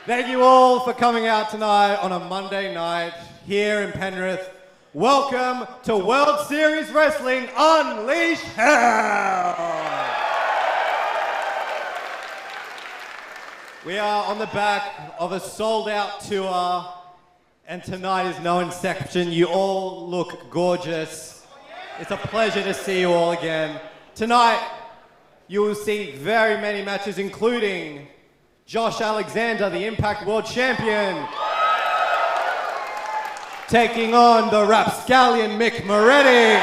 Thank you all for coming out tonight on a Monday night here in Penrith. Welcome to World Series Wrestling Unleash Hell! We are on the back of a sold-out tour, and tonight is no exception. You all look gorgeous. It's a pleasure to see you all again. Tonight, you will see very many matches, including Josh Alexander, the Impact World Champion, taking on the rapscallion Mick Moretti.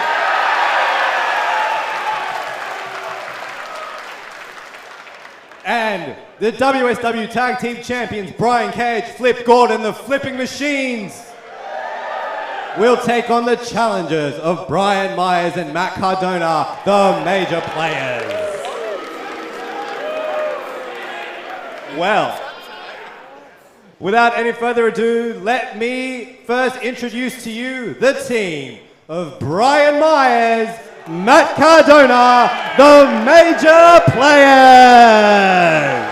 And the WSW Tag Team Champions, Brian Cage, Flip Gordon, the Flipping Machines, will take on the challengers of Brian Myers and Matt Cardona, the Major Players. Well, without any further ado, let me first introduce to you the team of Brian Myers, Matt Cardona, the Major Players.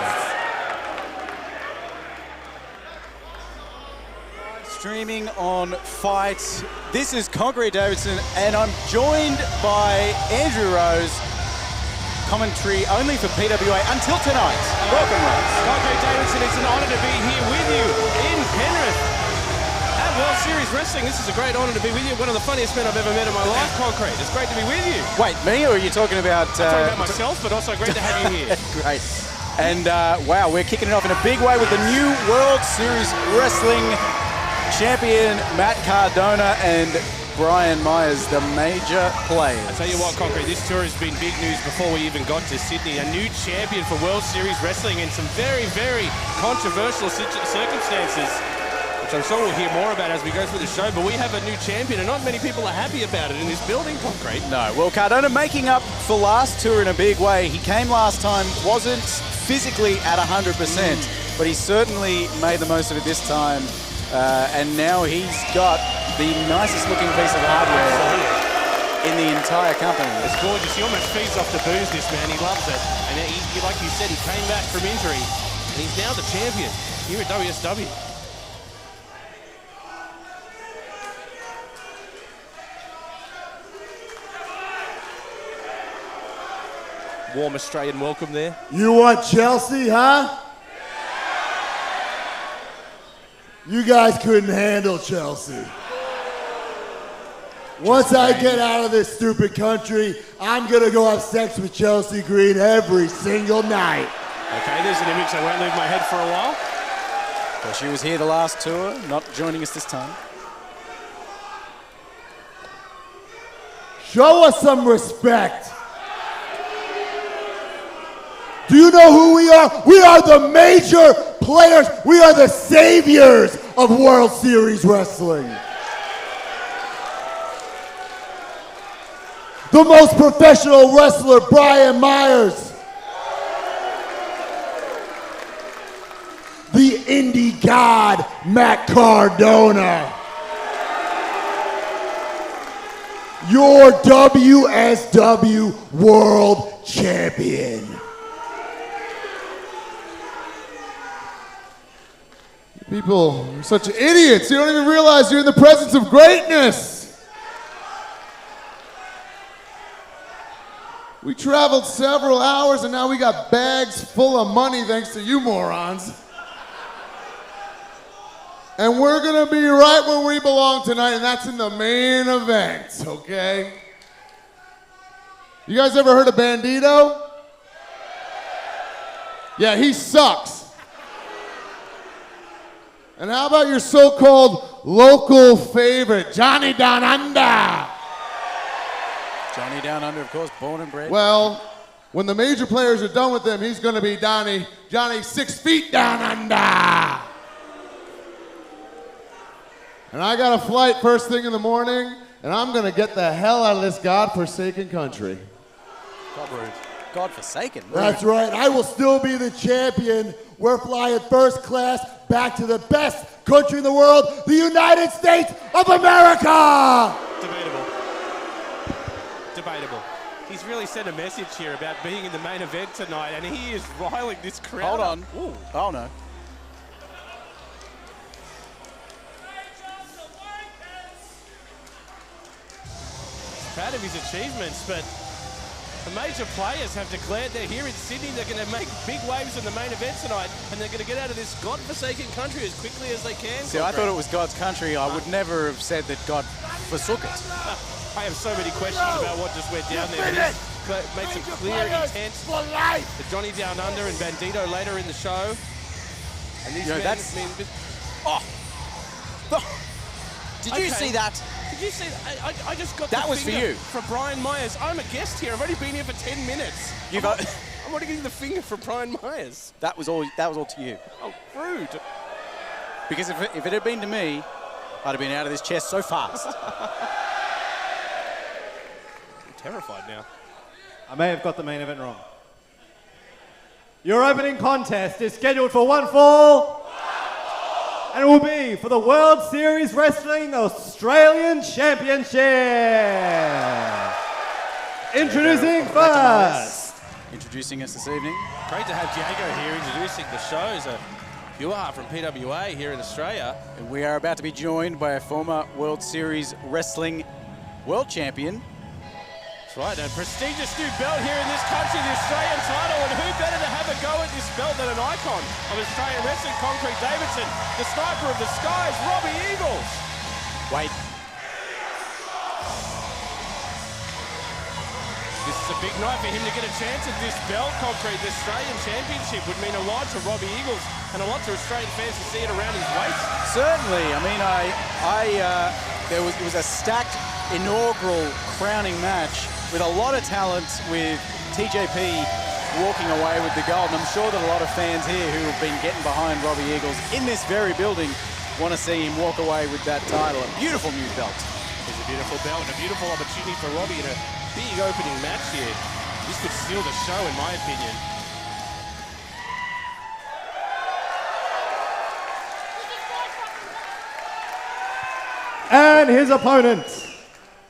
Streaming on Fight. This is Concrete Davidson, and I'm joined by Andrew Rose. Commentary only for PWA until tonight. Welcome, Rose. Concrete Davidson, it's an honour to be here with you in Penrith at World Series Wrestling. This is a great honour to be with you. One of the funniest men I've ever met in my life, Concrete. It's great to be with you. Wait, me, or are you talking about... I'm talking about myself, but also great to have you here. Great. And wow, we're kicking it off in a big way with the new World Series Wrestling champion, Matt Cardona, and Brian Myers, the Major Players. I tell you what, Concrete, this tour has been big news before we even got to Sydney. A new champion for World Series Wrestling in some very, very controversial circumstances, which I'm sure we'll hear more about as we go through the show. But we have a new champion, and not many people are happy about it in this building, Concrete. No, well, Cardona making up for last tour in a big way. He came last time, wasn't physically at 100%, but he certainly made the most of it this time. And now he's got the nicest looking piece of hardware in the entire company. It's gorgeous. He almost feeds off the booze, this man. He loves it. And he, like you said, he came back from injury. And he's now the champion here at WSW. Warm Australian welcome there. You want Chelsea, huh? You guys couldn't handle Chelsea. Once I get out of this stupid country, I'm gonna go have sex with Chelsea Green every single night. Okay, there's an image that won't leave my head for a while. Well, she was here the last tour, not joining us this time. Show us some respect. Do you know who we are? We are the Major Players. We are the saviors of World Series Wrestling. The most professional wrestler, Brian Myers. The indie god, Matt Cardona. Your WSW World Champion. People are such idiots. You don't even realize you're in the presence of greatness. We traveled several hours and now we got bags full of money thanks to you morons. And we're gonna be right where we belong tonight, and that's in the main event, okay? You guys ever heard of Bandido? Yeah, he sucks. And how about your so-called local favorite, Johnny Downunder? Johnny Downunder, of course, born and bred. Well, when the Major Players are done with him, he's going to be Johnny 6 feet down under. And I got a flight first thing in the morning, and I'm going to get the hell out of this godforsaken country. God-forsaken. That's right. I will still be the champion. We're flying first class back to the best country in the world, the United States of America. Debatable. He's really sent a message here about being in the main event tonight, and he is riling this crowd. Hold on. Ooh. Oh, no. proud of his achievements, but the major players have declared they're here in Sydney. They're going to make big waves in the main event tonight, and they're going to get out of this godforsaken country as quickly as they can. See, I thought it was God's country. I would never have said that God forsook it. I have so many questions about what just went down there. But he makes it clear intent to Johnny Downunder and Bandido later in the show. And these men, Did you see that? Did you see that? I just got that the was for finger you. For Brian Myers. I'm a guest here. I've only been here for 10 minutes. I'm already getting the finger for Brian Myers. That was all to you. Oh, rude. Because if it had been to me, I'd have been out of this chair so fast. I'm terrified now. I may have got the main event wrong. Your opening contest is scheduled for one fall, and it will be for the World Series Wrestling Australian Championship. Introducing first. Introducing us this evening. Great to have Diego here introducing the show. He's a viewer from PWA here in Australia. And we are about to be joined by a former World Series Wrestling World Champion. That's right, a prestigious new belt here in this country, the Australian title, and who better to have a go at this belt than an icon of Australian wrestling, Concrete Davidson, the sniper of the skies, Robbie Eagles. Wait. This is a big night for him to get a chance at this belt, Concrete. The Australian Championship would mean a lot to Robbie Eagles and a lot to Australian fans to see it around his waist. Certainly. I mean, it was a stacked inaugural crowning match with a lot of talent, with TJP walking away with the gold. And I'm sure that a lot of fans here who have been getting behind Robbie Eagles in this very building want to see him walk away with that title. A beautiful new belt. It's a beautiful belt and a beautiful opportunity for Robbie in a big opening match here. This could steal the show, in my opinion. And his opponent.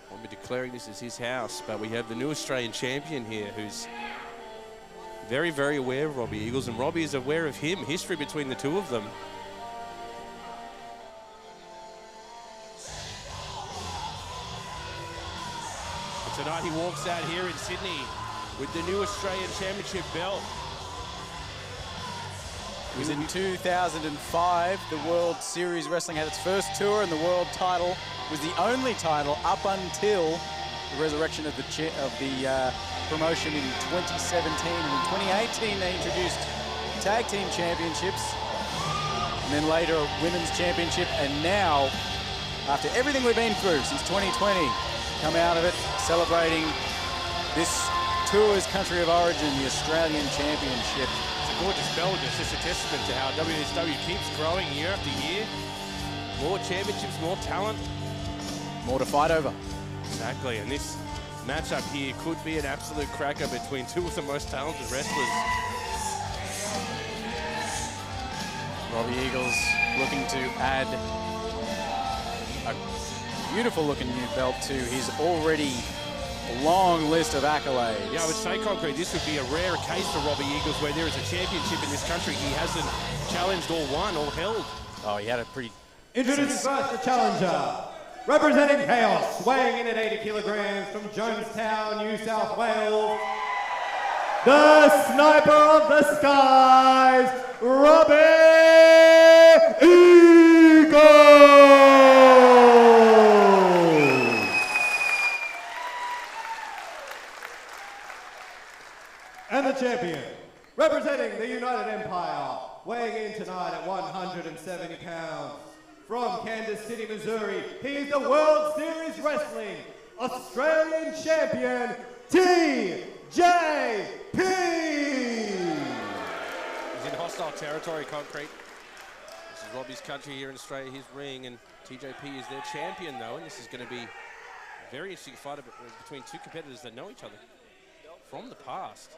I'll be declaring this as his house, but we have the new Australian champion here who's very, very aware of Robbie Eagles, and Robbie is aware of him. History between the two of them. And tonight he walks out here in Sydney with the new Australian Championship belt. It was in 2005, the World Series Wrestling had its first tour, and the world title was the only title up until the resurrection of the promotion in 2017. And in 2018, they introduced tag team championships, and then later a women's championship, and now, after everything we've been through since 2020, come out of it celebrating this tour's country of origin, the Australian Championship. Gorgeous belt. It's just a testament to how WSW keeps growing year after year. More championships, more talent. More to fight over. Exactly, and this matchup here could be an absolute cracker between two of the most talented wrestlers. Robbie Eagles looking to add a beautiful looking new belt to his already long list of accolades. Yeah, I would say, Concrete, this would be a rare case for Robbie Eagles where there is a championship in this country he hasn't challenged or won or held. Oh, he had a pretty... Introducing first the challenger, representing Chaos, weighing in at 80 kilograms from Jonestown, New South Wales, the sniper of the skies, Robbie Eagles! And the champion, representing the United Empire, weighing in tonight at 170 pounds, from Kansas City, Missouri, he is the World Series Wrestling Australian Champion, TJP! He's in hostile territory, Concrete. This is Robbie's country here in Australia, his ring, and TJP is their champion, though, and this is going to be a very interesting fight between two competitors that know each other from the past.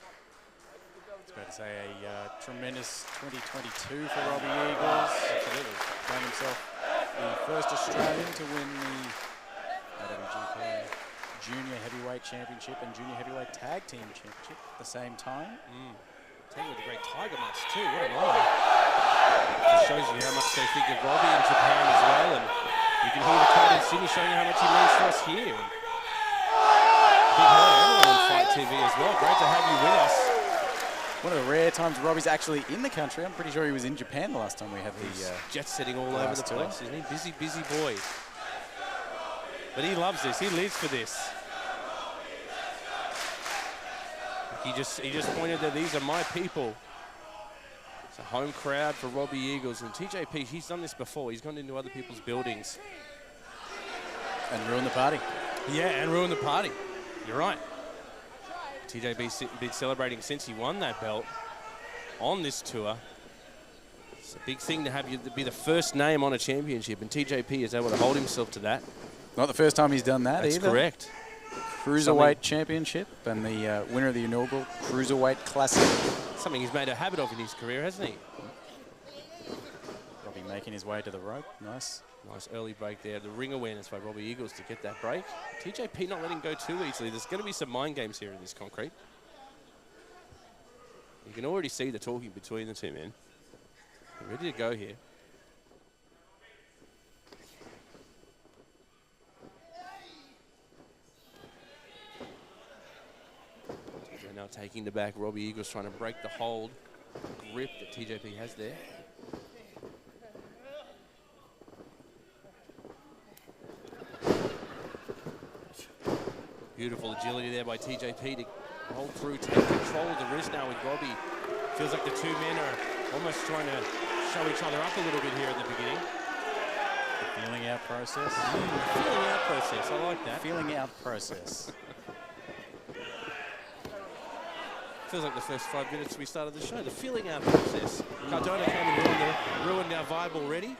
It's fair to say a tremendous 2022 for Robbie Eagles. Absolutely. Found himself the first Australian to win the IWGP Junior Heavyweight Championship and Junior Heavyweight Tag Team Championship at the same time. Taking with a great Tiger mask too, what an honor. Just shows you how much they think of Robbie in Japan as well, and you can hear the crowd in Sydney showing you how much he means to us here. hello everyone on Fight TV as well. Great to have you with us. One of the rare times Robbie's actually in the country. I'm pretty sure he was in Japan the last time we had the Jet setting all over the place, isn't he? Busy, busy boy. But he loves this. He lives for this. He just pointed that these are my people. It's a home crowd for Robbie Eagles. And TJP, he's done this before. He's gone into other people's buildings. And ruined the party. Yeah, and ruined the party. You're right. TJP's been celebrating since he won that belt on this tour. It's a big thing to have you be the first name on a championship, and TJP is able to hold himself to that. Not the first time he's done that either. That's correct. Cruiserweight Championship and the winner of the inaugural Cruiserweight Classic. Something he's made a habit of in his career, hasn't he? Robbie making his way to the rope. Nice. Nice early break there. The ring awareness by Robbie Eagles to get that break. TJP not letting go too easily. There's going to be some mind games here in this concrete. You can already see the talking between the two men. They're ready to go here. TJ now taking the back. Robbie Eagles trying to break the hold, grip that TJP has there. Beautiful agility there by TJP to hold through, take control of the wrist now with Robbie. Feels like the two men are almost trying to show each other up a little bit here at the beginning. The feeling out process. Feeling out process, I like that. Feeling out process. Feels like the first 5 minutes we started the show. The feeling out process. Cardona came and ruined our vibe already.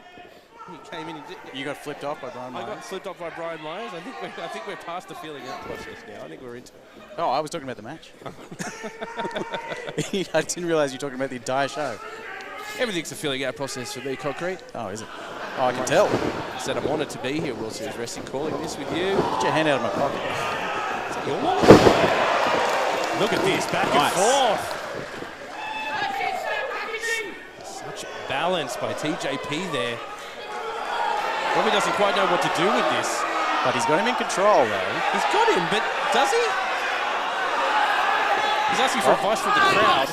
He came in and did. You got flipped off by Brian Myers? I got flipped off by Brian Myers. I think we're past the feeling out process now. I think we're into it. Oh, I was talking about the match. I didn't realize you were talking about the entire show. Everything's a feeling out process for me, Concrete. Oh, is it? Oh, I can tell. I said I'm honoured to be here, World Series Wrestling, calling this with you. Get your hand out of my pocket. Is that your wallet? Look at this, back and forth. Such balance by TJP there. Robbie doesn't quite know what to do with this. But he's got him in control, though. He's got him, but does he? He's asking for advice from the crowd.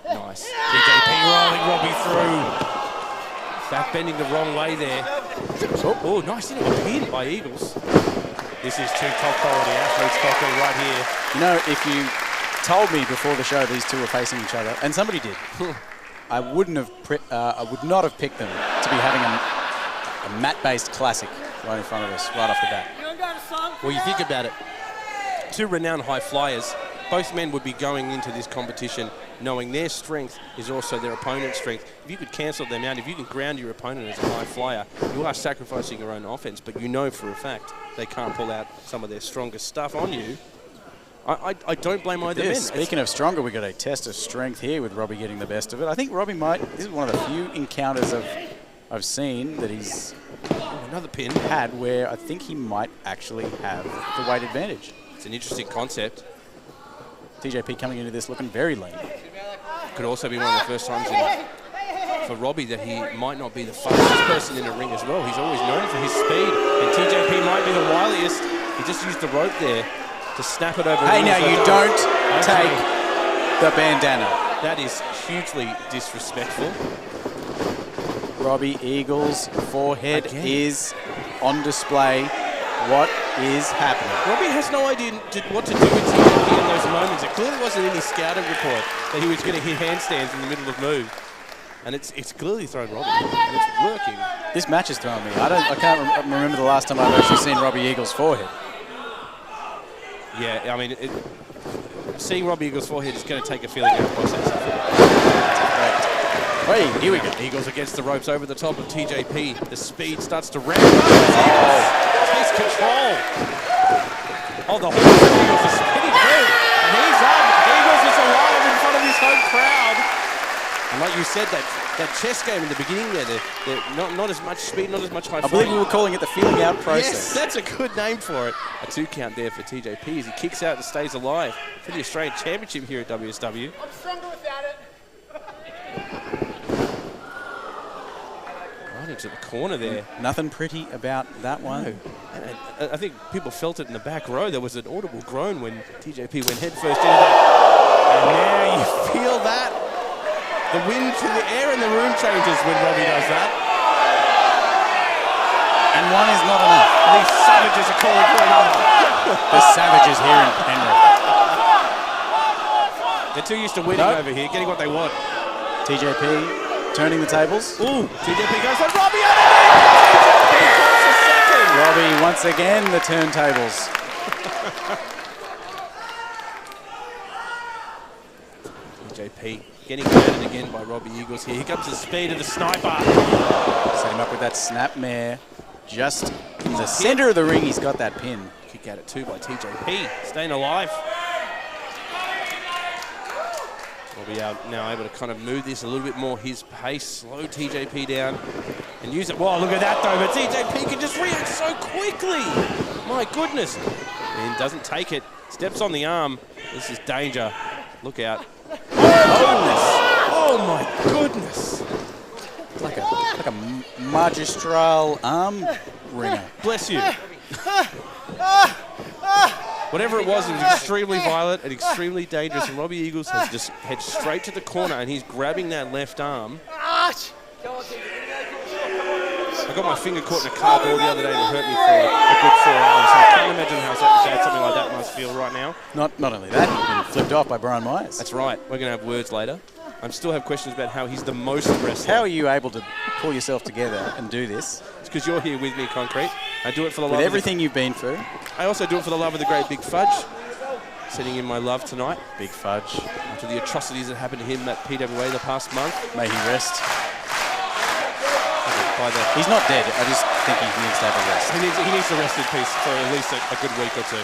Nice. TJP rolling Robbie through. Back bending the wrong way there. Oh, nice little pin by Eagles. This is two top quality athletes talking right here. You know, if you told me before the show these two were facing each other, and somebody did, I would not have picked them to be having a mat-based classic right in front of us, right off the bat. Well, you think about it. Two renowned high flyers, both men would be going into this competition knowing their strength is also their opponent's strength. If you could cancel them out, if you can ground your opponent as a high flyer, you are sacrificing your own offense, but you know for a fact they can't pull out some of their strongest stuff on you. I don't blame either men. Speaking of stronger, we got a test of strength here with Robbie getting the best of it. I think Robbie this is one of the few encounters I've seen that he's another pin had where I think he might actually have the weight advantage. It's an interesting concept. TJP coming into this looking very lean. Could also be one of the first times for Robbie that he might not be the fastest person in the ring as well. He's always known for his speed, and TJP might be the wiliest. He just used the rope there to snap it over. Hey, now you don't take the bandana. That is hugely disrespectful. Robbie Eagles' forehead is on display. What is happening? Robbie has no idea what to do with TJP in those moments. It clearly wasn't in his scouting report that he was going to hit handstands in the middle of move. And it's clearly thrown Robbie, and it's working. This match has thrown me. I can't remember the last time I've actually seen Robbie Eagles' forehead. Yeah, I mean, seeing Robbie Eagles' forehead is going to take a feeling out process. Hey, here we go. Eagles against the ropes over the top of TJP. The speed starts to ramp up. Takes control. Oh, the horse of Eagles is spinning through. And he's up. Eagles is alive in front of his home crowd. And like you said, that chess game in the beginning there, not as much speed, not as much high flying. I believe we were calling it the feeling out process. Yes, that's a good name for it. A 2 count there for TJP as he kicks out and stays alive for the Australian Championship here at WSW. I'm stronger without it. Right into the corner there. Nothing pretty about that one. No. And I think people felt it in the back row. There was an audible groan when TJP went head first into that. And now you feel that. The wind to the air in the room changes when Robbie does that. And one is not enough. These savages are calling for another. The savages here in Penrith. They're too used to winning over here, getting what they want. TJP turning the tables. Ooh, TJP goes for Robbie underneath. TJP gets a second. Robbie once again the turntables. TJP getting murdered again by Robbie Eagles here. Here comes the speed of the sniper. Set him up with that snap mare. Just in the center of the ring, he's got that pin. Kick out at 2 by TJP, staying alive. Robbie out now able to kind of move this a little bit more his pace, slow TJP down and use it. Wow, look at that though, but TJP can just react so quickly. My goodness. And doesn't take it, steps on the arm. This is danger. Look out. Oh my goodness. Like a magistral arm ringer. Bless you. Whatever it was extremely violent and extremely dangerous. And Robbie Eagles has just head straight to the corner and he's grabbing that left arm. I got my finger caught in a cardboard the other day and it hurt me for a good 4 hours. So I can't imagine how sad something like that must feel right now. Not only that, you've been flipped off by Brian Myers. That's right. We're going to have words later. I still have questions about how he's the most wrestler. How are you able to pull yourself together and do this? It's because you're here with me, Concrete. I do it for the love with everything you've been through. I also do it for the love of the great Big Fudge. Sending in my love tonight. Big Fudge. After the atrocities that happened to him at PWA the past month. May he rest. He's not dead. I just think he needs to have a rest. He needs to rest in peace for at least a good week or two.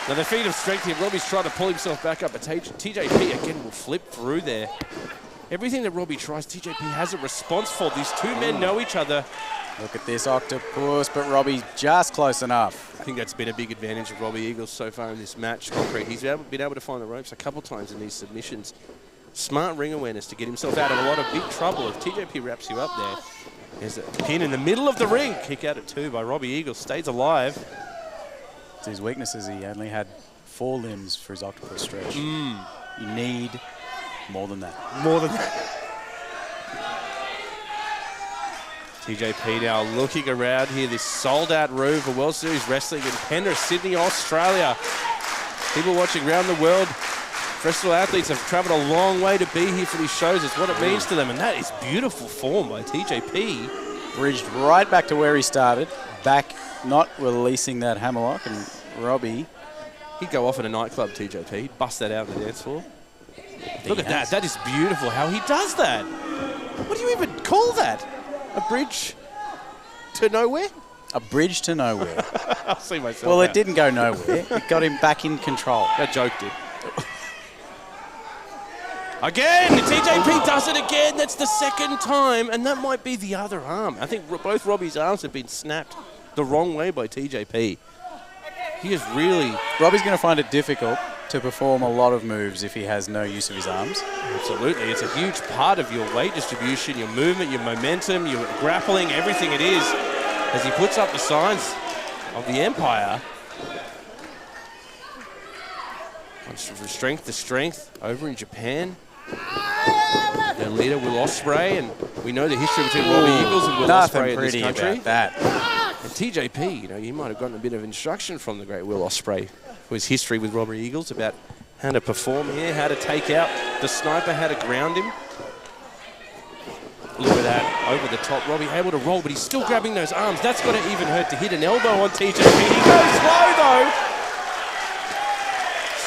Now the feat of strength here. Robbie's trying to pull himself back up, but TJP again will flip through there. Everything that Robbie tries, TJP has a response for. These two men know each other. Look at this octopus, but Robbie's just close enough. I think that's been a big advantage of Robbie Eagles so far in this match. Concrete. He's been able to find the ropes a couple times in these submissions. Smart ring awareness to get himself out of a lot of big trouble. If TJP wraps you up there, there's a pin in the middle of the ring. Kick out at 2 by Robbie Eagles. Stays alive. To his weaknesses, he only had 4 limbs for his octopus stretch. You need more than that. More than that. TJP now looking around here, this sold-out room for World Series Wrestling in Penrith, Sydney, Australia. People watching around the world. Professional athletes have travelled a long way to be here for these shows. It's what it means to them, and that is beautiful form by TJP. Bridged right back to where he started, back not releasing that hammerlock, and Robbie. He'd go off in a nightclub, TJP. He'd bust that out on the dance floor. Look at that. That is beautiful how he does that. What do you even call that? A bridge to nowhere? A bridge to nowhere. I'll see myself. Well, out. it didn't go nowhere. It got him back in control. That joke did. Again, TJP does it again. That's the second time, and that might be the other arm. I think both Robbie's arms have been snapped the wrong way by TJP. He is really... Robbie's going to find it difficult to perform a lot of moves if he has no use of his arms. Absolutely. It's a huge part of your weight distribution, your movement, your momentum, your grappling, everything it is, as he puts up the signs of the Empire. From strength to strength over in Japan. Their leader, Will Ospreay, and we know the history between Robbie Eagles and Will Ospreay in this country. About that. And TJP, you know, you might have gotten a bit of instruction from the great Will Ospreay for his history with Robbie Eagles about how to perform here, how to take out the sniper, how to ground him. Look at that, over the top. Robbie able to roll, but he's still grabbing those arms. That's got to even hurt to hit an elbow on TJP. He goes slow, though.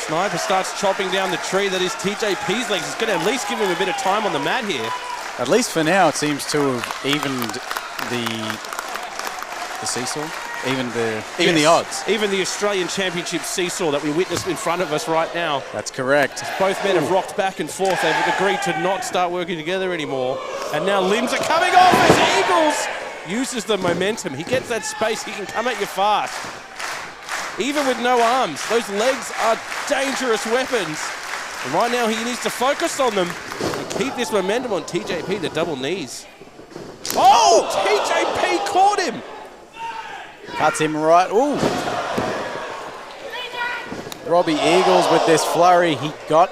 Sniper starts chopping down the tree that is TJP's legs. It's going to at least give him a bit of time on the mat here. At least for now, it seems to have evened the seesaw, even the odds. Even the Australian Championship seesaw that we witnessed in front of us right now. That's correct. Both men have rocked back and forth. They've agreed to not start working together anymore. And now limbs are coming off as Eagles uses the momentum. He gets that space. He can come at you fast. Even with no arms, those legs are dangerous weapons. And right now he needs to focus on them and keep this momentum on TJP, the double knees. Oh, TJP caught him. Cuts him right. Ooh. Robbie Eagles with this flurry. He got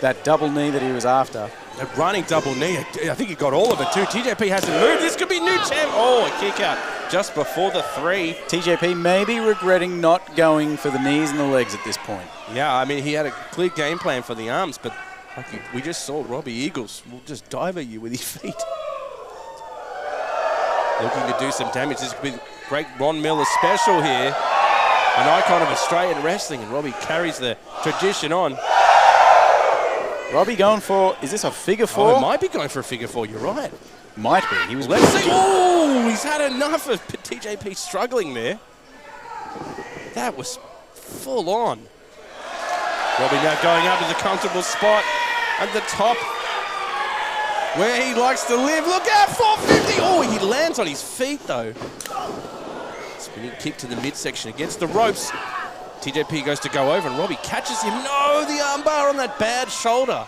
that double knee that he was after. A running double knee. I think he got all of it too. TJP hasn't moved. This could be new champ. Oh, a kick out just before the 3. TJP may be regretting not going for the knees and the legs at this point. Yeah, I mean, he had a clear game plan for the arms, but we just saw Robbie Eagles will just dive at you with his feet. Looking to do some damage. This could be great Ron Miller special here. An icon of Australian wrestling, and Robbie carries the tradition on. Robbie going for, is this a figure 4? Oh, he might be going for a figure 4, you're right. Might be. He was. Let's see. Oh, he's had enough of TJP struggling there. That was full on. Robbie now going up to the comfortable spot at the top where he likes to live. Look out, 450. Oh, he lands on his feet though. Spinning kick to the midsection against the ropes. TJP goes to go over and Robbie catches him. No, the armbar on that bad shoulder.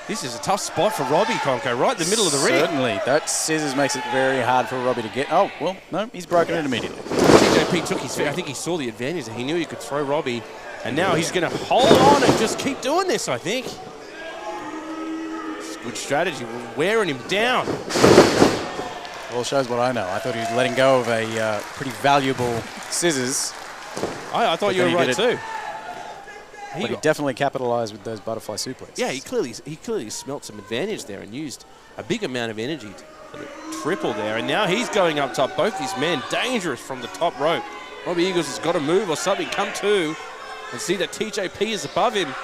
This is a tough spot for Robbie, Conco, right in the middle of the ring. Certainly. That scissors makes it very hard for Robbie to get. Oh, well, no, he's broken it immediately. TJP took his feet. I think he saw the advantage. He knew he could throw Robbie. And now he's going to hold on and just keep doing this, I think. It's good strategy. We're wearing him down. Well, it shows what I know. I thought he was letting go of a pretty valuable scissors. I thought you were right too. But he definitely capitalized with those butterfly suplexes. Yeah, he clearly smelt some advantage there and used a big amount of energy to triple there. And now he's going up top. Both these men dangerous from the top rope. Robbie Eagles has got to move or something. Come to and see that TJP is above him.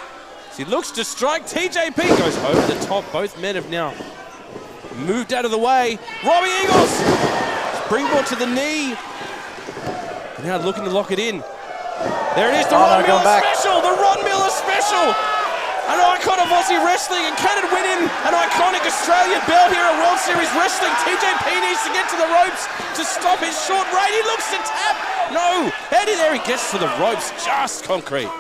As he looks to strike, TJP goes over the top. Both men have now moved out of the way. Robbie Eagles springboard to the knee. And now looking to lock it in. There it is, the Ron Miller special, the Ron Miller special. An icon of Aussie wrestling, and can it win him an iconic Australian belt here at World Series Wrestling? TJP needs to get to the ropes to stop his short reign. He looks to tap. No, Eddie there, he gets to the ropes, just concrete.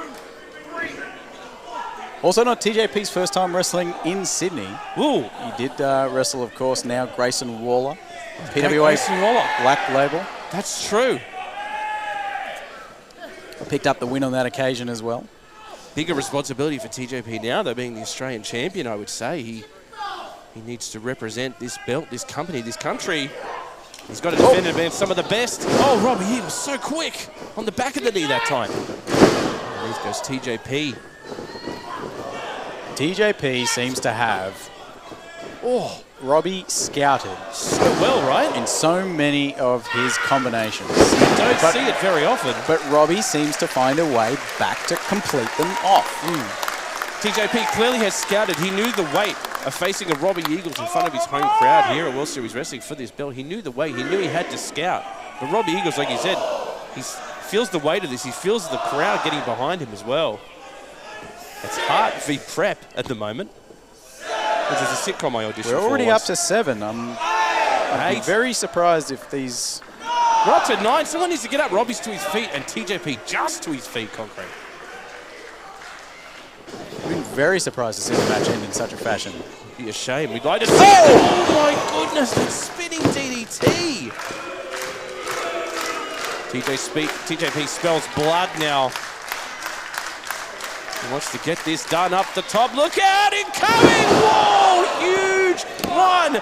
Also not TJP's first time wrestling in Sydney. Ooh. He did wrestle, of course, now Grayson Waller. PWA Black Label. That's true. Picked up the win on that occasion as well. Bigger responsibility for TJP now, though, being the Australian champion, I would say. He needs to represent this belt, this company, this country. He's got to defend it against some of the best. Oh, Robbie, he was so quick on the back of the knee that time. And there goes TJP. TJP seems to have Robbie scouted so well, right? In so many of his combinations. You don't see it very often. But Robbie seems to find a way back to complete them off. TJP clearly has scouted. He knew the weight of facing a Robbie Eagles in front of his home crowd here at World Series Wrestling for this belt. He knew the weight. He knew he had to scout. But Robbie Eagles, like you said, he feels the weight of this. He feels the crowd getting behind him as well. It's hard v prep at the moment. This is a sitcom I auditioned for. We're already up to 7. I'd be very surprised if these... We're up to 9. Someone needs to get up. Robbie's to his feet and TJP just to his feet, concrete. I've been very surprised to see the match end in such a fashion. It'd be a shame. We'd like to see it. Oh my goodness, that spinning DDT. TJP spells blood now. He wants to get this done up the top. Look out, incoming! Whoa, huge! 1, 2.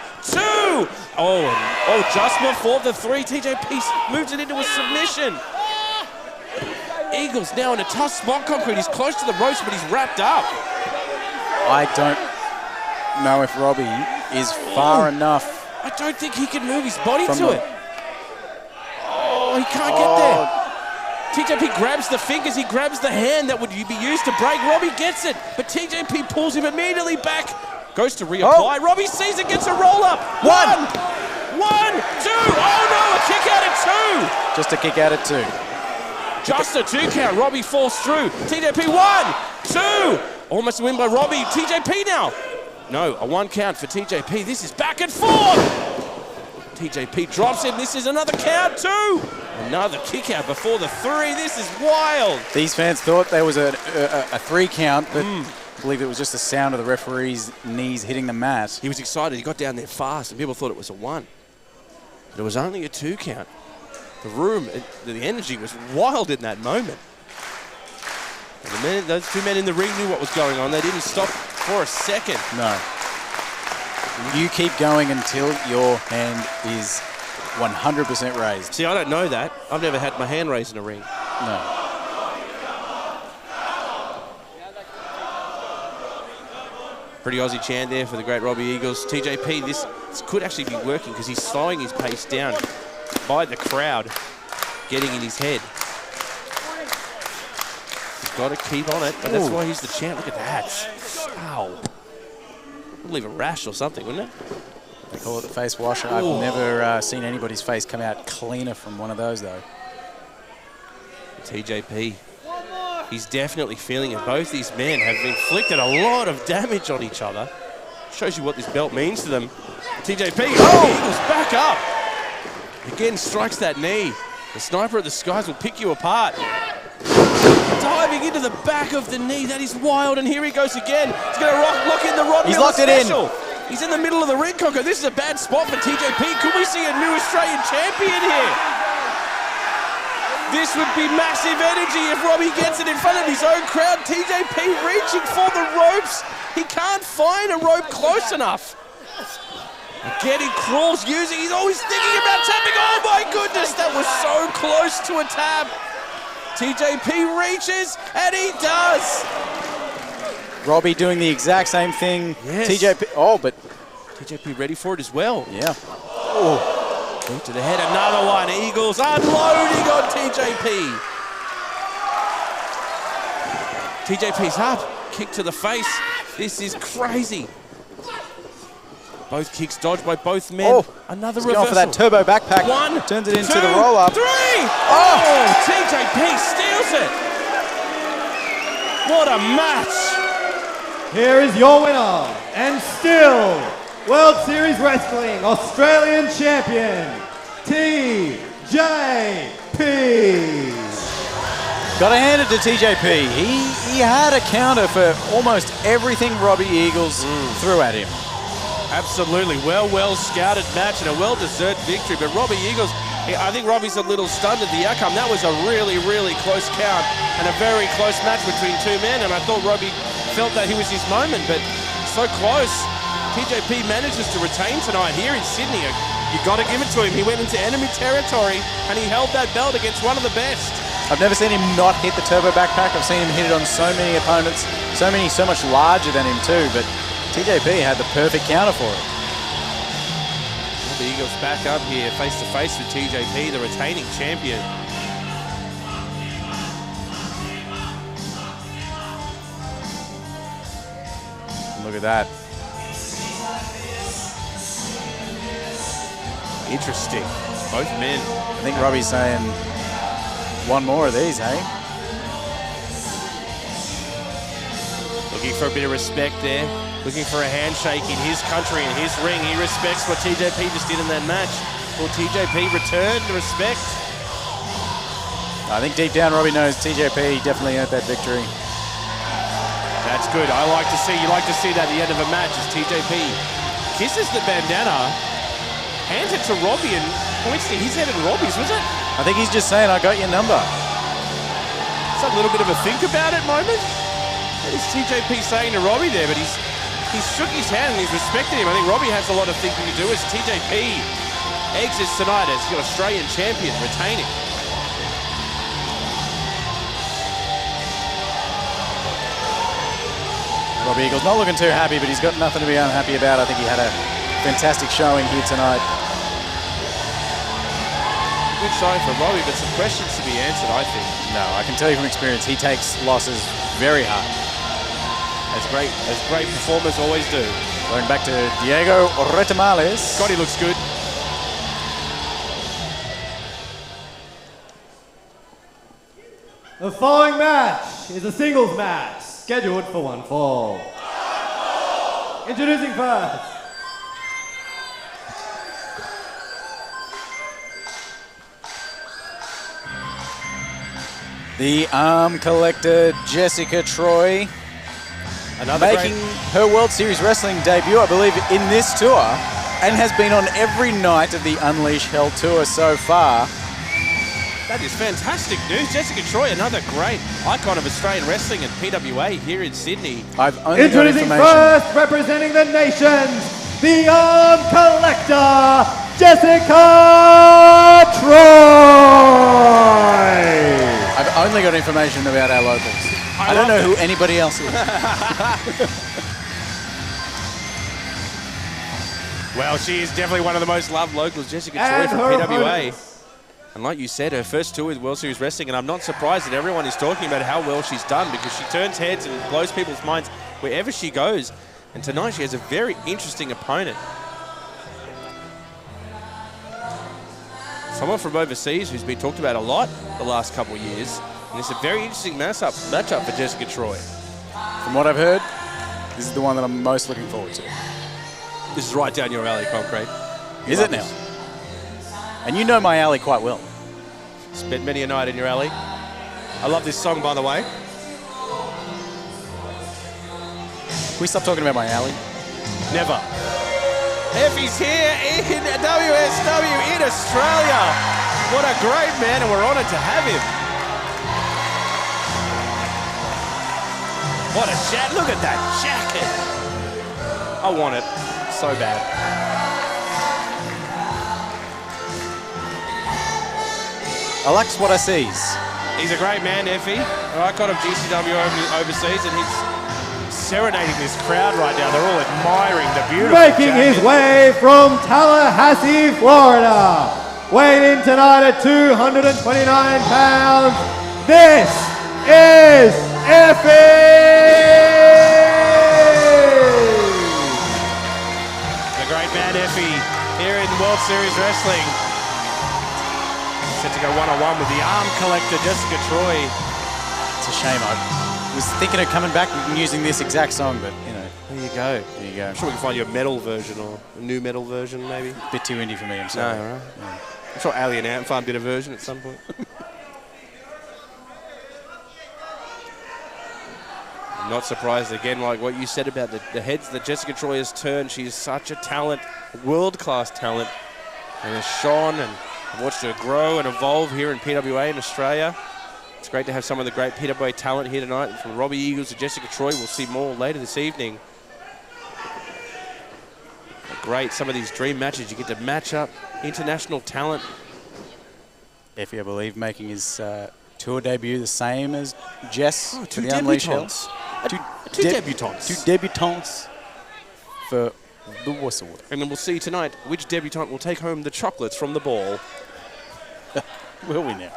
Oh, just before the 3, TJP moves it into a submission. Eagles now in a tough spot, concrete. He's close to the ropes, but he's wrapped up. I don't know if Robbie is far enough. I don't think he can move his body to it. Oh, he can't get there. TJP grabs the fingers, he grabs the hand that would be used to break. Robbie gets it, but TJP pulls him immediately back. Goes to reapply. Robbie sees it, gets a roll-up. 1, 2. Oh no, a kick out at 2. Just a kick out at 2. Just a 2 count. Robbie falls through. TJP 1, 2. Almost a win by Robbie. TJP now. No, a 1 count for TJP. This is back and forth. TJP drops him. This is another count, 2. Another kick out before the 3. This is wild. These fans thought there was a 3 count, but I believe it was just the sound of the referee's knees hitting the mat. He was excited. He got down there fast, and people thought it was a 1. But it was only a 2 count. The room, the energy was wild in that moment. And those 2 men in the ring knew what was going on. They didn't stop for a second. No. You keep going until your hand is 100% raised. See, I don't know that. I've never had my hand raised in a ring. No. Pretty Aussie chant there for the great Robbie Eagles. TJP, this could actually be working because he's slowing his pace down by the crowd getting in his head. He's got to keep on it, but that's why he's the champ. Look at that. Ow. Would leave a rash or something, wouldn't it? They call it the face washer. I've never seen anybody's face come out cleaner from one of those, though. TJP. He's definitely feeling it. Both these men have inflicted a lot of damage on each other. Shows you what this belt means to them. TJP, Eagles back up. Again, strikes that knee. The sniper of the skies will pick you apart. Diving into the back of the knee. That is wild, and here he goes again. He's going to lock in the Rod He's Miller locked special. it in. He's in the middle of the ring, Conker. This is a bad spot for TJP. Could we see a new Australian champion here? This would be massive energy if Robbie gets it in front of his own crowd. TJP reaching for the ropes. He can't find a rope close enough. Again, he crawls using, he's always thinking about tapping. Oh my goodness, that was so close to a tap. TJP reaches, and he does. Robbie doing the exact same thing. Yes. TJP, but TJP ready for it as well. yeah. Boot to the head, another one. Eagles unloading on TJP. TJP's up, kick to the face. This is crazy. Both kicks dodged by both men. Another reversal. Going for that turbo backpack. One, turns it into two, the roll-up. 3. Oh, TJP steals it. What a match. Here is your winner, and still World Series Wrestling Australian Champion, TJP. Got to hand it to TJP. He had a counter for almost everything Robbie Eagles threw at him. Absolutely. Well scouted match and a well-deserved victory. But Robbie Eagles, I think Robbie's a little stunned at the outcome. That was a really close count and a very close match between 2 men. And I thought Robbie felt that he was his moment, but so close. TJP manages to retain tonight here in Sydney. You got to give it to him. He went into enemy territory and he held that belt against one of the best. I've never seen him not hit the turbo backpack. I've seen him hit it on so many opponents, so much larger than him too, but TJP had the perfect counter for it. The Eagles back up here face to face with TJP, the retaining champion. Look at that. Interesting. Both men. I think Robbie's saying one more of these, hey? Looking for a bit of respect there. Looking for a handshake in his country, in his ring. He respects what TJP just did in that match. Will TJP return the respect? I think deep down Robbie knows TJP definitely earned that victory. That's good. You like to see that at the end of a match as TJP kisses the bandana, hands it to Robbie and points to his head and Robbie's, was it? I think he's just saying, I got your number. It's a little bit of a think about it moment. What is TJP saying to Robbie there? But he's shook his hand and he's respected him. I think Robbie has a lot of thinking to do as TJP exits tonight as the Australian champion, retaining. Robbie Eagles not looking too happy, but he's got nothing to be unhappy about. I think he had a fantastic showing here tonight. Good showing for Robbie, but some questions to be answered, I think. No, I can tell you from experience, he takes losses very hard. As great performers always do. Going back to Diego Retamales. Scotty looks good. The following match is a singles match scheduled for one fall. Introducing first, the arm collector Jessica Troy, making her World Series Wrestling debut, I believe, in this tour. and has been on every night of the Unleash Hell tour so far. That is fantastic news. Jessica Troy, another great icon of Australian wrestling and PWA here in Sydney. I've only got Introducing information. first, representing the nations, the Arm Collector, Jessica Troy. I've only got information about our locals. I don't know who anybody else is. Well, she is definitely one of the most loved locals, Jessica Troy And from her PWA. opponents. And like you said, her first tour with World Series Wrestling, and I'm not surprised that everyone is talking about how well she's done because she turns heads and blows people's minds wherever she goes. And tonight she has a very interesting opponent. Someone from overseas who's been talked about a lot the last couple of years. And it's a very interesting matchup for Jessica Troy. From what I've heard, this is the one that I'm most looking forward to. This is right down your alley, Concrete. Is it now? And you know my alley quite well. Spent many a night in your alley. I love this song, by the way. Can we stop talking about my alley? Never. Effy's here in WSW in Australia. What a great man, and we're honoured to have him. What a chat. Look at that jacket. I want it so bad. I likes what I sees. He's a great man, Effy, an icon of GCW overseas, and he's serenading this crowd right now. They're all admiring the beautiful Making his jacket. way from Tallahassee, Florida. Weighing in tonight at 229 pounds. This is Effy! The great man, Effy, here in World Series Wrestling. Set to go one-on-one with the Arm Collector, Jessica Troy. It's a shame. I was thinking of coming back and using this exact song, but, you know. There you go. There you go. I'm sure we can find you a metal version or a new metal version, maybe. A bit too indie for me, I'm No, sorry. right? Yeah. I'm sure Alien Ant Farm did a version at some point. I'm not surprised, again, like what you said about the heads that Jessica Troy has turned. She is such a talent, world-class talent, and has shone, and I've watched her grow and evolve here in PWA in Australia. It's great to have some of the great PWA talent here tonight. From Robbie Eagles to Jessica Troy, we'll see more later this evening. Great, some of these dream matches. You get to match up international talent. Effy, I believe, making his tour debut the same as Jess. Oh, for two the Unleash Hell. debutantes. Two debutantes. Two debutantes for the Whistle. And then we'll see tonight which debutant will take home the chocolates from the ball. Will we now?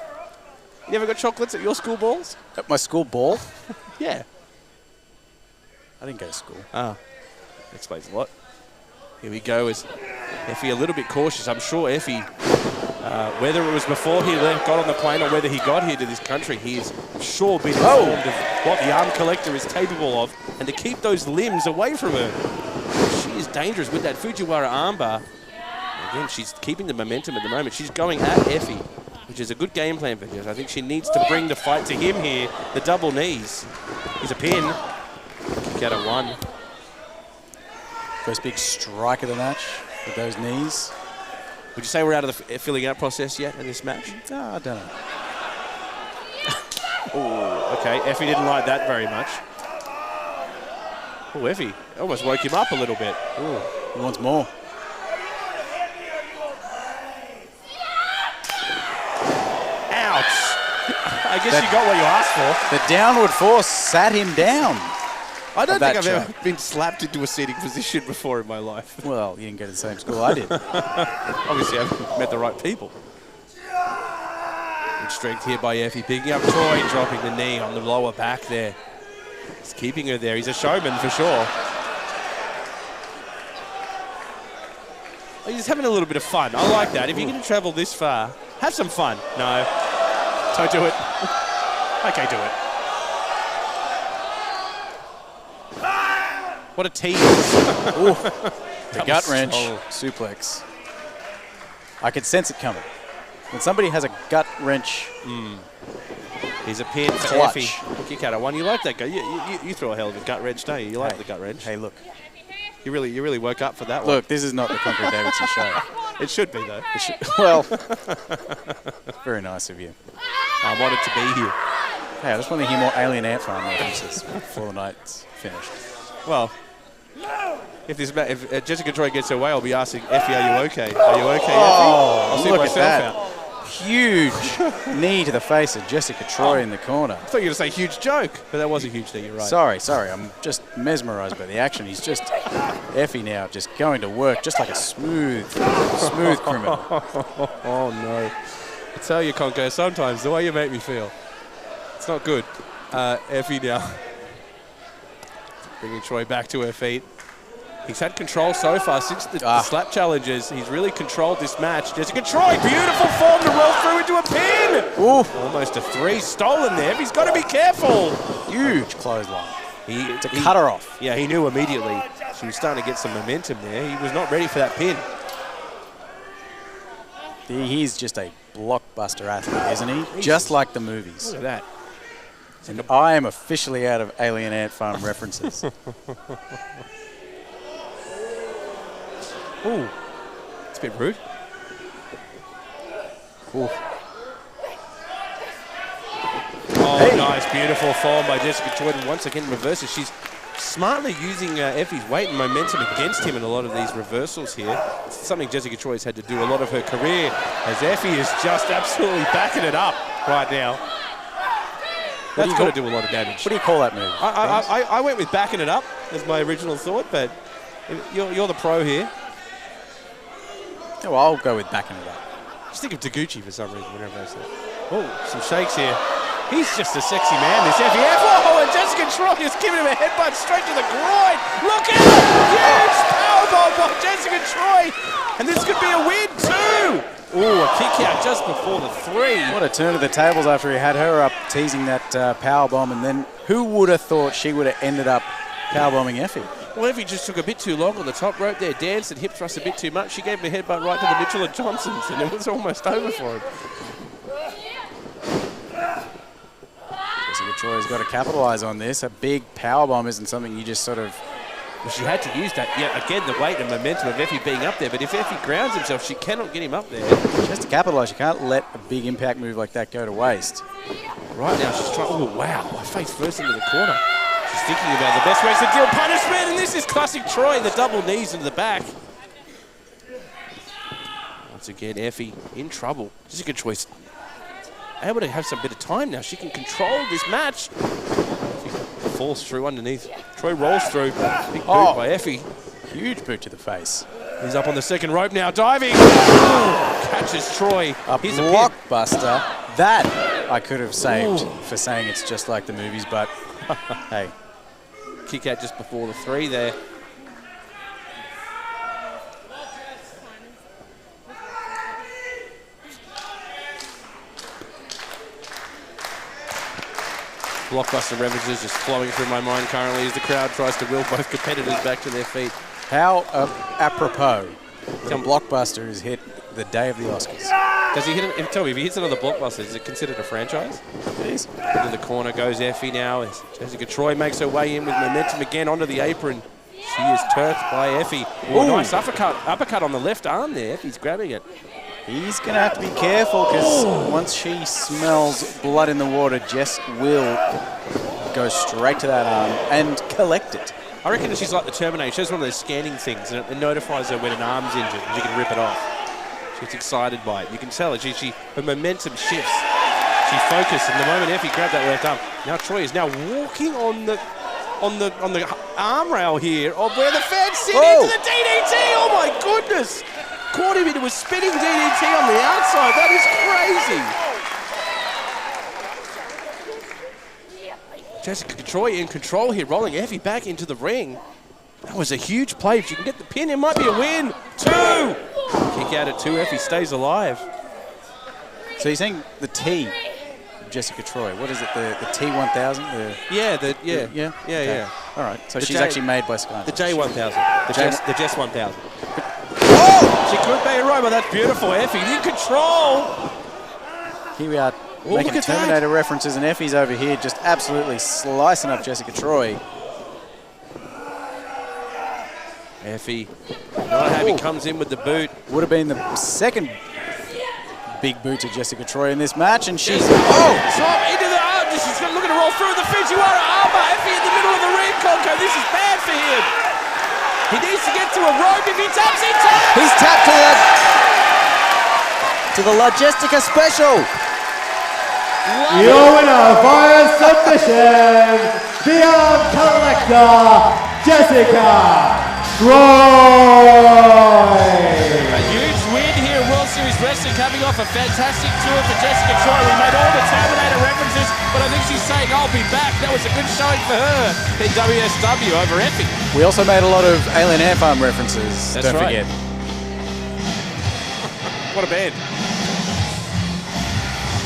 You ever got chocolates at your school balls? At my school ball? Yeah. I didn't go to school. Ah, explains a lot. Here we go. Is Effy a little bit cautious? I'm sure Effy, whether it was before he got on the plane or whether he got here to this country, he is sure been informed of what the Arm Collector is capable of, and to keep those limbs away from her. She is dangerous with that Fujiwara armbar. Again, she's keeping the momentum at the moment. She's going at Effy, which is a good game plan for her. I think she needs to bring the fight to him here. The double knees. He's a pin. Kick out at one. First big strike of the match with those knees. Would you say we're out of the filling out process yet in this match? I don't know. Oh, okay. Effy didn't like that very much. Oh, Effy almost woke him up a little bit. Ooh, he wants more. Ouch. I guess you got what you asked for. The downward force sat him down. I don't think that I've ever track. been slapped into a seating position before in my life. Well, you didn't go to the same school I did. Obviously, I've met the right people. Good strength here by Effy, picking up Troy, dropping the knee on the lower back there. He's keeping her there. He's a showman for sure. He's having a little bit of fun. I like that. If you're going to travel this far, have some fun. No, don't do it. Okay, do it. What a tease. The gut wrench suplex. I could sense it coming. When somebody has a gut wrench, Here's a pin for Clutch. Effy. Kick out at one. You like that guy. You throw a hell of a gut wrench, don't you? You like the gut wrench. hey, look, You really woke up for that one. Look, this is not the Concrete Davidson show. It should be, though. Well, very nice of you. I wanted to be here. Hey, I just want to hear more Alien Ant Farm references before the night's finished. Well, if Jessica Troy gets her way, I'll be asking Effy, are you okay? Are you okay, Effy? I'll see look myself at that. out. Huge knee to the face of Jessica Troy in the corner. I thought you were going to say huge joke, but that was a huge knee, you're right. Sorry. I'm just mesmerised by the action. He's just, Effy now, just going to work just like a smooth criminal. Oh, no. I tell you, Conco, sometimes the way you make me feel, it's not good. Effy now. Bringing Troy back to her feet. He's had control so far since the slap challenges. He's really controlled this match. Jessica Troy, beautiful form to roll through into a pin. Ooh. Almost a 3 stolen there. He's got to be careful. Huge clothesline. He cut her off. Yeah, he knew immediately. She was starting to get some momentum there. He was not ready for that pin. He's just a blockbuster athlete, isn't he? Just like the movies. Look at that. And I am officially out of Alien Ant Farm references. Ooh, it's a bit rude. Ooh. Oh, hey. Nice, beautiful form by Jessica Jordynne. Once again, reverses. She's smartly using Effy's weight and momentum against him in a lot of these reversals here. It's something Jessica Troy's had to do a lot of her career, as Effy is just absolutely backing it up right now. That's got to do a lot of damage. What do you call that move? I went with backing it up as my original thought, but you're the pro here. Oh, I'll go with backing it up. Just think of Taguchi for some reason whenever I say it. Oh, some shakes here. He's just a sexy man, this Effy. Oh, and Jessica Troy is giving him a headbutt straight to the groin. Look at it! Huge powerbomb by Jessica Troy. And this could be a win, too. Oh, a kick out just before the 3. What a turn of the tables after he had her up teasing that powerbomb. And then who would have thought she would have ended up powerbombing Effy? Well, Effy just took a bit too long on the top rope there, danced and hip thrust a bit too much. She gave him a headbutt right to the Mitchell & Johnsons, and it was almost over for him. Jessica Troy's got to capitalise on this. A big powerbomb isn't something you just sort of... Well, she had to use that. Yeah, again, the weight and momentum of Effy being up there, but if Effy grounds himself, she cannot get him up there. She has to capitalise. You can't let a big impact move like that go to waste. Right now, she's trying... Oh, wow. Face first into the corner. She's thinking about the best ways to deal punishment, and this is classic Troy, the double knees into the back. Once again, Effy in trouble. Jessica Troy's able to have some bit of time now. She can control this match. Effy falls through underneath. Troy rolls through. Big boot by Effy. Huge boot to the face. He's up on the second rope now, diving. Catches Troy. Here's a blockbuster. That I could have saved for saying it's just like the movies, but hey. Kick out just before the 3 there. Blockbuster references just flowing through my mind currently as the crowd tries to will both competitors back to their feet. How apropos that Blockbuster is hit the day of the Oscars. Does he hit him? Tell me, if he hits another blockbuster, is it considered a franchise? It is. Into the corner goes Effy now as Jessica Troy makes her way in with momentum again onto the apron. She is turfed by Effy. Oh, nice uppercut on the left arm there. Effy's grabbing it. He's going to have to be careful because once she smells blood in the water, Jess will go straight to that arm and collect it. I reckon that she's like the Terminator. She has one of those scanning things and it notifies her when an arm's injured and she can rip it off. She's excited by it. You can tell it. Her momentum shifts. She focuses, and the moment Effy grabbed that left arm, now Troy is now walking on the arm rail here of where the fans sit into the DDT. Oh my goodness! Caught him into a spinning DDT on the outside. That is crazy. Jessica Troy in control here, rolling Effy back into the ring. That was a huge play. If she can get the pin, it might be a win. 2! Kick out at 2. Effy stays alive. So you're saying the T, Jessica Troy. What is it? The T1000? Yeah. All right. So she's actually made by Sky. The J1000. The Jess 1000. Oh! She could be right, but that's beautiful. Effy in control. Here we are making Terminator references, and Effy's over here just absolutely slicing up Jessica Troy. Effy. Not having comes in with the boot. Would have been the second big boot to Jessica Troy in this match, and she's... Oh! Top into the arm. She's going to look at to roll through the Fujiwara armbar. Effy in the middle of the ring, Conco. This is bad for him. He needs to get to a rope. If he taps, he taps! He's tapped to the Logistica Special. Your winner via submission, the arm collector, Jessica Troy. A huge win here in World Series Wrestling, coming off a fantastic tour for Jessica Troy. We made all the Terminator references, but I think she's saying, I'll be back. That was a good showing for her in WSW over Effy. We also made a lot of Alien Air Farm references, That's don't right. forget. What a band.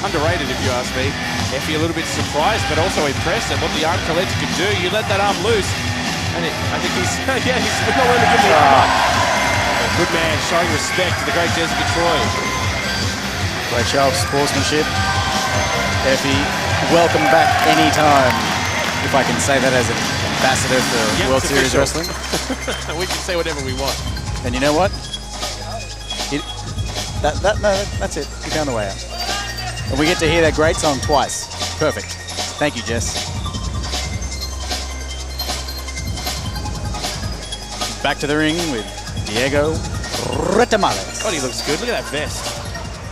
Underrated, if you ask me. Effy a little bit surprised, but also impressed at what the arm collector could do. You let that arm loose, and I think he's not willing to give the arm up. Good man, showing respect to the great Jessica Troy. Great show of sportsmanship. Effy, welcome back anytime. If I can say that as an ambassador for World Series Wrestling. We can say whatever we want. And you know what? No, that's it. You're down the way out. And we get to hear that great song twice. Perfect. Thank you, Jess. Back to the ring with Diego Retamales. God, he looks good. Look at that vest.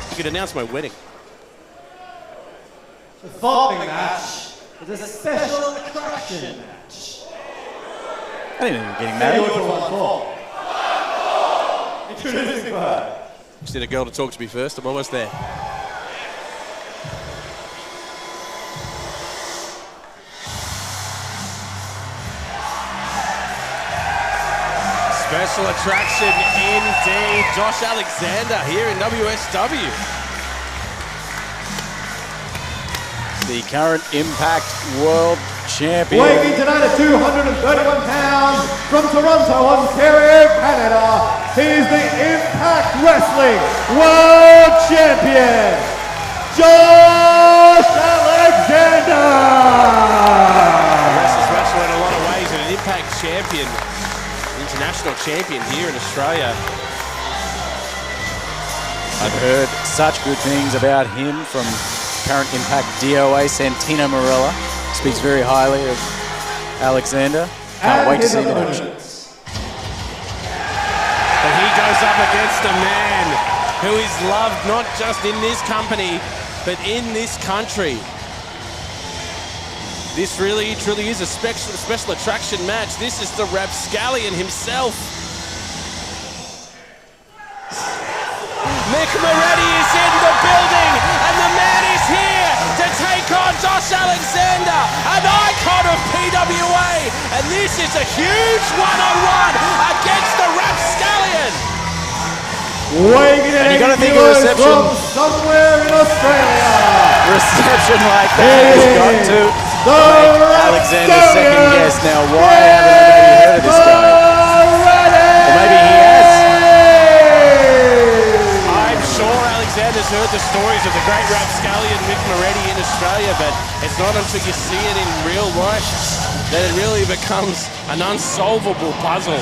You could announce my wedding. The following match is a special attraction match. I didn't know you were getting married. Introducing her. Just need a girl to talk to me first. I'm almost there. Special attraction indeed. Josh Alexander here in WSW. The current Impact World Champion. Weighing in tonight at 231 pounds from Toronto, Ontario, Canada. He's the Impact Wrestling World Champion, Josh Alexander. Wrestler's wrestler in a lot of ways and an Impact champion. International champion here in Australia. I've heard such good things about him from current Impact DOA Santino Marella. Speaks very highly of Alexander. Can't wait to see him in action. But he goes up against a man who is loved not just in this company, but in this country. This really, truly is a special attraction match. This is the Rapscallion himself. Mick Moretti is in the building, and the man is here to take on Josh Alexander, an icon of PWA. And this is a huge one-on-one against the Rapscallion. Weighing in And you gotta think a from reception somewhere in Australia. like that has got to make Alexander's second guess. Now, why haven't I maybe heard of this guy? Or maybe he has. I'm sure Alexander's heard the stories of the great Rapscallion Mick Moretti in Australia, but it's not until you see it in real life that it really becomes an unsolvable puzzle.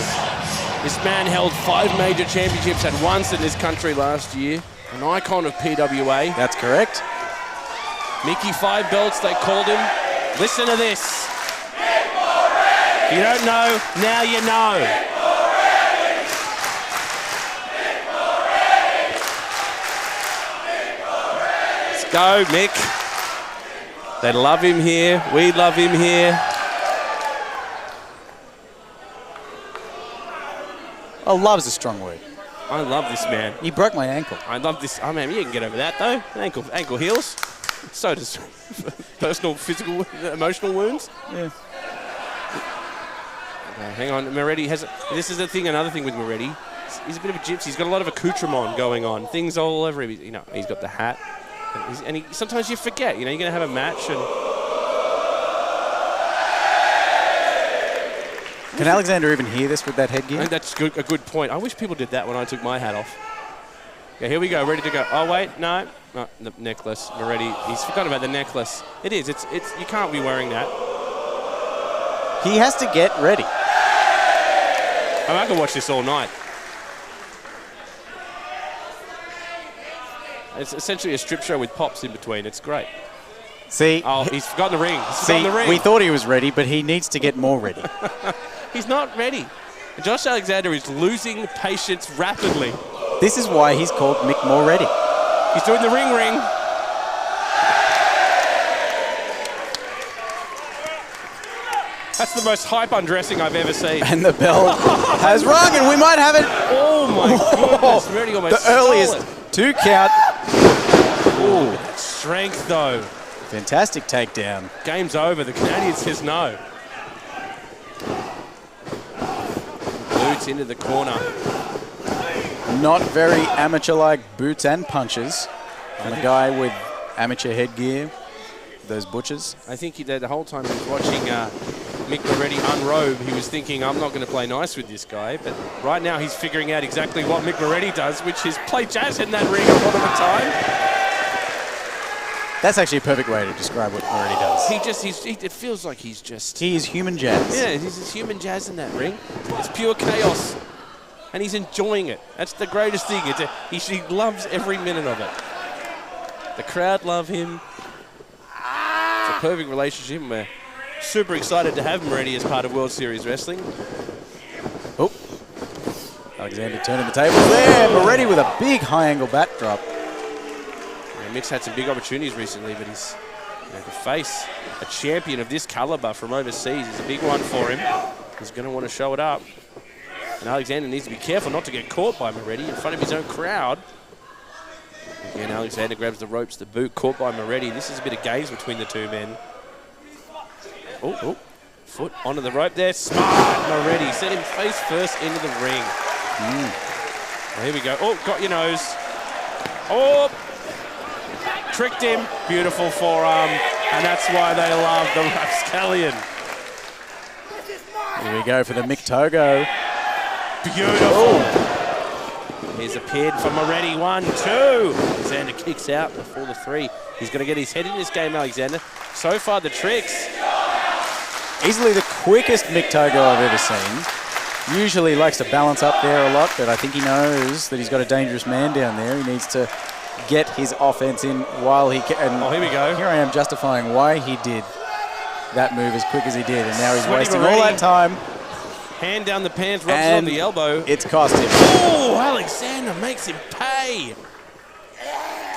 This man held 5 major championships at once in this country last year. An icon of PWA. That's correct. Mickey 5 belts, they called him. Listen to this. If you don't know, now you know. Let's go, Mick. They love him here. We love him here. Oh, love's a strong word. I love this man. He broke my ankle. I love this. Oh, man, you can get over that, though. Ankle heals. So does personal, physical, emotional wounds. Yeah. Okay, hang on, Moretti has. This is the thing. Another thing with Moretti, he's a bit of a gypsy. He's got a lot of accoutrement going on. Things all over him. You know, he's got the hat, and sometimes you forget. You know, you're going to have a match and. Can Alexander even hear this with that headgear? I think that's a good point. I wish people did that when I took my hat off. Yeah, here we go, ready to go. Oh wait, no, the necklace. Moretti, he's forgotten about the necklace. It is. It's. You can't be wearing that. He has to get ready. mean, I could watch this all night. It's essentially a strip show with pops in between. It's great. See? Oh, he's forgotten the ring. He's forgotten the ring. We thought he was ready, but he needs to get more ready. He's not ready. And Josh Alexander is losing patience rapidly. This is why he's called Mick Moretti. He's doing the ring. That's the most hype undressing I've ever seen. And the bell has rung, and we might have it. Oh my goodness, Moretti almost the earliest stole it. 2 count. Ooh, that strength though. Fantastic takedown. Game's over. The Canadian says no. Boots into the corner. Not very amateur-like boots and punches on a guy with amateur headgear. Those butchers. I think the whole time he was watching Mick Moretti unrobe, he was thinking, I'm not going to play nice with this guy. But right now he's figuring out exactly what Mick Moretti does, which is play jazz in that ring a lot of the time. That's actually a perfect way to describe what Moretti does. It feels like he's just... He is human jazz. Yeah, he's just human jazz in that ring. It's pure chaos. And he's enjoying it. That's the greatest thing. He loves every minute of it. The crowd love him. It's a perfect relationship. We're super excited to have Moretti as part of World Series Wrestling. Oh. Alexander turning the tables there. Moretti with a big high-angle backdrop. Mick's had some big opportunities recently, but he's to face a champion of this caliber from overseas is a big one for him. He's going to want to show it up. And Alexander needs to be careful not to get caught by Moretti in front of his own crowd. Again, Alexander grabs the ropes, the boot, caught by Moretti. This is a bit of gaze between the two men. Oh, foot onto the rope there. Smart Moretti. Set him face first into the ring. Well, here we go. Oh, got your nose. Oh! Tricked him. Beautiful forearm. And that's why they love the Rapscallion. Here we go for the Mick Togo. Beautiful. Here's a pin for Moretti. 1, 2. Alexander kicks out before the 3. He's going to get his head in this game, Alexander. So far, the tricks. Easily the quickest Mick Togo I've ever seen. Usually likes to balance up there a lot, but I think he knows that he's got a dangerous man down there. He needs to get his offense in while he can. Oh, here we go. Here I am justifying why he did that move as quick as he did, and now he's Sweaty wasting Moretti. all that time. Hand down the pants, rubs it on the elbow. It's cost him. Oh, Alexander makes him pay.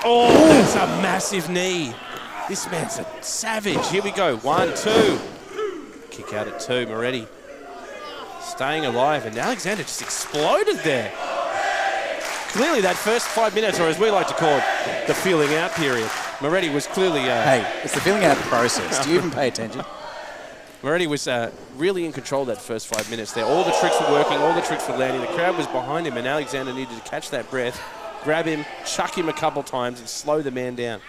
Oh, that's a massive knee. This man's a savage. Here we go. 1, 2. Kick out at 2. Moretti staying alive, and Alexander just exploded there. Clearly that first 5 minutes, or as we like to call it, the feeling out period, Moretti was clearly... hey, it's the feeling out process. Do you even pay attention? Moretti was really in control of that first 5 minutes there. All the tricks were working, all the tricks were landing. The crowd was behind him, and Alexander needed to catch that breath, grab him, chuck him a couple times, and slow the man down.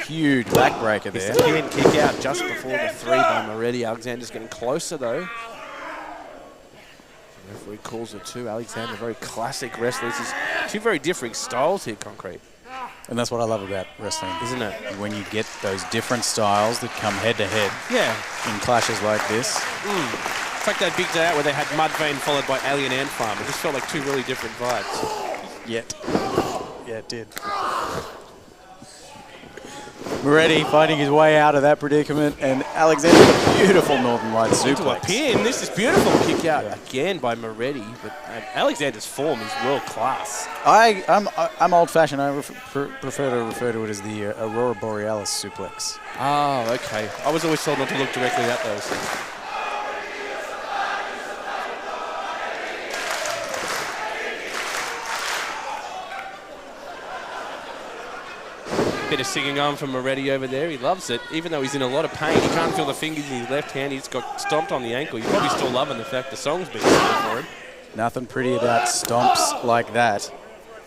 Huge backbreaker there. Pin kick out just before the 3 by Moretti. Alexander's getting closer though. The referee calls it 2. Alexander, very classic wrestler. This is 2 very different styles here, Concrete. And that's what I love about wrestling. Isn't it? When you get those different styles that come head to head. Yeah. In clashes like this. It's like that big day out where they had Mudvayne followed by Alien Ant Farm. It just felt like 2 really different vibes. Yeah, it did. Moretti finding his way out of that predicament, and Alexander with a beautiful Northern Light suplex. Into a pin. This is beautiful. Kick out again by Moretti, but Alexander's form is world class. I'm old-fashioned. I prefer to refer to it as the Aurora Borealis suplex. Oh, okay. I was always told not to look directly at those things. Bit of singing on from Moretti over there. He loves it. Even though he's in a lot of pain, he can't feel the fingers in his left hand. He's got stomped on the ankle. He's probably still loving the fact the song's been sung for him. Nothing pretty about stomps like that.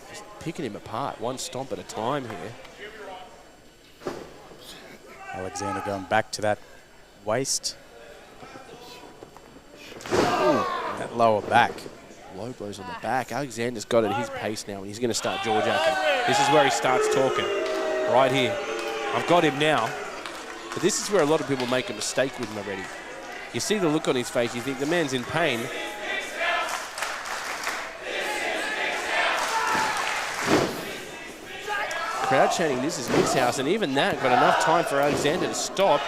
Just picking him apart, one stomp at a time here. Alexander going back to that waist. Ooh, that lower back. Low blows on the back. Alexander's got it at his pace now, and he's going to start jaw-jacking. This is where he starts talking. Right here. I've got him now. But this is where a lot of people make a mistake with Moretti. You see the look on his face, you think the man's in pain. Crowd chanting, this is Mick's house, and even that got enough time for Alexander to stop,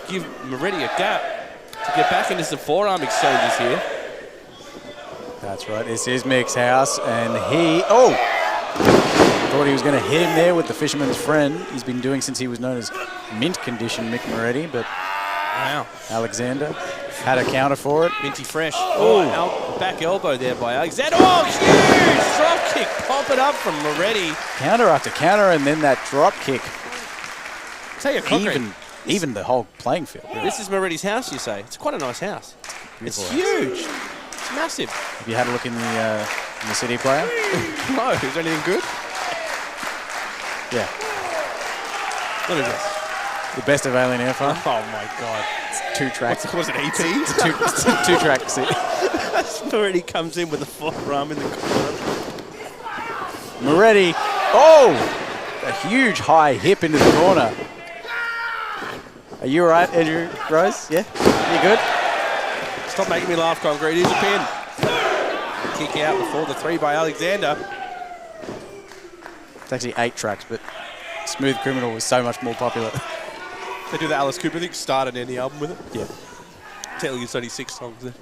give Moretti a gap to get back into some forearm exchanges here. That's right, this is Mick's house, and he, thought he was going to hit him there with the fisherman's friend. He's been doing since he was known as mint condition Mick Moretti, but wow. Alexander had a counter for it. Minty fresh. Back elbow there by Alexander. Oh, huge drop kick. Pop it up from Moretti. Counter after counter, and then that drop kick. Tell you, even the whole playing field. Really. This is Moretti's house, you say? It's quite a nice house. It's huge. It's massive. Have you had a look in the city player? No. Is there anything good? Yeah. What is this? The best of Alien Air Farm. Oh my God. It's 2 tracks. Was it EP? It's 2 tracks. Moretti comes in with a forearm in the corner. Moretti. A huge high hip into the corner. Are you all right, Andrew Rose? Yeah? You good? Stop making me laugh, Concrete. Here's a pin. Kick out before the 3 by Alexander. It's actually 8 tracks, but Smooth Criminal was so much more popular. They do the Alice Cooper thing, start and end the album with it. Yeah. Technically, it's only 6 songs there.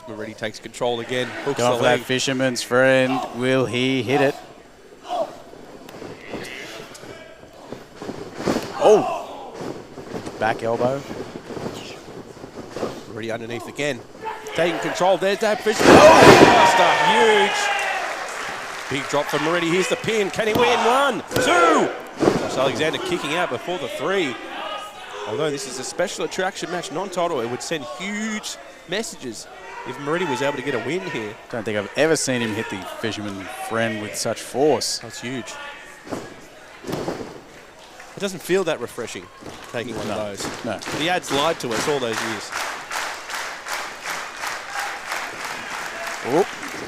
Moretti takes control again. Hooks Going the for leg. that fisherman's friend. Will he hit it? Back elbow. Moretti underneath again. Taking control. There's that fisherman. Buster. Huge. Big drop from Moretti. Here's the pin. Can he win? 1, 2. Josh Alexander kicking out before the 3. Although this is a special attraction match, non-title, it would send huge messages if Moretti was able to get a win here. Don't think I've ever seen him hit the fisherman friend with such force. That's huge. It doesn't feel that refreshing, taking one of those. No. The ads lied to us all those years.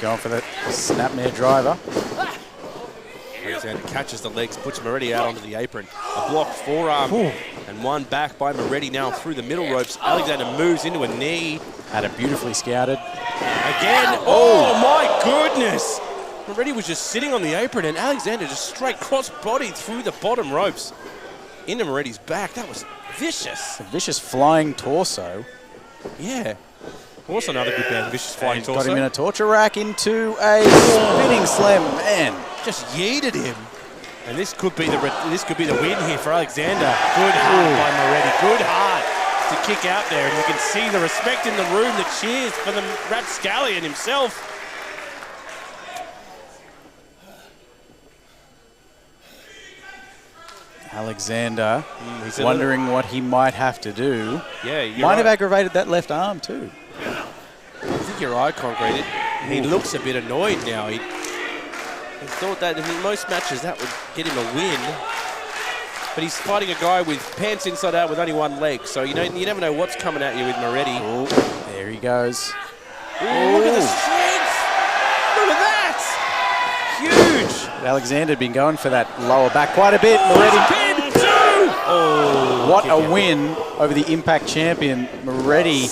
Going for the snapmare driver. Alexander catches the legs, puts Moretti out onto the apron. A blocked forearm and one back by Moretti now through the middle ropes. Alexander moves into a knee. Had it beautifully scouted. Again. Oh my goodness. Moretti was just sitting on the apron and Alexander just straight cross-body through the bottom ropes into Moretti's back. That was vicious. A vicious flying torso. Yeah. Also another good band, vicious flying torso. Got him in a torture rack into a spinning slam. Man. Just yeeted him. And this could be the win here for Alexander. Good heart by Moretti. Good heart to kick out there. And you can see the respect in the room, the cheers for the rapscallion himself. Alexander he's wondering what he might have to do. Yeah, you're might have right. aggravated that left arm too. I think you're right, Concrete. He looks a bit annoyed now. He thought that in most matches that would get him a win. But he's fighting a guy with pants inside out with only one leg. So you never know what's coming at you with Moretti. There he goes. Look at the strength! Look at that! Huge! Alexander had been going for that lower back quite a bit. Moretti. Pin 2! Oh, what a win over the Impact champion, Moretti.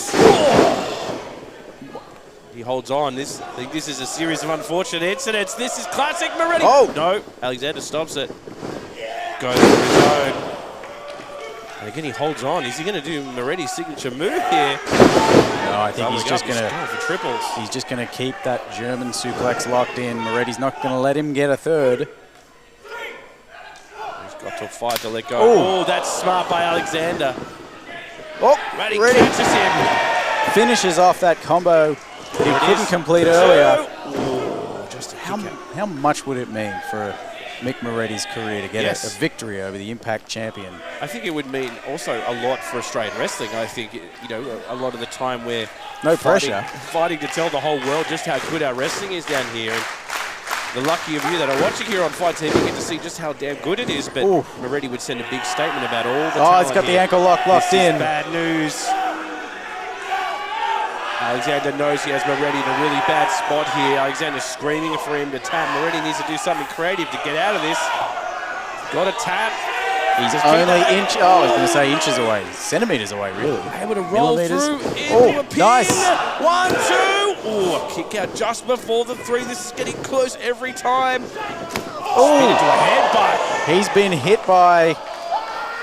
He holds on. I think this is a series of unfortunate incidents. This is classic Moretti. Oh! No, Alexander stops it. Goes for his own. And again, he holds on. Is he going to do Moretti's signature move here? No, I think he's just going to for triples. He's just going to keep that German suplex locked in. Moretti's not going to let him get a third. He's got to fight to let go. Oh, that's smart by Alexander. Oh, Moretti Moretti catches him. finishes off that combo that he couldn't complete earlier. Oh, just How much would it mean for Mick Moretti's career to get a victory over the Impact champion? I think it would mean also a lot for Australian wrestling. I think, a lot of the time we're fighting to tell the whole world just how good our wrestling is down here. And the lucky of you that are watching here on Fight TV get to see just how damn good it is. But Moretti would send a big statement about all the talent it's got here. the ankle lock locked in. Bad news. Alexander knows he has Moretti in a really bad spot here. Alexander's screaming for him to tap. Moretti needs to do something creative to get out of this. Got a tap. He's only I was going to say inches away. Centimeters away, really. Able to roll through into a pin. Nice. 1, 2. Oh, a kick out just before the 3. This is getting close every time. Spin into a headbutt. He's been hit by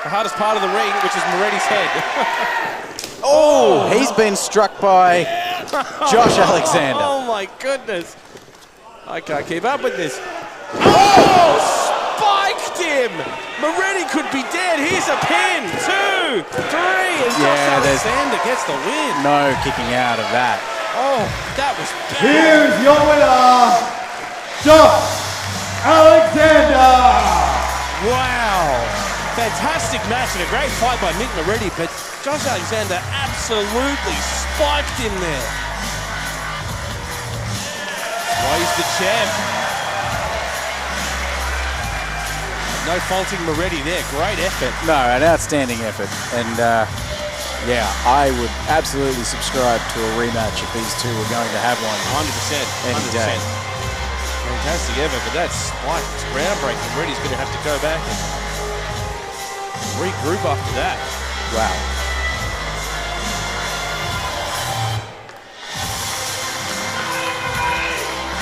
the hardest part of the ring, which is Moretti's head. he's been struck by Josh Alexander. Oh my goodness. I can't keep up with this. Oh, spiked him. Moretti could be dead. Here's a pin. 2, 3. And Josh Alexander gets the win. No kicking out of that. Oh, that was bad. Here's your winner, Josh Alexander. Wow. Fantastic match and a great fight by Mick Moretti, but Josh Alexander absolutely spiked him there. Why he's the champ. No faulting Moretti there. Great effort. No, an outstanding effort. And yeah, I would absolutely subscribe to a rematch if these two were going to have one. 100%. Any day. Fantastic effort, but that spike is groundbreaking. Moretti's going to have to go back and regroup after that. Wow.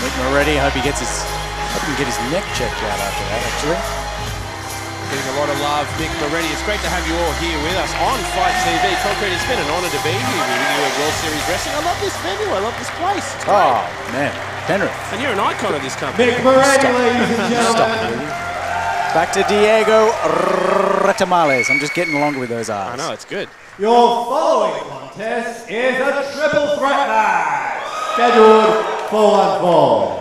Mick Moretti, I hope he can get his neck checked out after that, actually. Getting a lot of love, Mick Moretti. It's great to have you all here with us on Fight TV. Concrete, it's been an honor to be here with you at World Series Wrestling. I love this venue. I love this place. It's great. Oh, man. Penrith. And you're an icon of this company. Mick Moretti, ladies and gentlemen. Back to Diego Retamales. I'm just getting along with those R's. I know, it's good. Your following contest is a triple threat match, scheduled for 1 fall.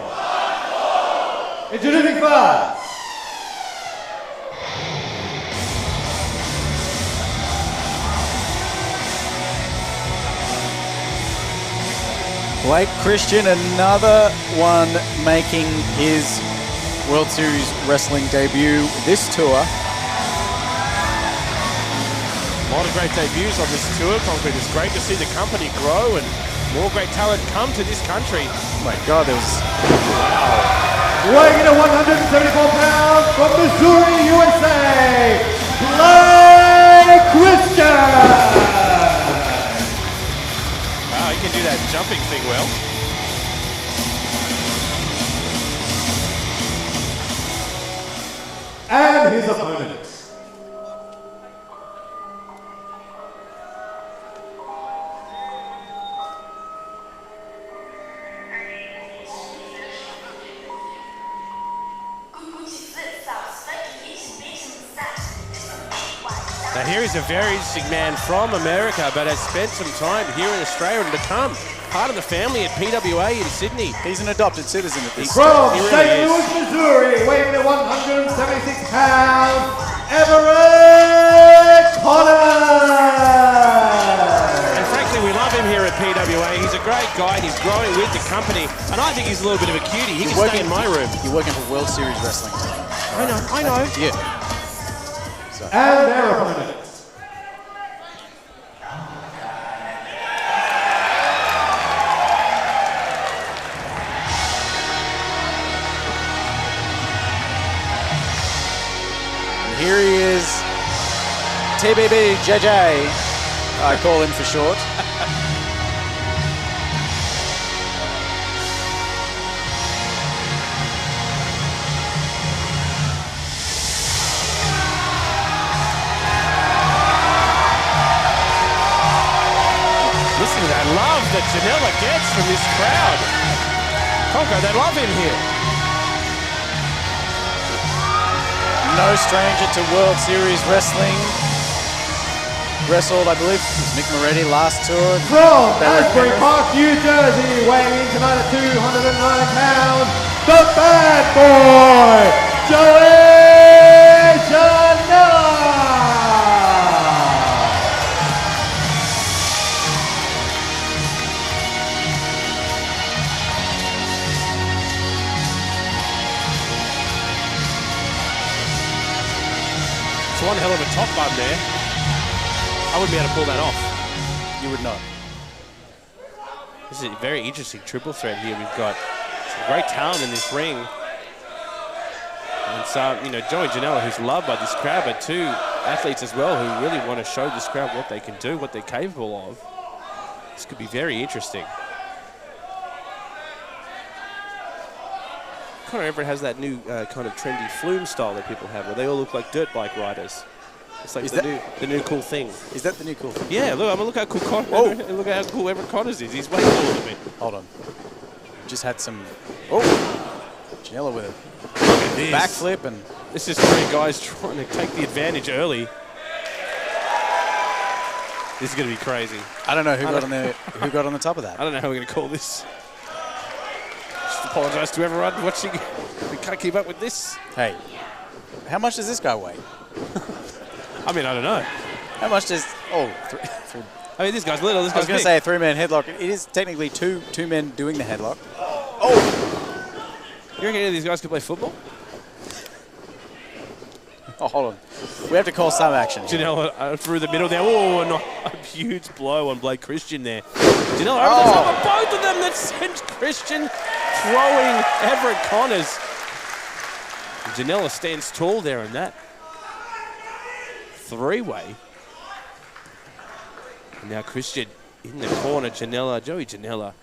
Introducing first, Blake Christian, another one making his World Series Wrestling debut this tour. A lot of great debuts on this tour, Concrete. It's great to see the company grow and more great talent come to this country. Oh my God, there was... weighing in at 174 pounds from Missouri, USA, Blake Christian. Wow, he can do that jumping thing well. And his opponent. Now here is a very interesting man from America, but has spent some time here in Australia and become part of the family at PWA in Sydney. He's an adopted citizen at this From He really St. is. Louis, Missouri, weighing in at 176 pounds, Erick And frankly, we love him here at PWA. He's a great guy. He's growing with the company, and I think he's a little bit of a cutie. He can stay in my room. You're working for World Series Wrestling. I know. Yeah. and their opponents. Here he is, TBB JJ, I call him for short. Listen to that love that Janela gets from this crowd. Conco, they love him here. No stranger to World Series Wrestling. Wrestled, I believe, Mick Moretti last tour. From Asbury Park, New Jersey, weighing in tonight at 209 pounds, the bad boy, Janela. It's one hell of a top bun there. I wouldn't be able to pull that off. You would not. This is a very interesting triple threat here. We've got some great talent in this ring. And some, you know, Joey Janela, who's loved by this crowd, but two athletes as well who really want to show this crowd what they can do, what they're capable of. This could be very interesting. Conor Everett has that new kind of trendy flume style that people have, where they all look like dirt bike riders. It's like the new cool thing. Is that the new cool thing? Yeah, look, I mean, look how cool look how cool Everett Connors is. He's way cooler than me. Hold on. Just had some. Oh, Janela with a backflip, and this is three guys trying to take the advantage early. This is going to be crazy. I don't know who got on there. Who got on the top of that? I don't know how we're going to call this. Just apologise to everyone watching. We can't keep up with this. Hey, how much does this guy weigh? I mean, I don't know. How much does? Oh, three. I mean, this guy's little. This I guy's was going to big. say a three-man headlock. It is technically two men doing the headlock. Oh! You reckon any of these guys could play football? Oh, hold on. We have to call some action. Janela through the middle there. Oh, and a huge blow on Blake Christian there. Janela over the top of both of them. That sent Christian throwing Everett Connors. And Janela stands tall there in that three-way. And now Christian in the corner. Janela, Joey Janela.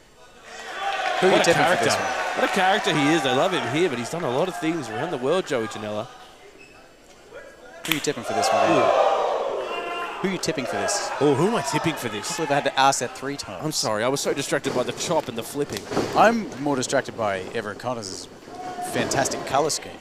Who are you What a tipping for character. this one? What a character he is. I love him here, but he's done a lot of things around the world, Joey Janela. Who are you tipping for this one? Who are you tipping for this? Oh, who am I tipping for this? We've had to ask that 3 times. I'm sorry. I was so distracted by the chop and the flipping. I'm more distracted by Everett Connors' fantastic colour scheme.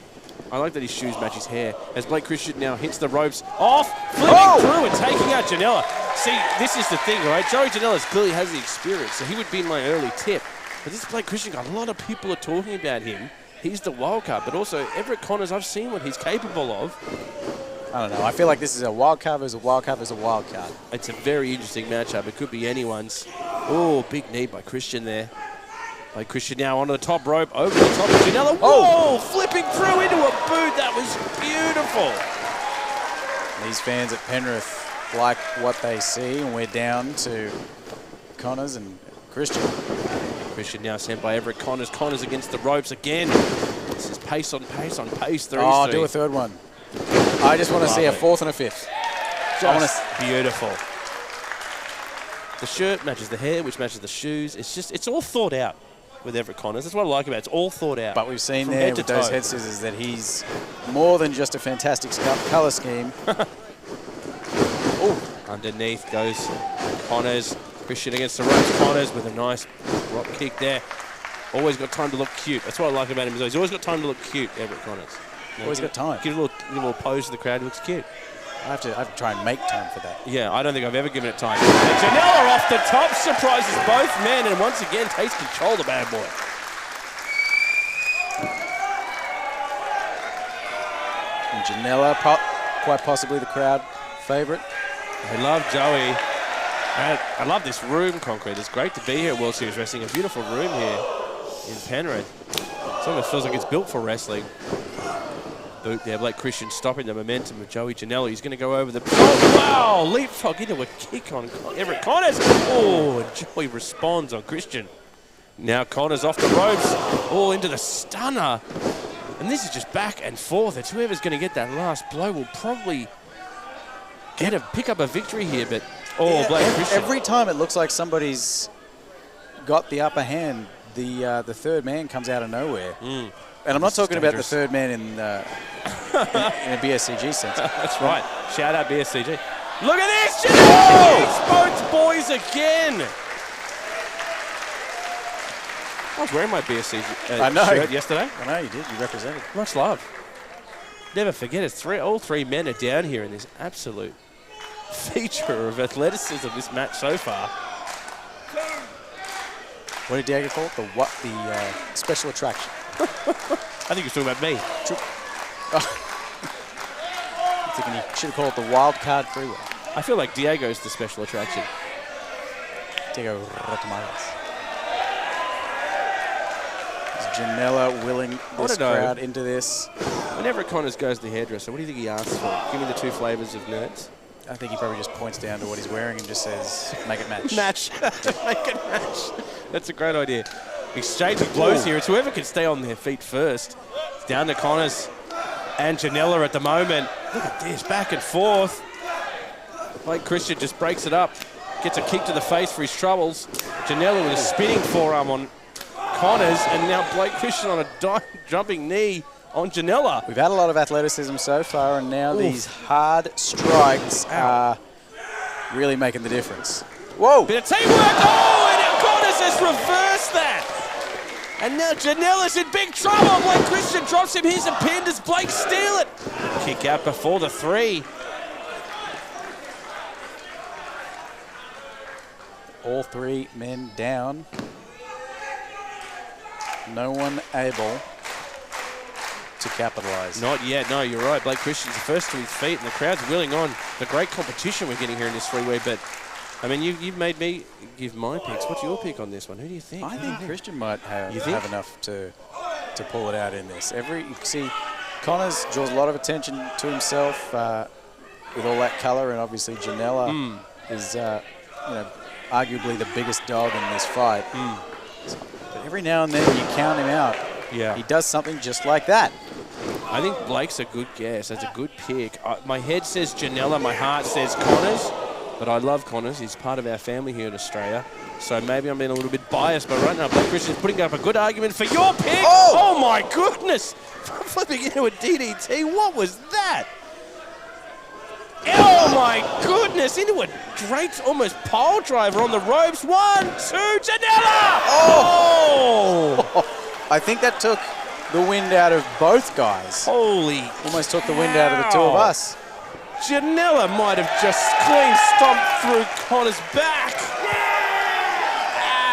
I like that his shoes match his hair. As Blake Christian now hits the ropes off, flipping through and taking out Janela. See, this is the thing, right? Joey Janela clearly has the experience, so he would be my early tip. But this Blake Christian guy, a lot of people are talking about him. He's the wild card, but also Everett Connors, I've seen what he's capable of. I don't know. I feel like this is a wild card versus a wild card versus a wild card. It's a very interesting matchup. It could be anyone's. Oh, big knee by Christian there. Like Christian now onto the top rope, over the top of Janela. Whoa! Flipping through into a boot. That was beautiful. These fans at Penrith like what they see, and we're down to Connors and Christian. Christian now sent by Everett Connors. Connors against the ropes again. This is pace on pace on pace. Do a third one. I just want to see a fourth and a fifth. Just beautiful. The shirt matches the hair, which matches the shoes. It's all thought out with Everett Connors. That's what I like about it. It's all thought out. But we've seen there with those head scissors that he's more than just a fantastic colour scheme. Underneath goes Connors. Christian against the ropes. Connors with a nice rock kick there. Always got time to look cute. That's what I like about him. He's always got time to look cute, Everett Connors. Always got time. Give a little pose to the crowd. He looks cute. I have to try and make time for that. Yeah, I don't think I've ever given it time. And Janela off the top surprises both men and once again takes control of the bad boy. And Janela, quite possibly the crowd favourite. I love Joey. I love this room, Concrete. It's great to be here at World Series Wrestling. A beautiful room here in Penrith. It almost feels like it's built for wrestling. Boot there, Blake Christian stopping the momentum of Joey Janela. He's going to go over the... Oh, wow! Leapfrog into a kick on Everett Connors. Oh, and Joey responds on Christian. Now Connors off the ropes. Oh, into the stunner. And this is just back and forth. It's whoever's going to get that last blow will probably pick up a victory here, but... Oh, yeah, Blake Christian. Every time it looks like somebody's got the upper hand, the third man comes out of nowhere. And I'm not talking about the third man in a BSCG sense. That's right. Shout out BSCG. Look at this! Janela beats both boys again! I was wearing my BSCG shirt yesterday. I know, you did. You represented. Much love. Never forget it. All three men are down here in this absolute feature of athleticism this match so far. What did Diego call it? The special attraction. I think you're talking about me. I'm thinking he should have called it the wild card freeway. I feel like Diego's the special attraction. Diego Rotamares. Is Janela willing this crowd into this? Whenever Connors goes to the hairdresser, what do you think he asks for? Give me the 2 flavors of nerds. I think he probably just points down to what he's wearing and just says, make it match. Match. Make it match. That's a great idea. Exchanging blows here. It's whoever can stay on their feet first. It's down to Connors and Janela at the moment. Look at this, back and forth. Blake Christian just breaks it up. Gets a kick to the face for his troubles. Janela with a spinning forearm on Connors, and now Blake Christian on a jumping knee on Janela. We've had a lot of athleticism so far, and now these hard strikes are really making the difference. Whoa! Bit of teamwork. Oh, and now Connors has reversed that. And now Janela's in big trouble. Blake Christian drops him. Here's a pin. Does Blake steal it? Kick out before the 3. All 3 men down. No one able to capitalize. Not yet. No, you're right. Blake Christian's the first to his feet, and the crowd's willing on the great competition we're getting here in this freeway. But, I mean, you've made me give my picks. What's your pick on this one? Who do you think? I think Christian might have enough to pull it out in this. You can see Connors draws a lot of attention to himself with all that colour, and obviously Janela is, arguably the biggest dog in this fight. But every now and then you count him out. Yeah. He does something just like that. I think Blake's a good guess. That's a good pick. My head says Janela, my heart says Connors, but I love Connors. He's part of our family here in Australia. So maybe I'm being a little bit biased, but right now Blake Christian's putting up a good argument for your pick. Oh my goodness! Flipping into a DDT. What was that? Oh my goodness! Into a great almost pole driver on the ropes. 1, 2, Janela! Oh! I think that took the wind out of both guys. Holy Almost took the wind out of the two of us. Janela might have just clean stomped through Connor's back.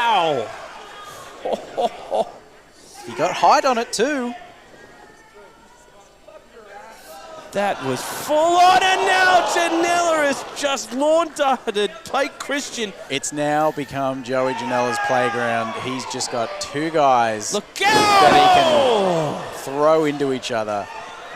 Ow! He got height on it too. That was full on, and now Janela has just lawn-darted Blake Christian. It's now become Joey Janela's playground. He's just got 2 guys Look out! that he can throw into each other.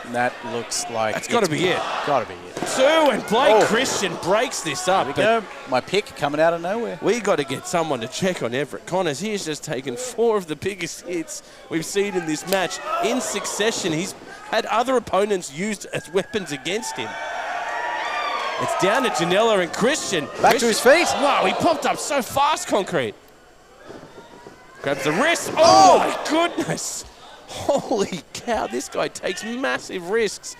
And that looks like That's got to be it. Got to be it. 2, and Blake Christian breaks this up. Here we go. My pick coming out of nowhere. We got to get someone to check on Everett Connors. He has just taken 4 of the biggest hits we've seen in this match in succession. He's had other opponents used as weapons against him. It's down to Janela and Christian. Back to his feet. Wow, he popped up so fast, Concrete. Grabs the wrist. Oh my goodness. Holy cow, this guy takes massive risks.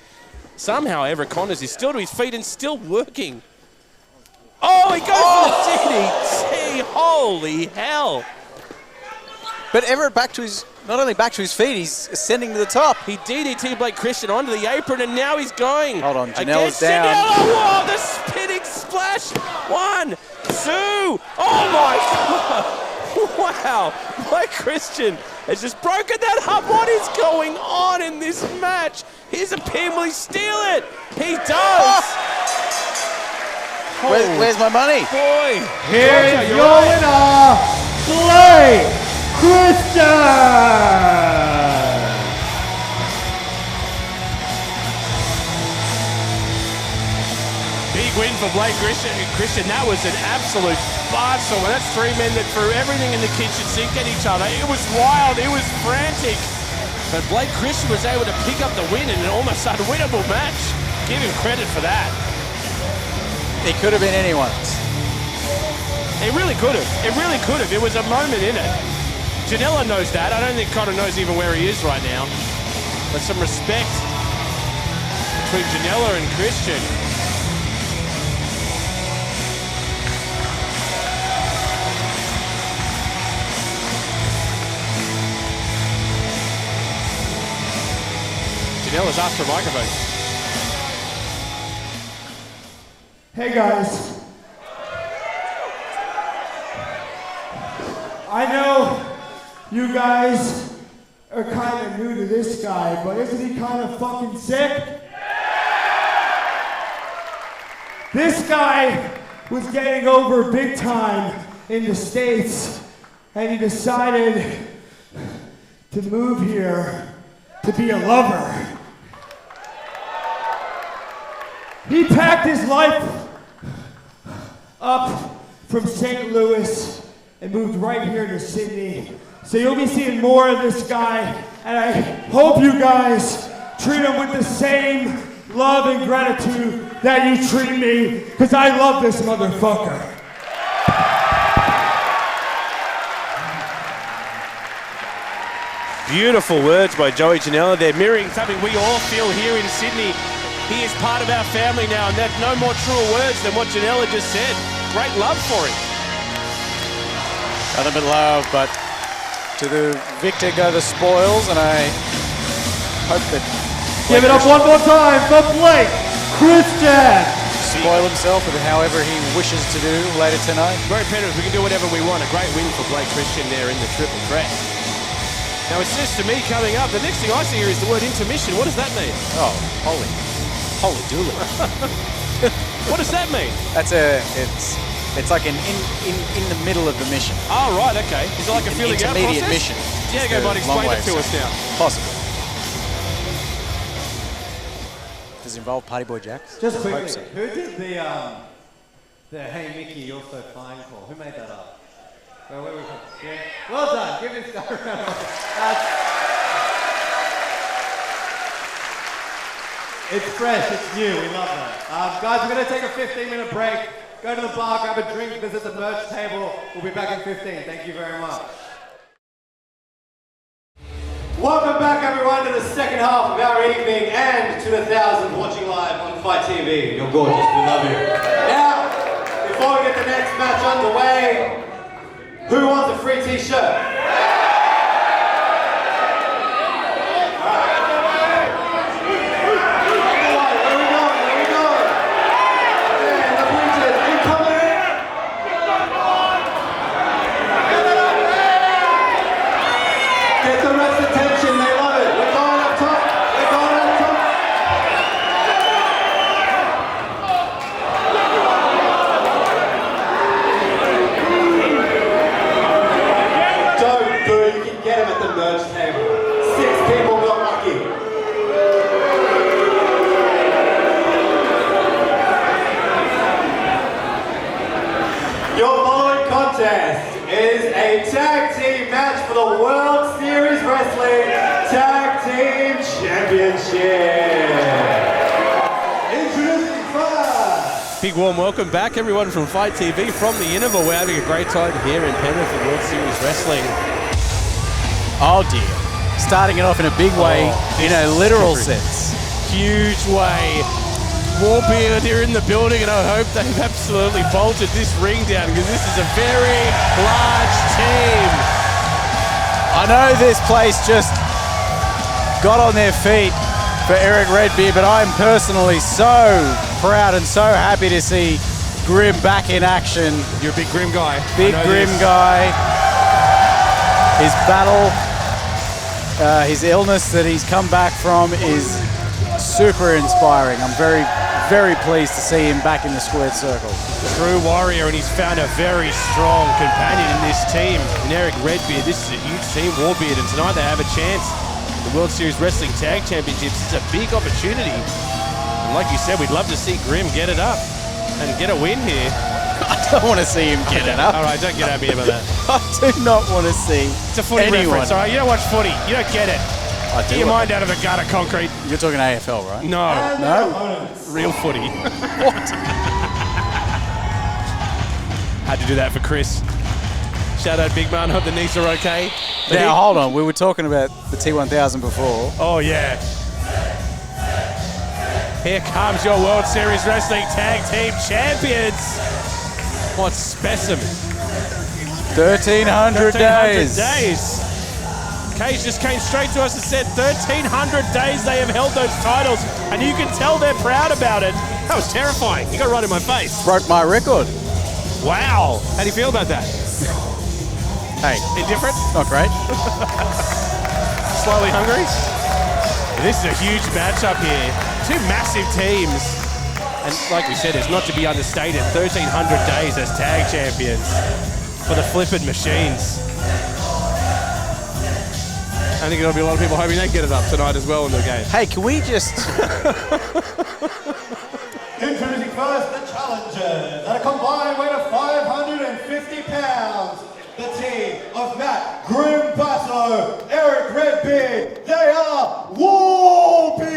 Somehow Everett Connors is still to his feet and still working. Oh, he goes for the DDT. Holy hell. But Everett not only back to his feet, he's ascending to the top. He DDT Blake Christian onto the apron, and now he's going. Hold on, Janela's against down. Janela. Whoa, the spinning splash. 1, 2. Oh my God. Wow. Blake Christian has just broken that up. What is going on in this match? Here's a pin. Will he steal it? He does. Where's my money? Boy. Here's your winner, Blake Christian! Big win for Blake Christian. That was an absolute barnstormer. That's 3 men that threw everything in the kitchen sink at each other. It was wild. It was frantic. But Blake Christian was able to pick up the win in an almost unwinnable match. Give him credit for that. It could have been anyone's. It really could have. It really could have. It was a moment in it. Janela knows that. I don't think Connor knows even where he is right now. But some respect between Janela and Christian. Janela's asked for a microphone. Hey guys. I know you guys are kind of new to this guy, but isn't he kind of fucking sick? This guy was getting over big time in the States, and he decided to move here to be a lover. He packed his life up from St. Louis and moved right here to Sydney. So you'll be seeing more of this guy, and I hope you guys treat him with the same love and gratitude that you treat me, because I love this motherfucker. Beautiful words by Joey Janela. They're mirroring something we all feel here in Sydney. He is part of our family now, and that's no more truer words than what Janela just said. Great love for him. Nothing but love, but to the victor go the spoils, and I hope that Give it up one more time for Blake Christian. Spoil himself with however he wishes to do later tonight. Great Penrith, we can do whatever we want. A great win for Blake Christian there in the triple threat. Now it says to me coming up, the next thing I see here is the word intermission. What does that mean? Oh, holy dooly. What does that mean? It's like in the middle of the mission. Oh, right, okay. Is it like a feeling out process? Intermediate mission. Diego might explain it to us now. Possibly. Does it involve Party Boy Jacks? Just quickly, So. who did the Hey Mickey, you're so fine call? Who made that up? Where were we from? Yeah. Well done. Give this guy a round of applause. It's fresh, it's new, we love that. Guys, we're going to take a 15-minute break. Go to the bar, grab a drink, visit the merch table. We'll be back in 15. Thank you very much. Welcome back, everyone, to the second half of our evening and to the thousands watching live on Fight TV. You're gorgeous, we love you. Now, before we get the next match underway, who wants a free t-shirt? Is a tag team match for the World Series Wrestling Tag Team Championship. Introducing first. Big warm welcome back, everyone, from Fight TV, from the Interval. We're having a great time here in Penrith at World Series Wrestling. Oh dear. Starting it off in a big way, in a literal sense. Huge way. Warbeard here in the building, and I hope they've absolutely bolted this ring down, because this is a very large team. I know this place just got on their feet for Erick Redbeard, but I'm personally so proud and so happy to see Grim back in action. You're a big Grim guy. Big Grim guy. His battle, his illness that he's come back from is super inspiring. I'm very pleased to see him back in the squared circle. True warrior, and he's found a very strong companion in this team. In Erick Redbeard, this is a huge team, Warbeard, and tonight they have a chance. The World Series Wrestling Tag Championships is a big opportunity. And like you said, we'd love to see Grim get it up and get a win here. I don't want to see him get it up. All right, don't get at me about that. I do not want to see It's a footy anyone. reference, all right? You don't watch footy. You don't get it. I do. Get your mind out of the gutter, concrete. You're talking AFL, right? No. No? Real footy. What? Had to do that for Chris. Shout out Big Man, hope the knees are okay. Now, hold on. We were talking about the T1000 before. Oh, yeah. Here comes your World Series Wrestling Tag Team Champions. What specimen. 1,300 days. Cage just came straight to us and said 1,300 days they have held those titles, and you can tell they're proud about it. That was terrifying. You got right in my face. Broke my record. Wow. How do you feel about that? Hey. Indifferent? Not great. Slightly hungry? This is a huge matchup here. Two massive teams. And like we said, it's not to be understated. 1,300 days as tag champions for the flippin' machines. I think there'll be a lot of people hoping they get it up tonight as well in the game. Hey, can we just... Introducing first the challengers at a combined weight of 550 pounds. The team of Matt Grim Basso, Erick Redbeard, they are Warbeard!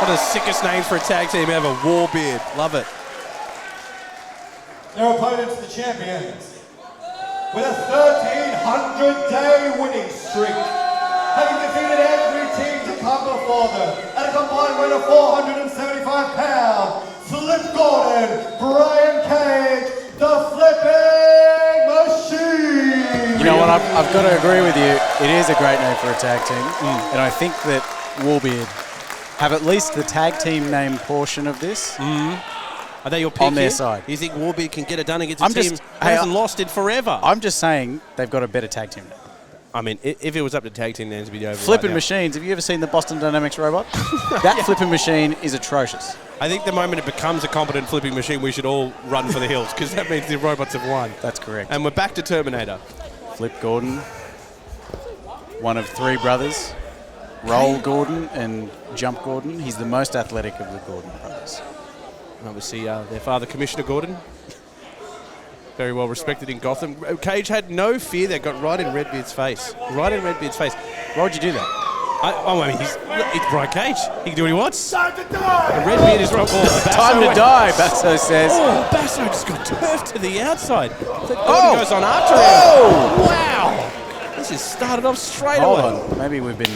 One of the sickest names for a tag team ever, Warbeard. Love it. Their opponents, the champions, with a 1,300-day winning streak, having defeated every team to come before them at a combined weight of 475 pounds. Flip Gordon, Brian Cage, the Flipping Machine. You know what, I've got to agree with you. It is a great name for a tag team. And I think that Warbeard have at least the tag team name portion of this. Are they your pick on their here? side? You think Warbeard can get it done against a I'm team just- that hasn't lost it forever? I'm just saying they've got a better tag team name. I mean, if it was up to tag team names, it'd be over. Flipping right now. Machines. Have you ever seen the Boston Dynamics robot? That flipping machine is atrocious. I think the moment it becomes a competent flipping machine, we should all run for the hills because that means the robots have won. That's correct. And we're back to Terminator. Flip Gordon, one of three brothers. Roll Gordon and Jump Gordon. He's the most athletic of the Gordon brothers. And obviously, their father, Commissioner Gordon, very well respected in Gotham. Cage had no fear that got right in Redbeard's face. Right in Redbeard's face. Why would you do that? I mean, it's Brian Cage. He can do what he wants. Time to die! And Redbeard is right. Time to die, Basso says. Oh, Basso just got turfed to the outside. Gordon goes on after him. Oh! Wow! This has started off straight Hold away. on. Maybe we've been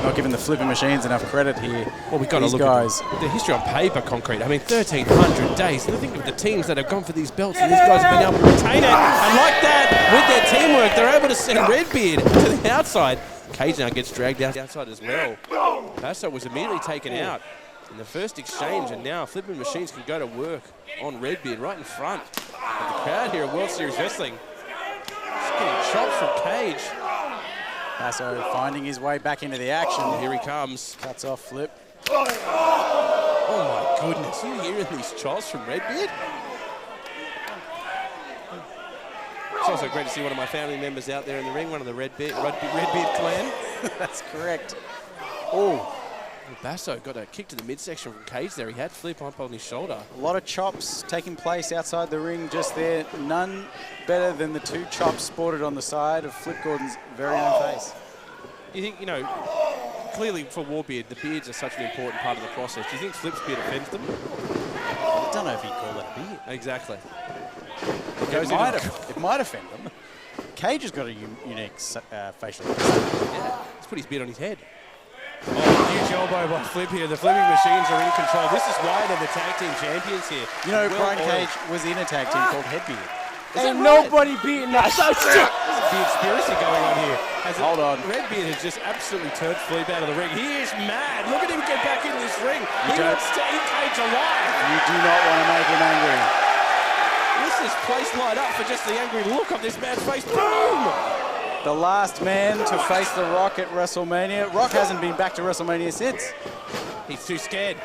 not giving the flipping machines enough credit here. Well, we've got to These look guys. at the history on paper, Concrete. I mean, 1,300 days. And think of the teams that have gone for these belts, and these guys have been able to retain it. And like that, with their teamwork, they're able to send Redbeard to the outside. Cage now gets dragged out outside as well. Basso was immediately taken out in the first exchange, and now Flipping Machines can go to work on Redbeard right in front of the crowd here at World Series Wrestling. Just getting chops from Cage. Basso finding his way back into the action. Here he comes. Cuts off Flip. Oh my goodness, you hearing these chops from Redbeard? It's also great to see one of my family members out there in the ring, one of the Redbeard clan. That's correct. Oh, Basso got a kick to the midsection from Cage there. He had Flip up on his shoulder. a lot of chops taking place outside the ring just there. None better than the two chops sported on the side of Flip Gordon's very own face. You think, you know, clearly for Warbeard, the beards are such an important part of the process. Do you think Flip's beard offends them? I don't know if he'd call that a beard. Exactly. It might offend them. Cage has got a unique facial expression. Yeah, he's put his beard on his head. Oh, huge elbow by Flip here. The Flipping Machines are in control. This is why they're the tag team champions here. You know, Well Brian oiled. Cage was in a tag team called Headbeard. Ain't nobody beating us. There's a conspiracy going on here. Hold on. Redbeard has just absolutely turned Flip out of the ring. He is mad. Look at him get back in this ring. He don't- wants to eat Cage alive. You do not want to make him angry. This is place light up for just the angry look on this man's face. Boom! The last man to face The Rock at WrestleMania. Rock hasn't been back to WrestleMania since. He's too scared.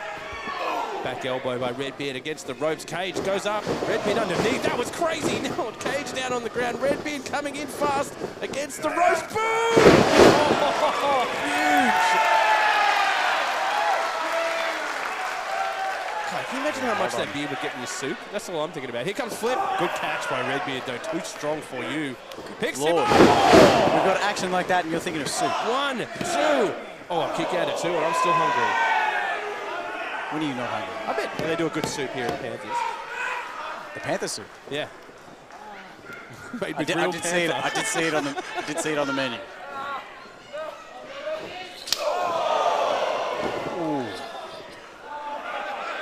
Back elbow by Redbeard against the ropes. Cage goes up. Redbeard underneath. That was crazy. Now Cage down on the ground. Redbeard coming in fast against the ropes. Boom! Oh, huge! God, can you imagine how much that beard would get in your soup? That's all I'm thinking about. Here comes Flip. Good catch by Redbeard, though. Too strong for you. Picks him Lord. up. We've got action like that and you're thinking of soup. 1, 2. Oh, I'll kick out at 2 and I'm still hungry. When are you not hungry? I bet they do a good soup here at Panthers. The Panther soup. Yeah. Made I with did real see it. panther. I did see it on the menu. Ooh.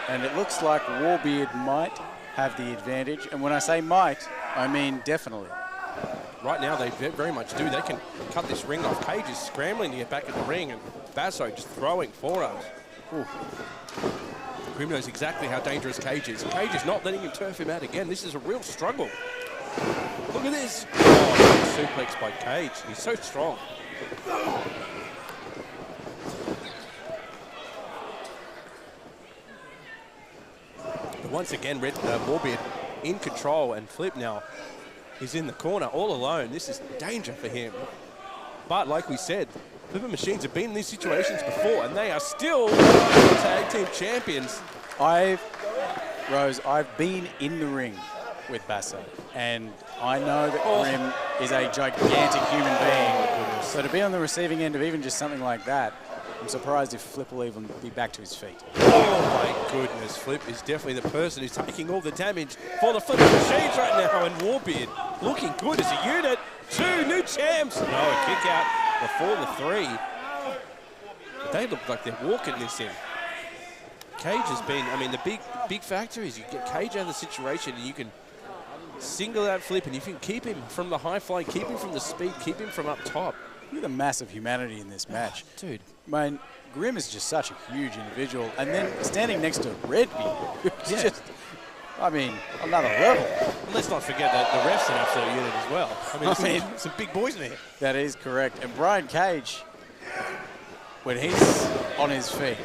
And it looks like Warbeard might have the advantage. And when I say might, I mean definitely. Right now, they very much do. They can cut this ring off. Cage is scrambling to get back in the ring, and Basso just throwing forearms. Grim knows exactly how dangerous Cage is. Cage is not letting him turf him out again. This is a real struggle. Look at this. Oh, suplex by Cage. He's so strong. But once again, Warbeard in control, and Flip now is in the corner all alone. This is danger for him. But like we said, Flippin' Machines have been in these situations before, and they are still tag team champions. Rose, I've been in the ring with Basso, and I know that Grim is a gigantic human being. So to be on the receiving end of even just something like that, I'm surprised if Flip will even be back to his feet. Oh my goodness, Flip is definitely the person who's taking all the damage for the Flippin' Machines right now, and Warbeard looking good as a unit. 2 new champs. No, a kick out before the 3. But they look like they're walking this in. Cage has been, I mean, the big factor is you get Cage out of the situation and you can single out Flip, and if you can keep him from the high fly, keep him from the speed, keep him from up top. Look at the massive humanity in this match. Dude. Man, Grim is just such a huge individual. And then standing next to Redbeard, it's just, I mean, another level. And let's not forget that the ref's an absolute unit as well. I mean, some big boys in there. That is correct. And Brian Cage, when he's on his feet,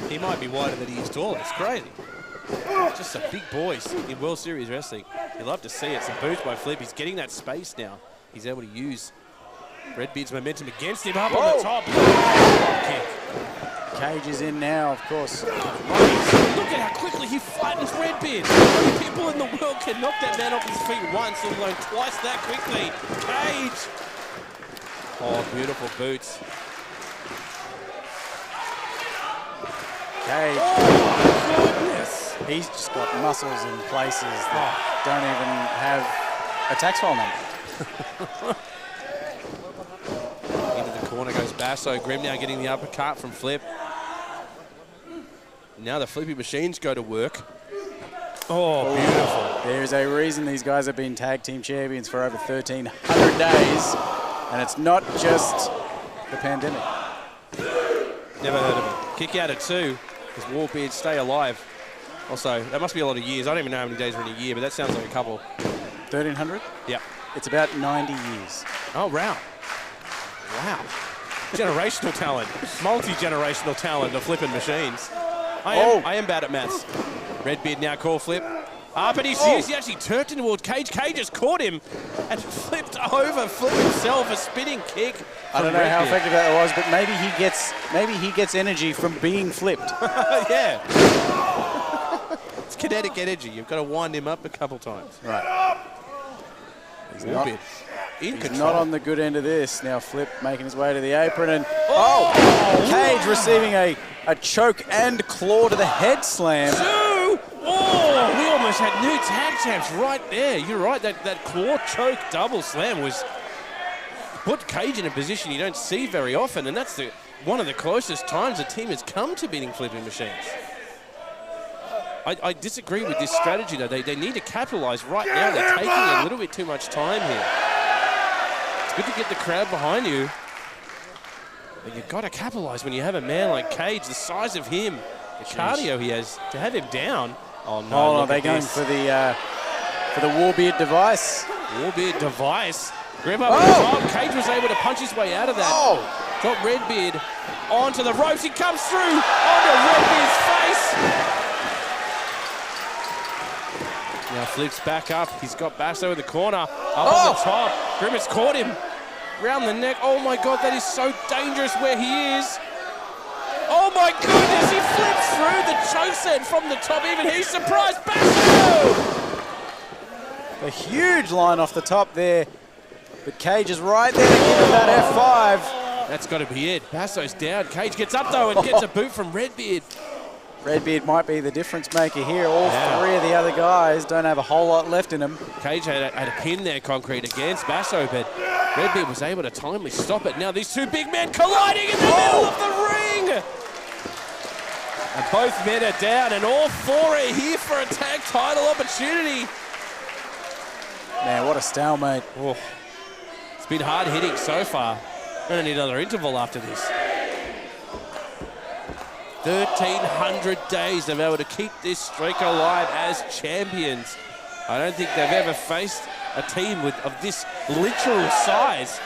he might be wider than he is tall. It's crazy. Just some big boys in World Series Wrestling. You love to see it. Some boost by Flip. He's getting that space now. He's able to use Redbeard's momentum against him up on the top. Kick. Cage is in now, of course. Look at how quickly he flattens Redbeard. Few people in the world can knock that man off his feet once, let alone twice that quickly. Cage. Oh, beautiful boots. Cage. Oh, my goodness. He's just got muscles in places that don't even have a tax file number. Into the corner goes Basso. Grim now getting the uppercut from Flip. Now the Flippy Machines go to work. Oh, beautiful. There's a reason these guys have been tag team champions for over 1,300 days, and it's not just the pandemic. Never heard of it. Kick out at 2. Does Warbeard stay alive? Also, that must be a lot of years. I don't even know how many days are in a year, but that sounds like a couple. 1,300? Yeah. It's about 90 years. Oh, wow. Wow. Generational talent. Multi-generational talent of Flippin' Machines. I am bad at maths. Redbeard now call Flip. But he actually turned towards Cage. Cage has caught him and flipped over. Flip himself, a spinning kick. I don't know how effective that was, but maybe he gets energy from being flipped. Yeah. It's kinetic energy. You've got to wind him up a couple times. Right. He's not on the good end of this. Now Flip making his way to the apron, and Cage receiving a choke and claw to the head slam. 2! Oh, we almost had new tag champs right there. You're right, that claw choke double slam was put Cage in a position you don't see very often, and that's one of the closest times a team has come to beating Flipping Machines. I disagree with this strategy, though. They need to capitalize right now. They're taking a little bit too much time here. It's good to get the crowd behind you, but you've got to capitalize when you have a man like Cage, the size of him, the cardio he has, to have him down. Oh, no, they're going for the Warbeard device. Warbeard device. Grab up on the top. Cage was able to punch his way out of that. Drop Redbeard onto the ropes. He comes through onto Redbeard's face. Now Flip's back up. He's got Basso in the corner. Up on the top. Grim has caught him. Round the neck. Oh my God, that is so dangerous where he is. Oh my goodness, he flips through the choke set from the top. Even he's surprised. Basso! A huge line off the top there. But Cage is right there to give him that F5. That's got to be it. Basso's down. Cage gets up though and gets a boot from Redbeard. Redbeard might be the difference maker here. All three of the other guys don't have a whole lot left in them. Cage had a pin there, Concrete, against Basso, but Redbeard was able to timely stop it. Now these two big men colliding in the middle of the ring. And both men are down, and all four are here for a tag title opportunity. Man, what a stalemate. Oh. It's been hard hitting so far. We're going to need another interval after this. 1,300 days they've been able to keep this streak alive as champions. I don't think they've ever faced a team of this literal size.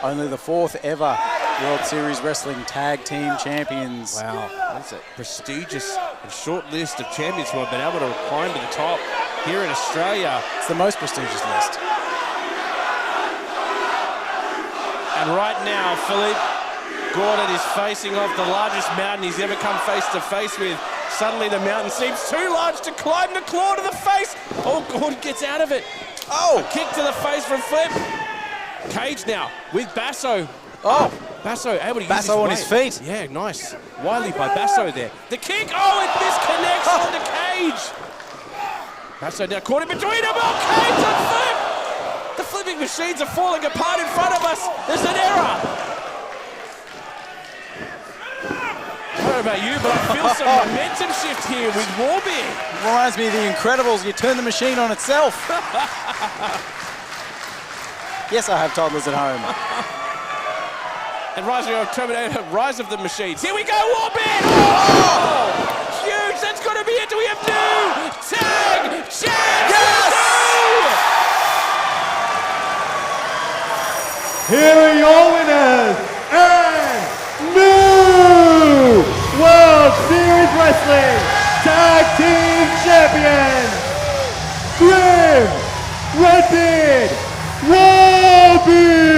Only the fourth ever World Series Wrestling Tag Team Champions. Wow, that's a prestigious and short list of champions who have been able to climb to the top here in Australia. It's the most prestigious list. And right now, Philippe Gordon is facing off the largest mountain he's ever come face to face with. Suddenly the mountain seems too large to climb. The claw to the face. Oh, Gordon gets out of it. Oh, a kick to the face from Flip. Cage now with Basso. Oh, Basso able to use Basso on his feet. Yeah, nice. Wily by Basso there. The kick. Oh, it misconnects on the Cage. Basso now caught in between them. Oh, Cage on Flip. The flipping machines are falling apart in front of us. There's an error. I don't know about you, but I feel some momentum shift here with Warbeard. Reminds me of The Incredibles. You turn the machine on itself. Yes, I have toddlers at home. And Rise of Terminator, Rise of the Machines. Here we go, Warbeard! Oh! Huge, that's got to be it. Do we have new tag champs? Yes! Here are your winners and new World Series Wrestling Tag Team Champions, Grim, Redbeard, Warbeard.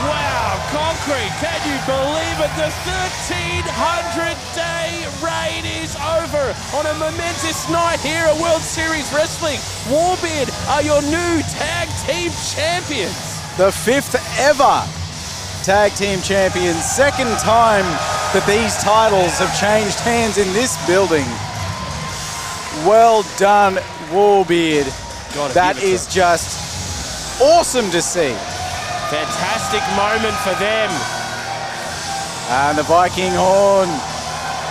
Wow, Concrete, can you believe it? The 1,300-day reign is over on a momentous night here at World Series Wrestling. Warbeard are your new tag team champions. The 5th ever tag team champions. Second time that these titles have changed hands in this building. Well done, Warbeard. That is just awesome to see. Fantastic moment for them. And the Viking horn.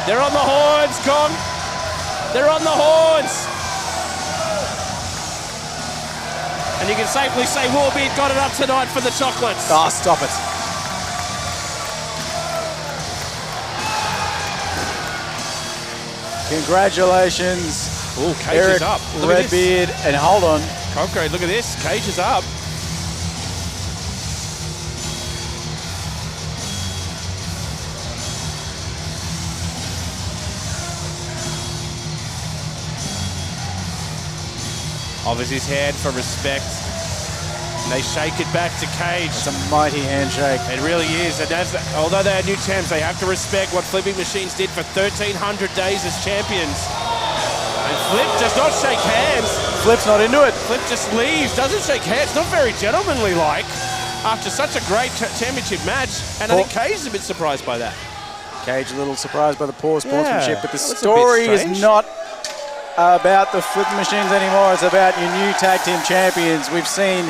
They're on the horns, Con. They're on the horns. And you can safely say Warbeard got it up tonight for the chocolates. Oh, stop it. Congratulations, Oh, Cage Erick, is up. Look at this. Redbeard, and hold on. Concrete, look at this. Cage is up. Offers his hand for respect. And they shake it back to Cage. It's a mighty handshake. It really is. And although they are new champs, they have to respect what Flipping Machines did for 1,300 days as champions. And Flip does not shake hands. Flip's not into it. Flip just leaves, doesn't shake hands. Not very gentlemanly-like after such a great championship match. And I think Cage is a bit surprised by that. Cage a little surprised by the poor sportsmanship, Yeah, but the that was a bit story is strange. not about the Flipping Machines anymore. It's about your new tag team champions. We've seen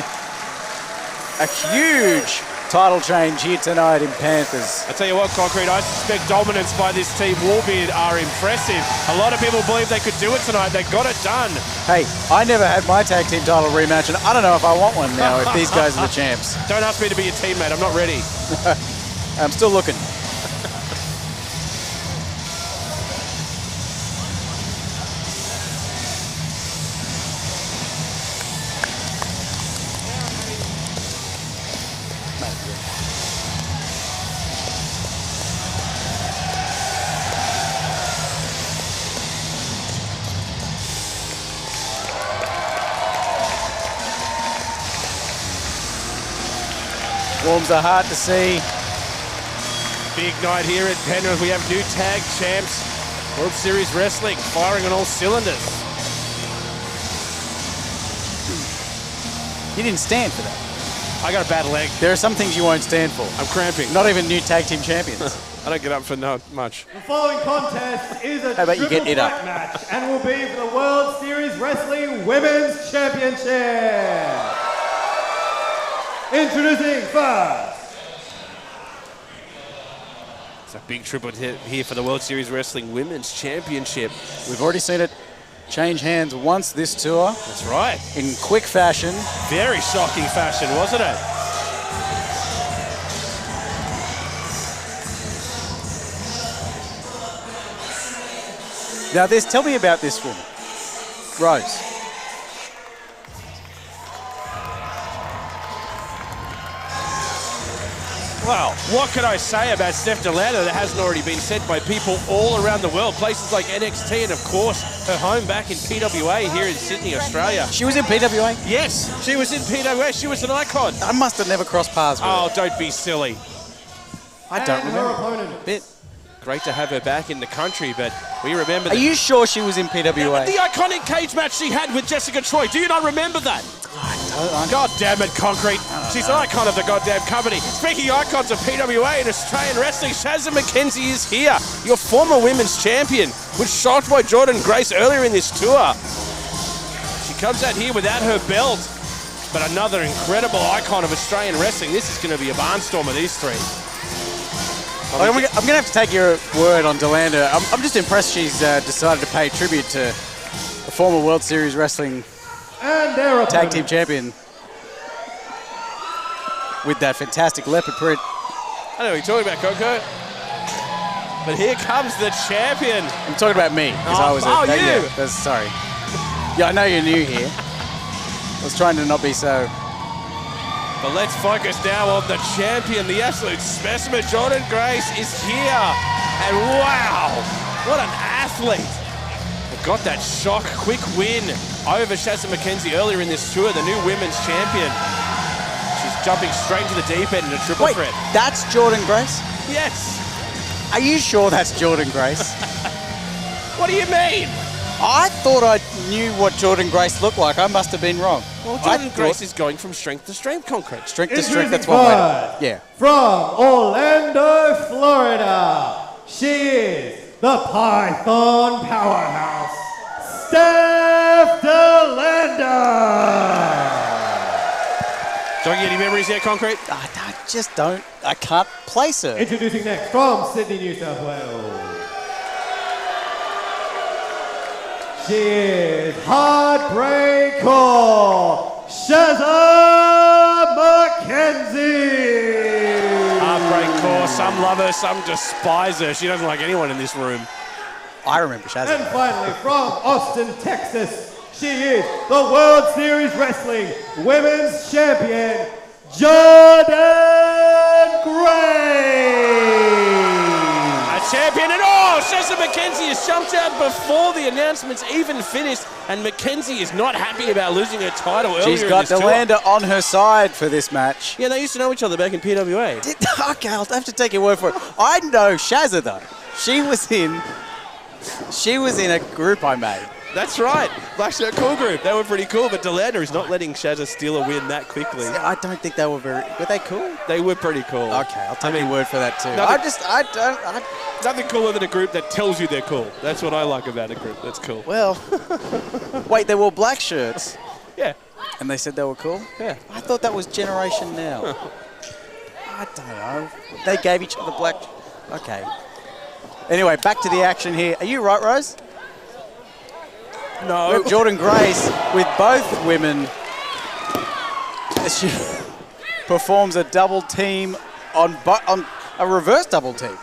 a huge title change here tonight in Panthers. I tell you what, Concrete, I suspect dominance by this team, Warbeard, are impressive. A lot of people believe they could do it tonight. They got it done. Hey, I never had my tag team title rematch, and I don't know if I want one now if these guys are the champs. Don't ask me to be your teammate. I'm not ready. I'm still looking. Warms the heart to see. Big night here at Penrith. We have new tag champs. World Series Wrestling firing on all cylinders. You didn't stand for that. I got a bad leg. There are some things you won't stand for. I'm cramping. Not even new tag team champions. I don't get up for not much. The following contest is a How about you triple get it threat up? match and will be for the World Series Wrestling Women's Championship. Introducing first. It's a big triple hit here for the World Series Wrestling Women's Championship. We've already seen it change hands once this tour That's right. in quick fashion. Very shocking fashion, wasn't it? Now, tell me about this woman, Rose. Well, what can I say about Steph Downunder that hasn't already been said by people all around the world? Places like NXT and, of course, her home back in PWA here in Sydney, Australia. She was in PWA? Yes, she was in PWA. She was an icon. I must have never crossed paths with her. Oh, don't be silly. I don't And remember. her opponent. Bit. Great to have her back in the country, but we remember Are you sure she was in PWA? the iconic cage match she had with Jessica Troy. Do you not remember that? I God damn it, Concrete. She's an icon of the goddamn company. Speaking of icons of PWA and Australian wrestling, Shazza McKenzie is here. Your former women's champion was shocked by Jordynne Grace earlier in this tour. She comes out here without her belt, but another incredible icon of Australian wrestling. This is going to be a barnstorm of these three. I'm going to have to take your word on Downunder. I'm just impressed she's decided to pay tribute to the former World Series Wrestling And their Tag opponent. Team Champion with that fantastic leopard print. I know what you're talking about, Coco. But here comes the champion. I'm talking about me, because I was you. sorry. Yeah, I know you're new here. I was trying to not be so... But let's focus now on the champion, the absolute specimen. Jordynne Grace is here. And wow, what an athlete. Got that shock, quick win over Shazza McKenzie earlier in this tour, the new women's champion. She's jumping straight to the deep end in a triple Wait, threat. that's Jordynne Grace? Yes. Are you sure that's Jordynne Grace? What do you mean? I thought I knew what Jordynne Grace looked like. I must have been wrong. Well, I Jordynne thought- Grace is going from strength to strength, Concrete. Strength to strength, that's Introducing one way first, to... Yeah. From Orlando, Florida, she is the Python powerhouse, Steph Downunder. Do I get any memories yet, Concrete? I just don't... I can't place her. Introducing next from Sydney, New South Wales. She is Heartbreak Core, Shazza McKenzie. Heartbreak Core, some love her, some despise her. She doesn't like anyone in this room. I remember And Shazza. finally, from Austin, Texas, she is the World Series Wrestling Women's Champion, Jordynne Grace. A champion and all! Shazza McKenzie has jumped out before the announcements even finished, and McKenzie is not happy about losing her title earlier She's in got this tour. Downunder on her side for this match. Yeah, they used to know each other back in PWA. Okay, I'll have to take your word for it. I know Shazza though. She was in a group I made. That's right. Black Shirt Cool Group. They were pretty cool, but Downunder is not letting Shazza steal a win that quickly. I don't think they were very... Were they cool? They were pretty cool. Okay, I'll take your word for that too. nothing- I Nothing cooler than a group that tells you they're cool. That's what I like about a group. That's cool. well, wait, they wore black shirts Yeah. and they said they were cool? Yeah. I thought that was Generation Now. I don't know. They gave each other black... Okay. Anyway, back to the action here. Are you right, Rose? No. Jordynne Grace with both women. She performs a double team on a reverse double team.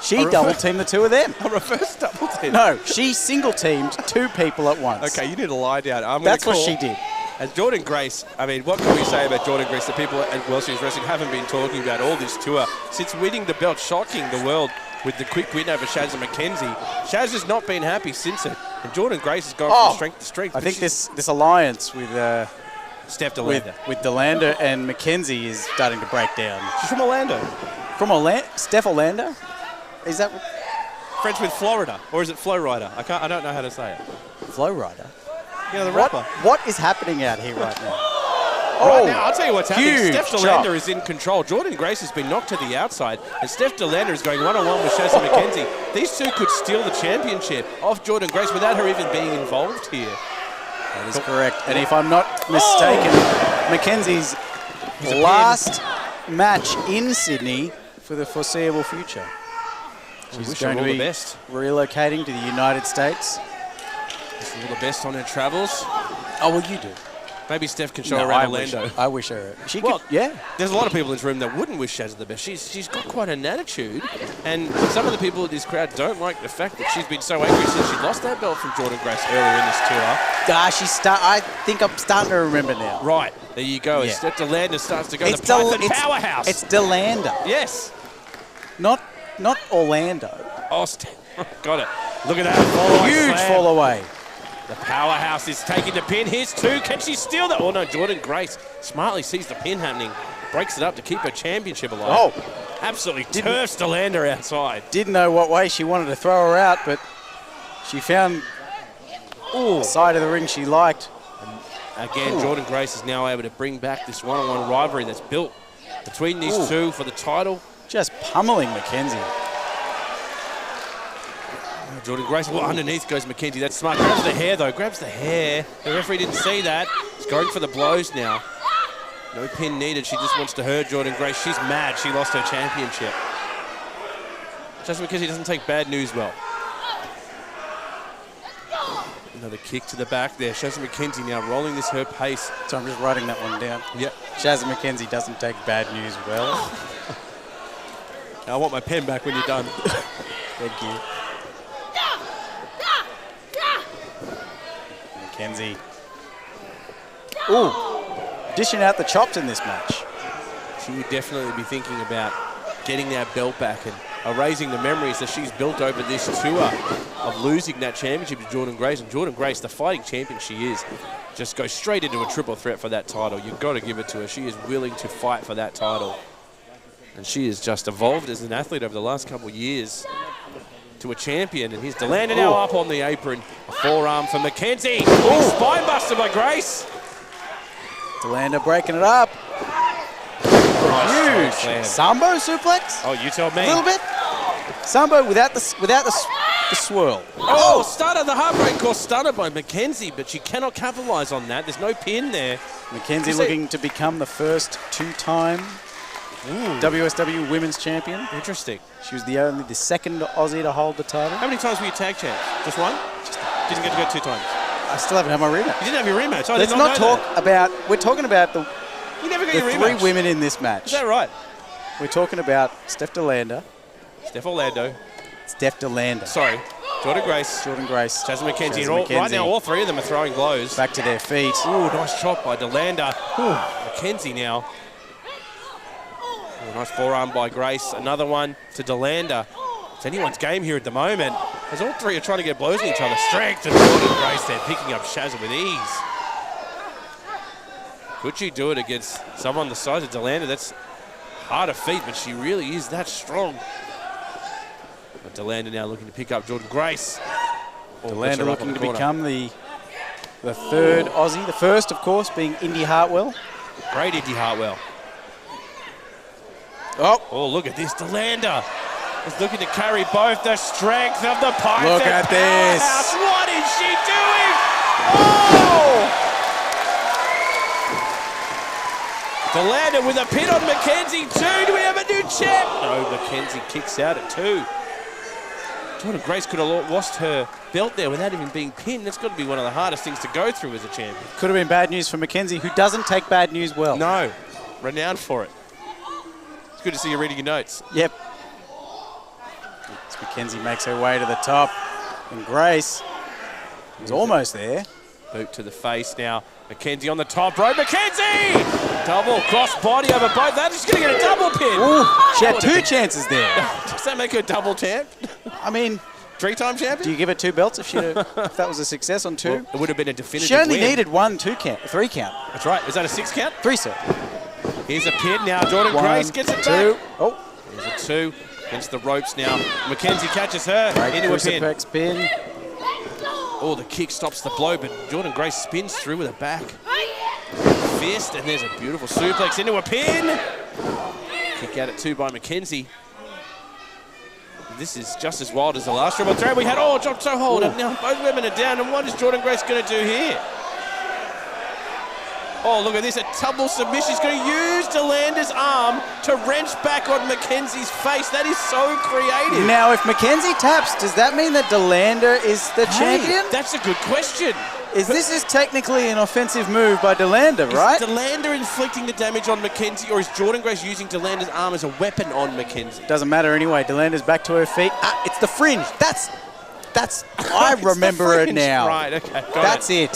She double teamed the two of them. A reverse double team. No, she single teamed two people at once. Okay, you need to lie down. That's what she did. And Jordynne Grace, I mean, what can we say about Jordynne Grace that people at World Series Wrestling haven't been talking about all this tour? Since winning the belt, shocking the world with the quick win over Shazza McKenzie. Shaz has not been happy since it. And Jordynne Grace has gone from strength to strength. I think this alliance with Steph Downunder. with Downunder and McKenzie is starting to break down. She's from Orlando. From Steph Orlando? Is that Friends with Florida. Or is it Flow Rider? I don't know how to say it. Flow Rider? You know, the What, rapper. what is happening out here right now? Right now, I'll tell you what's happening. huge Steph chop. Downunder is in control. Jordynne Grace has been knocked to the outside, and Steph Downunder is going one-on-one with Shazza McKenzie. These two could steal the championship off Jordynne Grace without her even being involved here. That is correct. And if I'm not mistaken, Mackenzie's last match in Sydney for the foreseeable future. She's wish her going to all the be best. relocating to the United States. Wish her all the best on her travels. Oh, well, you do. Maybe Steph can show No, around Orlando. I wish her. She Well, could, yeah. There's a lot of people in this room that wouldn't wish Shazza the best. She's got quite an attitude, and some of the people in this crowd don't like the fact that she's been so angry since she lost that belt from Jordynne Grace earlier in this tour. I think I'm starting to remember now. Right, there you go. Yeah. Steph Delander starts to go. The Python powerhouse. It's Delander. Yes. Not Orlando. Oh, got it. Look at that. Huge fall away. The powerhouse is taking the pin. Here's two. Can she steal that? Oh, no. Jordynne Grace smartly sees the pin happening. Breaks it up to keep her championship alive. Oh. Absolutely turfs Delander outside. Didn't know what way she wanted to throw her out, but she found the side of the ring she liked. Again, Jordynne Grace is now able to bring back this one-on-one rivalry that's built between these two for the title. Just pummeling Mackenzie. Jordynne Grace, well, underneath goes Mackenzie. That's smart. Grabs the hair, though. Grabs the hair. The referee didn't see that. He's going for the blows now. No pin needed. She just wants to hurt Jordynne Grace. She's mad. She lost her championship. Just because he doesn't take bad news well. Another kick to the back there. Shazza McKenzie now rolling this her pace. So I'm just writing that one down. Yep. Shazza McKenzie doesn't take bad news well. I want my pen back when you're done. Thank you. McKenzie. Ooh. Dishing out the chops in this match. She would definitely be thinking about getting that belt back and erasing the memories that she's built over this tour of losing that championship to Jordynne Grace. And Jordynne Grace, the fighting champion she is, just goes straight into a triple threat for that title. You've got to give it to her. She is willing to fight for that title. And she has just evolved as an athlete over the last couple of years to a champion. And here's Delander now up on the apron. A forearm for McKenzie. Big spine buster by Grace. Delander breaking it up. Huge. Sambo suplex? Oh, you tell me. A little bit. Sambo without the swirl. Oh, stunner, the heartbreak call stunner by McKenzie, but she cannot capitalize on that. There's no pin there. McKenzie looking to become the first two-time WSW Women's Champion. Interesting. She was the second Aussie to hold the title. How many times were you tag champ? Just one? Didn't get to go 2 times. I still haven't had my rematch. You didn't have your rematch. Let's not talk about. We're talking about the You never got the your three rematch. women in this match. Is that right? We're talking about Steph Delander. Steph Orlando. Steph Delander. Sorry. Jordynne Grace. Jordynne Grace. Shazza McKenzie. Shazza Right now, all 3 of them are throwing blows. Back to their feet. Ooh, nice chop by Delander. McKenzie now. Ooh, nice forearm by Grace. Another one to Delander. It's anyone's game here at the moment, as all 3 are trying to get blows in each other. Strength and Jordynne Grace there, picking up Shazza with ease. Could she do it against someone the size of Delander? That's hard to feat, but she really is that strong. But Delander now looking to pick up Jordynne Grace. Delander looking to become the third Aussie. The first, of course, being Indy Hartwell. Great Indy Hartwell. Oh, look at this. Delander is looking to carry both the strength of the Python. Look at this. What is she doing? Oh! Delander with a pin on McKenzie. 2. Do we have a new champ? No, McKenzie kicks out at 2. Jordynne Grace could have lost her belt there without even being pinned. That's got to be one of the hardest things to go through as a champion. Could have been bad news for McKenzie, who doesn't take bad news well. No, renowned for it. It's good to see you reading your notes. Yep. As McKenzie makes her way to the top. And Grace is almost there. Boot to the face now. McKenzie on the top rope. McKenzie! Double cross body over both. That is going to get a double pin. Ooh, she had 2 chances there. Does that make her double champ? I mean, 3-time champion? do you give her 2 belts if that was a success on 2? Well, it would have been a definitive She only win. needed 3 count. That's right. Is that a 6 count? 3, sir. Here's a pin now. Jordynne 1, Grace gets it 2. back. Oh, Here's a 2 against the ropes now. McKenzie catches her great into a pin. crucifix pin. Oh, the kick stops the blow, but Jordynne Grace spins through with a back fist, and there's a beautiful suplex into a pin. Kick out at 2 by McKenzie. This is just as wild as the last triple threat we had. Oh, dropped so hold, and now both women are down, and what is Jordynne Grace going to do here? Oh, look at this, a tumble submission. She's going to use Downunder's arm to wrench back on Mackenzie's face. That is so creative. Now, if Mackenzie taps, does that mean that Downunder is the champion? That's a good question. This is technically an offensive move by Downunder, right? Is Downunder inflicting the damage on Mackenzie, or is Jordynne Grace using Downunder's arm as a weapon on Mackenzie? Doesn't matter anyway. Downunder's back to her feet. It's the fringe. That's. I remember it now. Right, okay. That's it.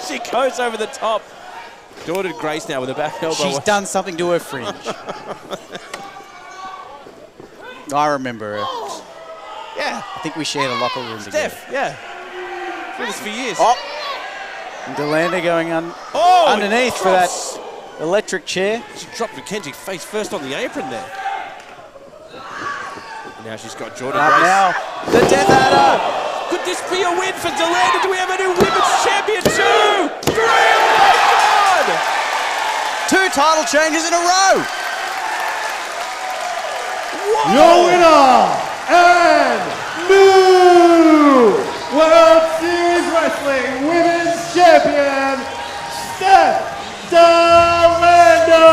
She goes over the top. Jordynne Grace now with a back elbow. She's done something to her fringe. I remember her. Yeah. I think we shared a locker room together. Steph, yeah. Did this for years. Oh. And Downunder going underneath for that electric chair. She dropped Mackenzie face first on the apron there. Now she's got Jordynne Grace. Now, the Death Adder. Could this be a win for Downunder? Do we have a new women's champion? 2, 3, oh my God! 2 title changes in a row. Whoa. Your winner and new World Series Wrestling Women's Champion, Steph Downunder!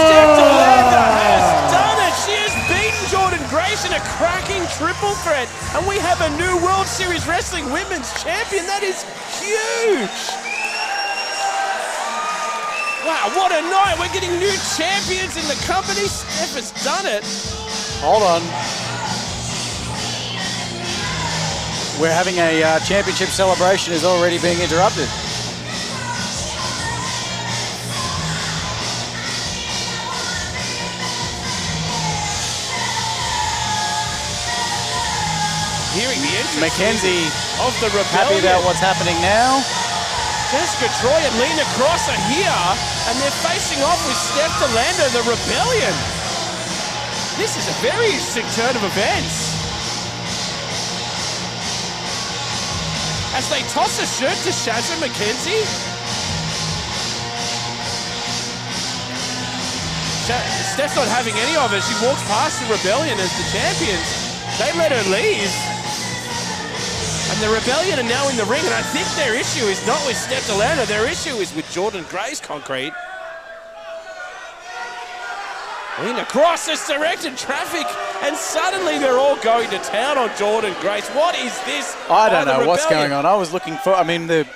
Steph Downunder has done it. She has beaten Jordynne Grace in a cracking triple threat. And we have a new World Series Wrestling Women's Champion. That is huge. Wow, what a night. We're getting new champions in the company. Steph has done it. Hold on. We're having a championship celebration is already being interrupted. Hearing the entrance Mackenzie of the Rebellion. happy about what's happening now. Jessica Troy and Lena Cross are here, and they're facing off with Steph Downunder, the Rebellion. This is a very interesting turn of events. As they toss a shirt to Shazza Mackenzie. Steph's not having any of it. She walks past the Rebellion as the champions. They let her leave. And the Rebellion are now in the ring, and I think their issue is not with Steph Downunder, their issue is with Jordynne Grace, Concrete. Lena Cross has directed traffic, and suddenly they're all going to town on Jordynne Grace. What is this? I don't know what's going on. I was looking for, I mean, the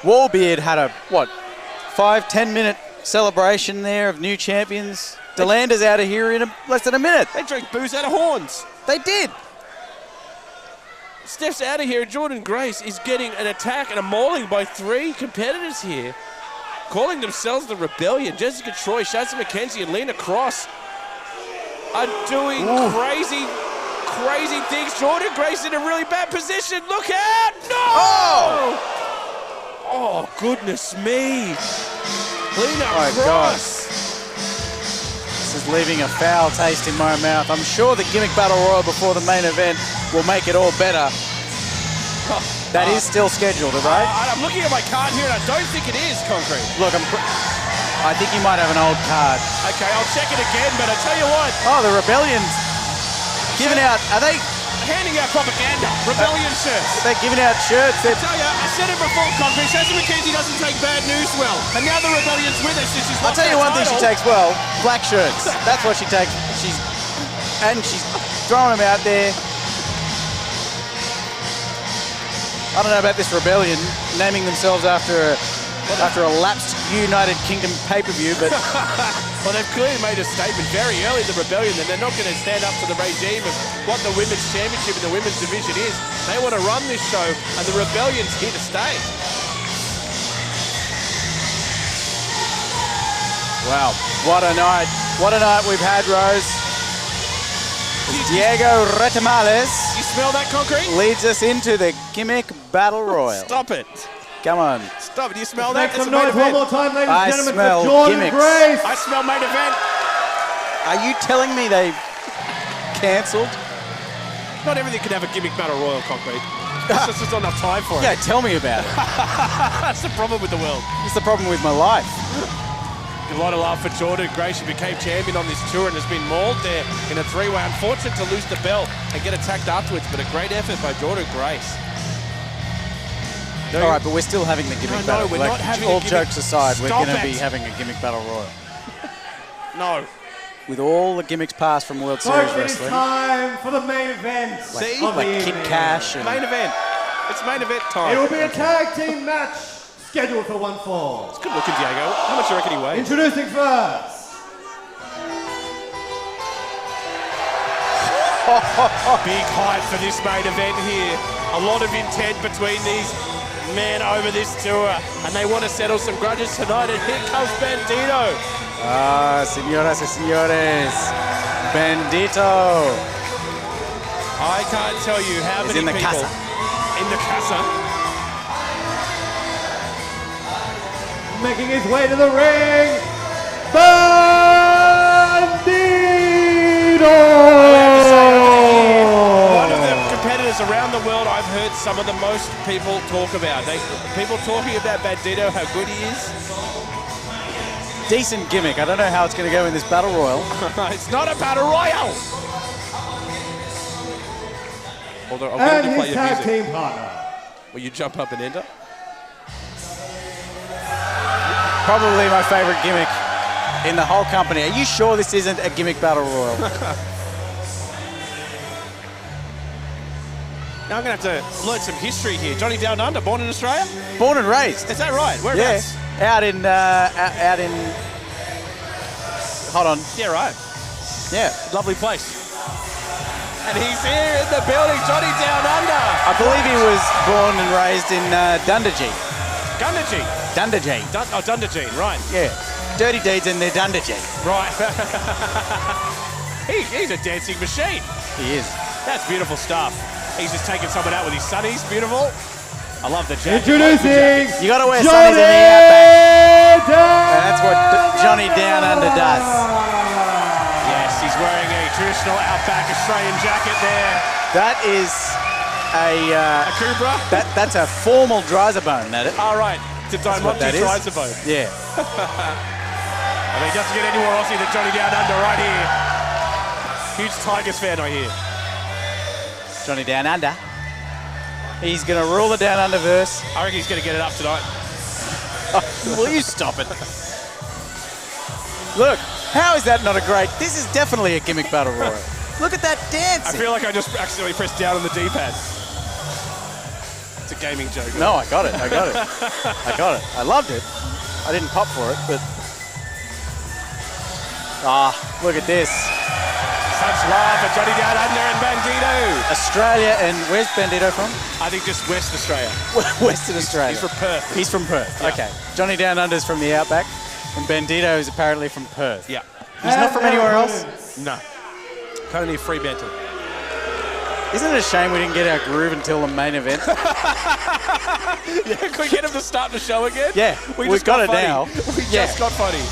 Warbeard had a, 5-10 minute celebration there of new champions. Dowunder's out of here in less than a minute. They drank booze out of horns. They did. Steph's out of here. Jordynne Grace is getting an attack and a mauling by 3 competitors here, calling themselves the Rebellion. Jessica Troy, Shazza Mackenzie, and Lena Cross are doing crazy things. Jordynne Grace in a really bad position. Look out! No! Oh goodness me! Lena Cross. This is leaving a foul taste in my mouth. I'm sure the gimmick battle royal before the main event will make it all better. That is still scheduled, right? I'm looking at my card here, and I don't think it is, Concrete. Look, I think you might have an old card. Okay, I'll check it again, but I tell you what. Oh, the Rebellion's giving out. Are they handing out propaganda? Rebellion shirts. They're giving out shirts. I tell you, I said it before, Concrete. Shazza Mackenzie doesn't take bad news well, and now the Rebellion's with us. I'll tell you one thing she takes well: black shirts. That's what she takes. She's throwing them out there. I don't know about this Rebellion naming themselves after a lapsed United Kingdom pay-per-view, but well, they've clearly made a statement very early, the Rebellion, that they're not going to stand up to the regime of what the women's championship and the women's division is. They want to run this show, and the Rebellion's here to stay. Wow, what a night! What a night we've had, Rose. Diego Retamales. You smell that, Concrete? Leads us into the gimmick battle royal. Stop it. Come on. Stop it. Do you smell Make that? some noise one more time, ladies and gentlemen, smell for Jordynne gimmicks. Grace. I smell main event. Are you telling me they've cancelled? Not everything can have a gimmick battle royal, Concrete. There's just not enough time for it. Yeah, tell me about it. That's the problem with the world. It's the problem with my life. A lot of love for Jordynne Grace. She became champion on this tour and has been mauled there in a 3-way. Unfortunate to lose the belt and get attacked afterwards, but a great effort by Jordynne Grace. All right, but we're still having the gimmick battle. we're not having all a gimmick. jokes aside, we're Stop going to be it. having a gimmick battle royal. No. With all the gimmicks passed from World Series Folks, it is Wrestling. time for the main event. See? of the Like Kid evening. Cash. And Main event. It's main event It time. will be a tag team match scheduled for one fall. Good looking, Diego. How much do you reckon he weighs? Introducing first, Big hype for this main event here. A lot of intent between these men over this tour, and they want to settle some grudges tonight. And here comes Bandido. Señoras y señores, Bandito. I can't tell you how He's many in the people casa. in the casa. making his way to the ring, Bandido! One of the competitors around the world I've heard some of the most people talk about. People talking about Bandido, how good he is. Decent gimmick. I don't know how it's going to go in this battle royal. It's not a battle royale. Hold on, I'm going And to play his your tag music. team partner. Will you jump up and enter? Probably my favorite gimmick in the whole company. Are you sure this isn't a gimmick battle royal? Now I'm going to have to learn some history here. Johnny Downunder, born in Australia? Born and raised. Is that right? Whereabouts? Yeah, out in hold on. Yeah, right. Yeah, Lovely place. And he's here in the building, Johnny Downunder. I believe he was born and raised in Dundee. Gundagy. Dundee. Dundee, right. Yeah, Dirty Deeds in their Dundee. Right. He's a dancing machine. He is. That's beautiful stuff. He's just taking someone out with his sunnies. Beautiful. I love the jacket. Introducing You got to wear sunnies in the outback. And that's what Johnny Downunder does. Yes, he's wearing a traditional outback Australian jacket there. That is A Cobra? that's a formal Dryzerbone, that it. All right. To what that Diamond is. Dryzerbone. Yeah. I mean, doesn't get any more Aussie than Johnny Downunder right here. Huge Tigers fan, I hear. Johnny Downunder. He's going to rule the Downunderverse. I reckon he's going to get it up tonight. Will you stop it? Look, how is that not a great... This is definitely a gimmick battle royal. Look at that I dancing. feel like I just accidentally pressed down on the D-pad. It's a gaming joke. No, I got it. I got it. I loved it. I didn't pop for it, but... look at this. Such love for Johnny Downunder and Bandido. Australia, and where's Bandito from? I think just West Australia. Western Australia. He's from Perth. He's from Perth. Yeah. Okay. Johnny Downunder's from the Outback, and Bandito is apparently from Perth. Yeah. He's not from anywhere else? No. Only Fremantle. Isn't it a shame we didn't get our groove until the main event? Yeah, can we get him to start the show again? Yeah, we've just got it funny. now. We Yeah. just got funny.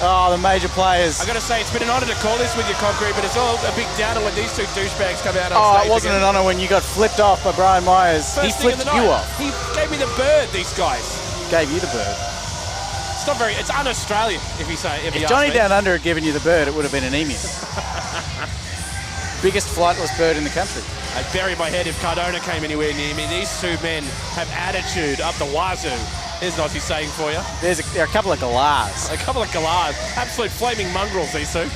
Oh, the major players. I got to say, it's been an honour to call this with you, Concrete, but it's all a big downer when these two douchebags come out on Oh, stage it wasn't again. an honour when you got flipped off by Brian Myers. First He thing of flipped the you night. off. He gave me the bird, these guys. Gave you the bird. It's not very, it's un-Australian, if you say, if you If Johnny ask me. Downunder had given you the bird, it would have been an emu. Biggest flightless bird in the country. I'd bury my head if Cardona came anywhere near me. These two men have attitude up the wazoo. Here's an Aussie saying for you. There are a couple of galahs. A couple of galahs. Absolute flaming mongrels, these two.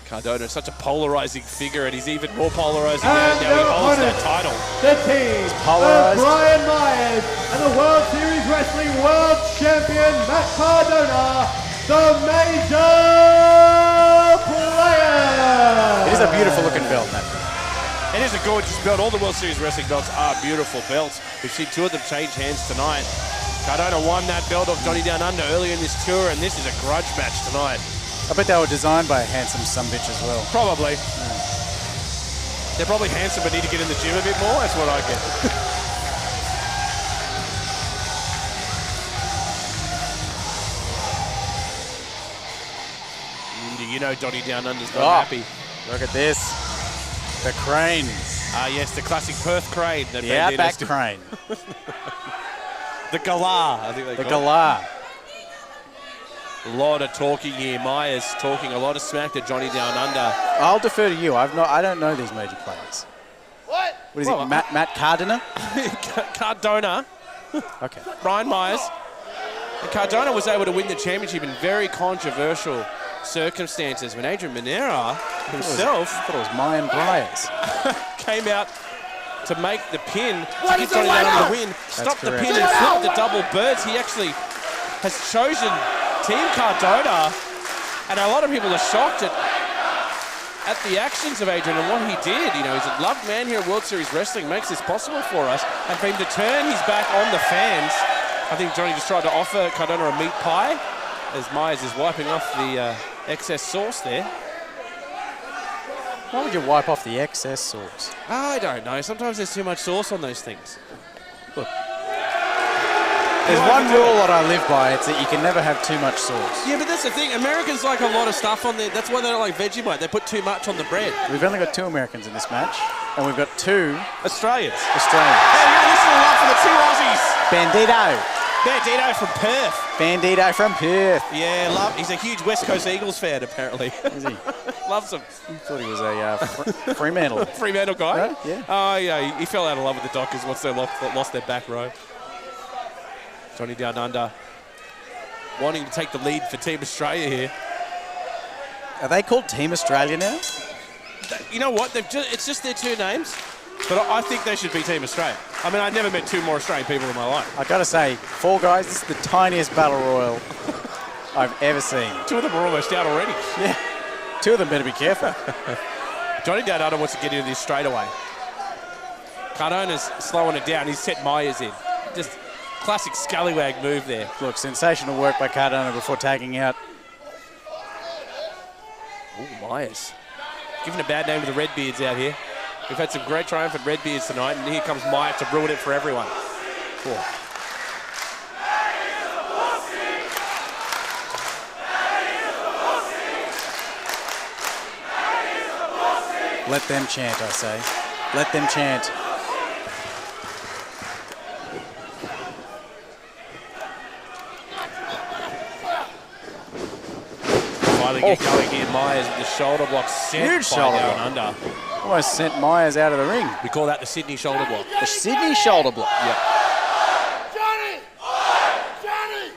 Cardona is such a polarising figure, and he's even more polarising now And he their holds that opponents, title. the team of polarized. Brian Myers and the World Series Wrestling World Champion Matt Cardona, the major player. It is a beautiful looking belt, Matt. It is a gorgeous belt. All the World Series Wrestling belts are beautiful belts. We've seen two of them change hands tonight. Cardona won that belt off Johnny Downunder earlier in this tour, and this is a grudge match tonight. I bet they were designed by a handsome sumbitch as well. Probably. They're probably handsome but need to get in the gym a bit more. That's what I get. You know Johnny Downunder's not happy. Look at this. The cranes. Ah, yes, the classic Perth crane. That The Bandido's Outback doing. crane. The galah, I think they The call it. galah. A lot of talking here. Myers talking a lot of smack to Johnny Downunder. I'll defer to you. I don't know these major players. What is it? Matt Cardona? Cardona. Okay. Brian Myers. And Cardona was able to win the championship in very controversial circumstances when Adrian Manera himself I thought it was Mayan Bryars. came out to make the pin to get Johnny Downunder the win. Stopped the pin and flipped the double birds. He actually has chosen Team Cardona, and a lot of people are shocked at the actions of Adrian and what he did. You know, he's a loved man here at World Series Wrestling, makes this possible for us, and for him to turn his back on the fans, I think Johnny just tried to offer Cardona a meat pie as Myers is wiping off the excess sauce there. Why would you wipe off the excess sauce? I don't know. Sometimes there's too much sauce on those things. Look. There's one rule that I live by. It's that you can never have too much sauce. Yeah, but that's the thing. Americans like a lot of stuff on there. That's why they don't like Vegemite. They put too much on the bread. We've only got 2 Americans in this match, and we've got 2 Australians. Australians. Hey, you're listening to love for the 2 Aussies. Bandito. Bandito from Perth. Bandito from Perth. Yeah, he's a huge West Coast Eagles fan, apparently. Is he? Loves them. I thought he was a Fremantle. Fremantle guy? Right? Yeah. Oh, yeah, he fell out of love with the Dockers once they lost their back row. Johnny Downunder wanting to take the lead for Team Australia here. Are they called Team Australia now? You know what? It's just their 2 names, but I think they should be Team Australia. I mean, I've never met 2 more Australian people in my life. I gotta say, 4 guys, this is the tiniest battle royal I've ever seen. 2 of them are almost out already. Yeah. 2 of them better be careful. Johnny Downunder wants to get into this straight away. Cardona's slowing it down. He's set Myers in. Just classic scallywag move there. Look, sensational work by Cardona before tagging out. Ooh, Myers. Giving a bad name to the Redbeards out here. We've had some great triumphant Redbeards tonight, and here comes Myers to ruin it for everyone. Cool. Let them chant, I say. Let them chant. Finally get going here. Myers with the shoulder block sent Huge by shoulder Downunder. Almost sent Myers out of the ring. We call that the Sydney shoulder block. The Sydney shoulder block. Yep. Johnny! Johnny!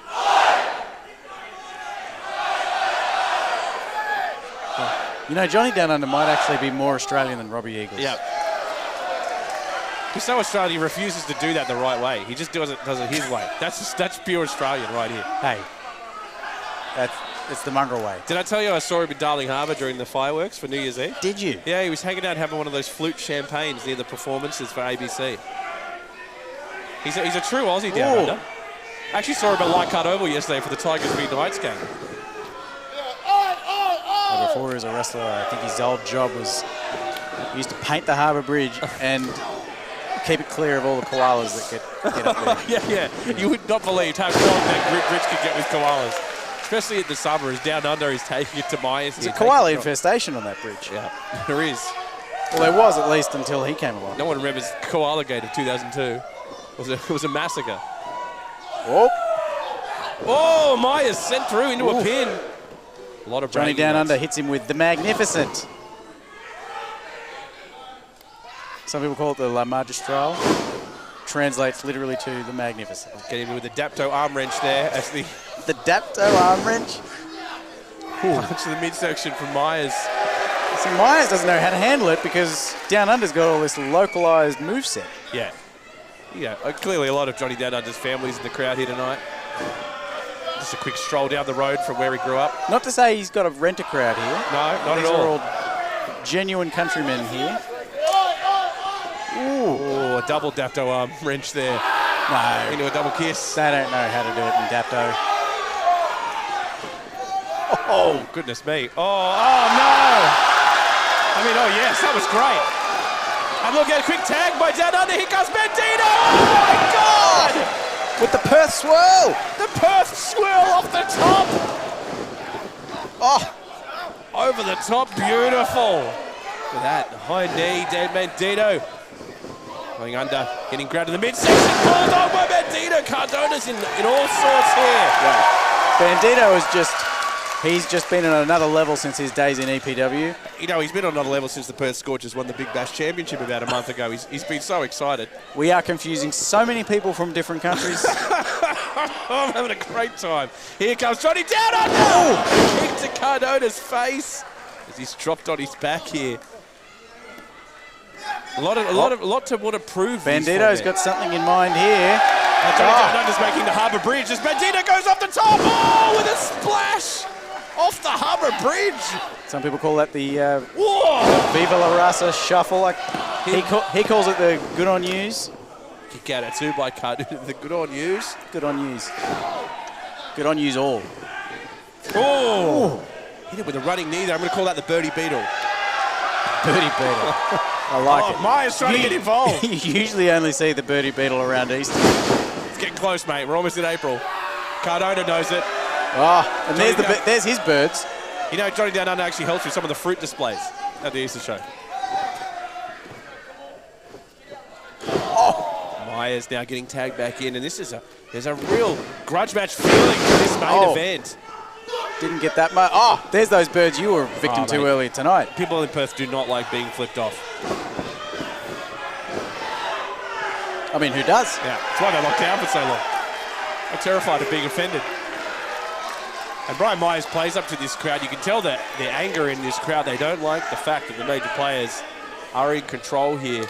You know, Johnny Downunder might actually be more Australian than Robbie Eagles. Yep. He's so Australian, he refuses to do that the right way. He just does it his way. That's pure Australian right here. Hey, it's the mongrel way. Did I tell you I saw him in Darling Harbour during the fireworks for New Year's Eve? Did you? Yeah, he was hanging out having one of those flute champagnes near the performances for ABC. He's a true Aussie down under. I actually saw him at Leichhardt Oval yesterday for the Tigers v Knights game. Before he was a wrestler, I think his old job was he used to paint the Harbour Bridge and keep it clear of all the koalas that get up there. yeah. You would not believe how strong that Rich could get with koalas. Especially in the summer, as down under, he's taking it to Myers. There's a koala infestation on that bridge. Yeah, there is. Well, there was at least until he came along. No one remembers Koala Gate of 2002. It was a massacre. Oh, Myers sent through into a pin. A lot of Johnny Downunder hits him with the Magnificent. Some people call it the La Magistral. Translates literally to the Magnificent. Get him with the Dapto arm wrench there as the Dapto arm wrench. punch to the midsection from Myers. See, Myers doesn't know how to handle it because Downunder's got all this localized moveset. Yeah. Clearly a lot of Johnny Downunder's families in the crowd here tonight. Just a quick stroll down the road from where he grew up. Not to say he's got to rent a crowd here. No, not These at all. are all genuine countrymen here. Ooh, a double Dapto arm wrench there. No. Into a double kiss. They don't know how to do it in Dapto. Oh, goodness me. Oh, no. I mean, oh, yes, that was great. And look at a quick tag by Downunder. Here comes Bandido. Oh, my God. With the Perth swirl. The Perth swirl off the top. Oh. Over the top, beautiful. Look at that, high knee, dead Bandido. Going under, getting grabbed in the midsection, pulled on by Bandido. Cardona's in all sorts here. Right. Bandido he's just been on another level since his days in EPW. You know, he's been on another level since the Perth Scorchers won the Big Bash Championship about a month ago. He's been so excited. We are confusing so many people from different countries. I'm having a great time. Here comes Johnny Downunder! Kick to Cardona's face as he's dropped on his back here. A lot to want to prove. Bandido's got something in mind here. Johnny Downunder's making the harbour bridge as Bandido goes off the top. Oh, with a splash off the harbour bridge. Some people call that the Viva La Raza shuffle. He calls it the good on yous. Kick out at two by Cardona. The good on yous. Good on yous. Good on yous all. Oh! Hit it with a running knee there. I'm going to call that the birdie beetle. Birdie beetle. I like it. Maya's trying to get involved. You usually only see the birdie beetle around Easter. It's getting close, mate. We're almost in April. Cardona knows it. Oh, and there's his birds. You know, Johnny Downunder actually helps with some of the fruit displays at the Easter show. Oh! Maya's now getting tagged back in, and there's a real grudge match feeling to this main event. Didn't get that much. Oh, there's those birds you were victim to earlier tonight. People in Perth do not like being flipped off. I mean, who does? Yeah, that's why they locked down for so long. I'm terrified of being offended. And Brian Myers plays up to this crowd. You can tell that the anger in this crowd. They don't like the fact that the major players are in control here.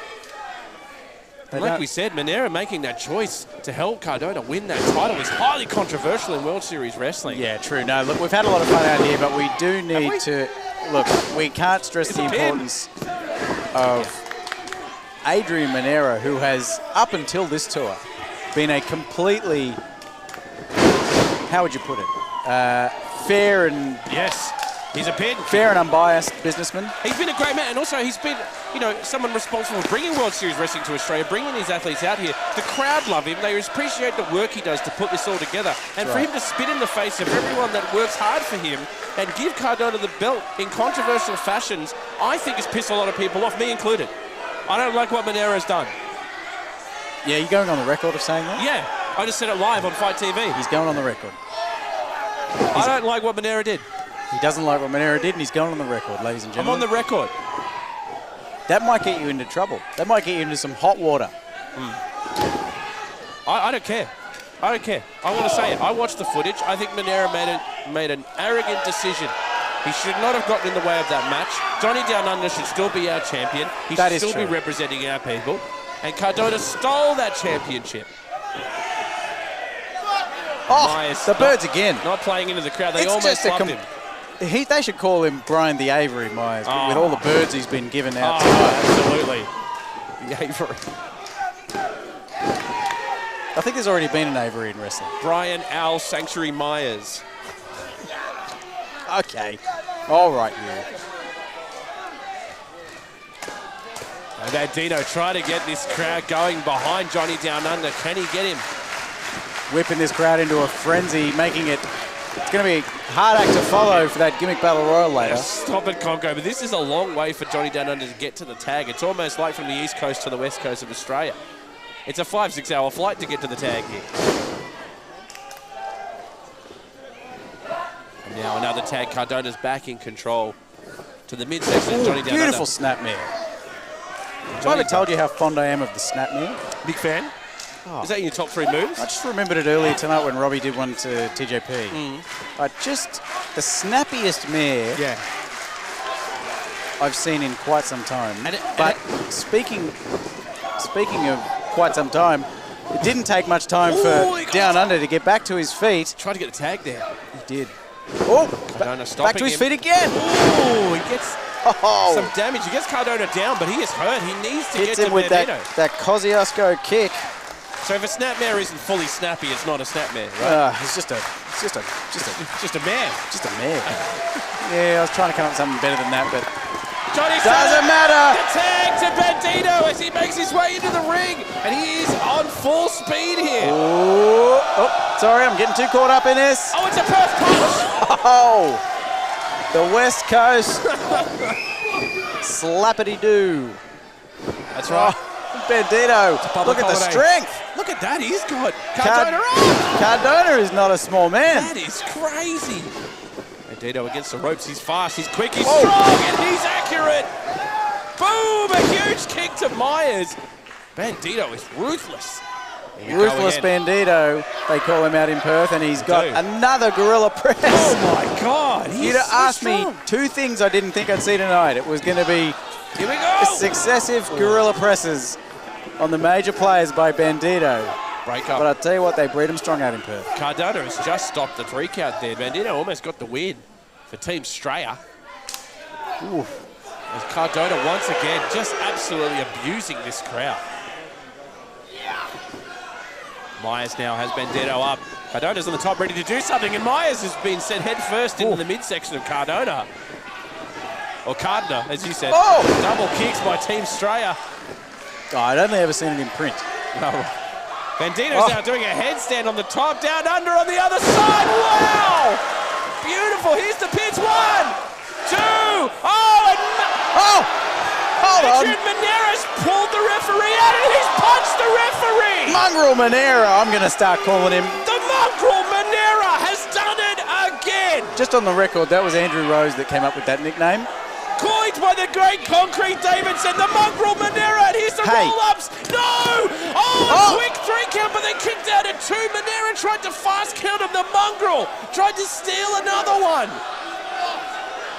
And like we said, Monera making that choice to help Cardona win that title is highly controversial in World Series Wrestling. Yeah, true. No, look, we've had a lot of fun out here, but we do need to... Look, we can't stress the importance of Adrian Monera, who has, up until this tour, been a completely... How would you put it? Fair and... Yes. He's a pin. Fair and unbiased businessman. He's been a great man, and also he's been, you know, someone responsible for bringing World Series Wrestling to Australia, bringing these athletes out here. The crowd love him. They appreciate the work he does to put this all together. And for him to spit in the face of everyone that works hard for him and give Cardona the belt in controversial fashions, I think has pissed a lot of people off, me included. I don't like what Monera's done. Yeah, you going on the record of saying that? Yeah, I just said it live on Fight TV. He's going on the record. I don't like what Monera did. He doesn't like what Monera did, and he's going on the record, ladies and gentlemen. I'm on the record. That might get you into trouble. That might get you into some hot water. I don't care. I don't care. I want to say it. I watched the footage. I think Monera made an arrogant decision. He should not have gotten in the way of that match. Johnny Downunder should still be our champion. He should still be representing our people. And Cardona stole that championship. Oh, the birds again. Not playing into the crowd. They almost loved him. They should call him Brian the Avery Myers with all the birds he's been given out tonight. Absolutely. The Avery. I think there's already been an Avery in wrestling. Brian Owl Sanctuary Myers. Okay. All right, you. And Bandido trying to get this crowd going behind Johnny Downunder. Can he get him? Whipping this crowd into a frenzy, making it... It's going to be a hard act to follow for that gimmick battle royal later. Stop it, Conco. But this is a long way for Johnny Downunder to get to the tag. It's almost like from the east coast to the west coast of Australia. It's a 5-6 hour flight to get to the tag here. And now another tag. Cardona's back in control to the midsection of Johnny Downunder. Beautiful snapmare. Have I ever told you how fond I am of the snapmare? Big fan? Oh. Is that in your top 3 moves? I just remembered it earlier tonight when Robbie did one to TJP. Just the snappiest mare I've seen in quite some time. Speaking of quite some time, it didn't take much time for Downunder to get back to his feet. Tried to get the tag there. He did. Oh, back to his feet again. Oh, he gets some damage. He gets Cardona down, but he is hurt. He needs to get to with Bandido. that Kosciuszko kick. So if a snapmare isn't fully snappy, it's not a snapmare, right? It's just a mare. Just a mare. Yeah, I was trying to come up with something better than that, but Johnny doesn't matter. The tag to Bandido as he makes his way into the ring, and he is on full speed here. Oh, sorry, I'm getting too caught up in this. Oh, it's a Perth punch. Oh, the West Coast slappity-doo. That's right. Bandito, look at the strength. Look at that, he's got Cardona up. Cardona is not a small man. That is crazy. Bandido against the ropes, he's fast, he's quick, he's strong, and he's accurate. Boom, a huge kick to Myers. Bandito is ruthless. Ruthless Bandido, they call him out in Perth, and he's got another gorilla press. Oh my God, he's You'd have asked strong. me 2 things I didn't think I'd see tonight. It was going to be Here we go. successive gorilla presses on the major players by Bandido. Break up. But I'll tell you what, they breed him strong out in Perth. Cardona has just stopped the 3 count there. Bandido almost got the win for Team Straya. As Cardona once again just absolutely abusing this crowd. Myers now has Bandido up. Cardona's on the top ready to do something, and Myers has been sent head first into the midsection of Cardona. Or Cardona, as you said. Double kicks by Team Straya. I'd only ever seen it in print. Bandido's now doing a headstand on the top, down under on the other side. Wow! Beautiful. Here's the pitch. 1, 2. Hold on. Adrian Maneras pulled the referee out and he's punched the referee. Mongrel Manera, I'm going to start calling him. The Mongrel Manera has done it again. Just on the record, that was Andrew Rose that came up with that nickname. Coined by the great Concrete Davidson, the Mongrel Manera, and here's the roll-ups. No! Quick 3 count, but then kicked out at 2. Manera tried to fast count him. The Mongrel tried to steal another one.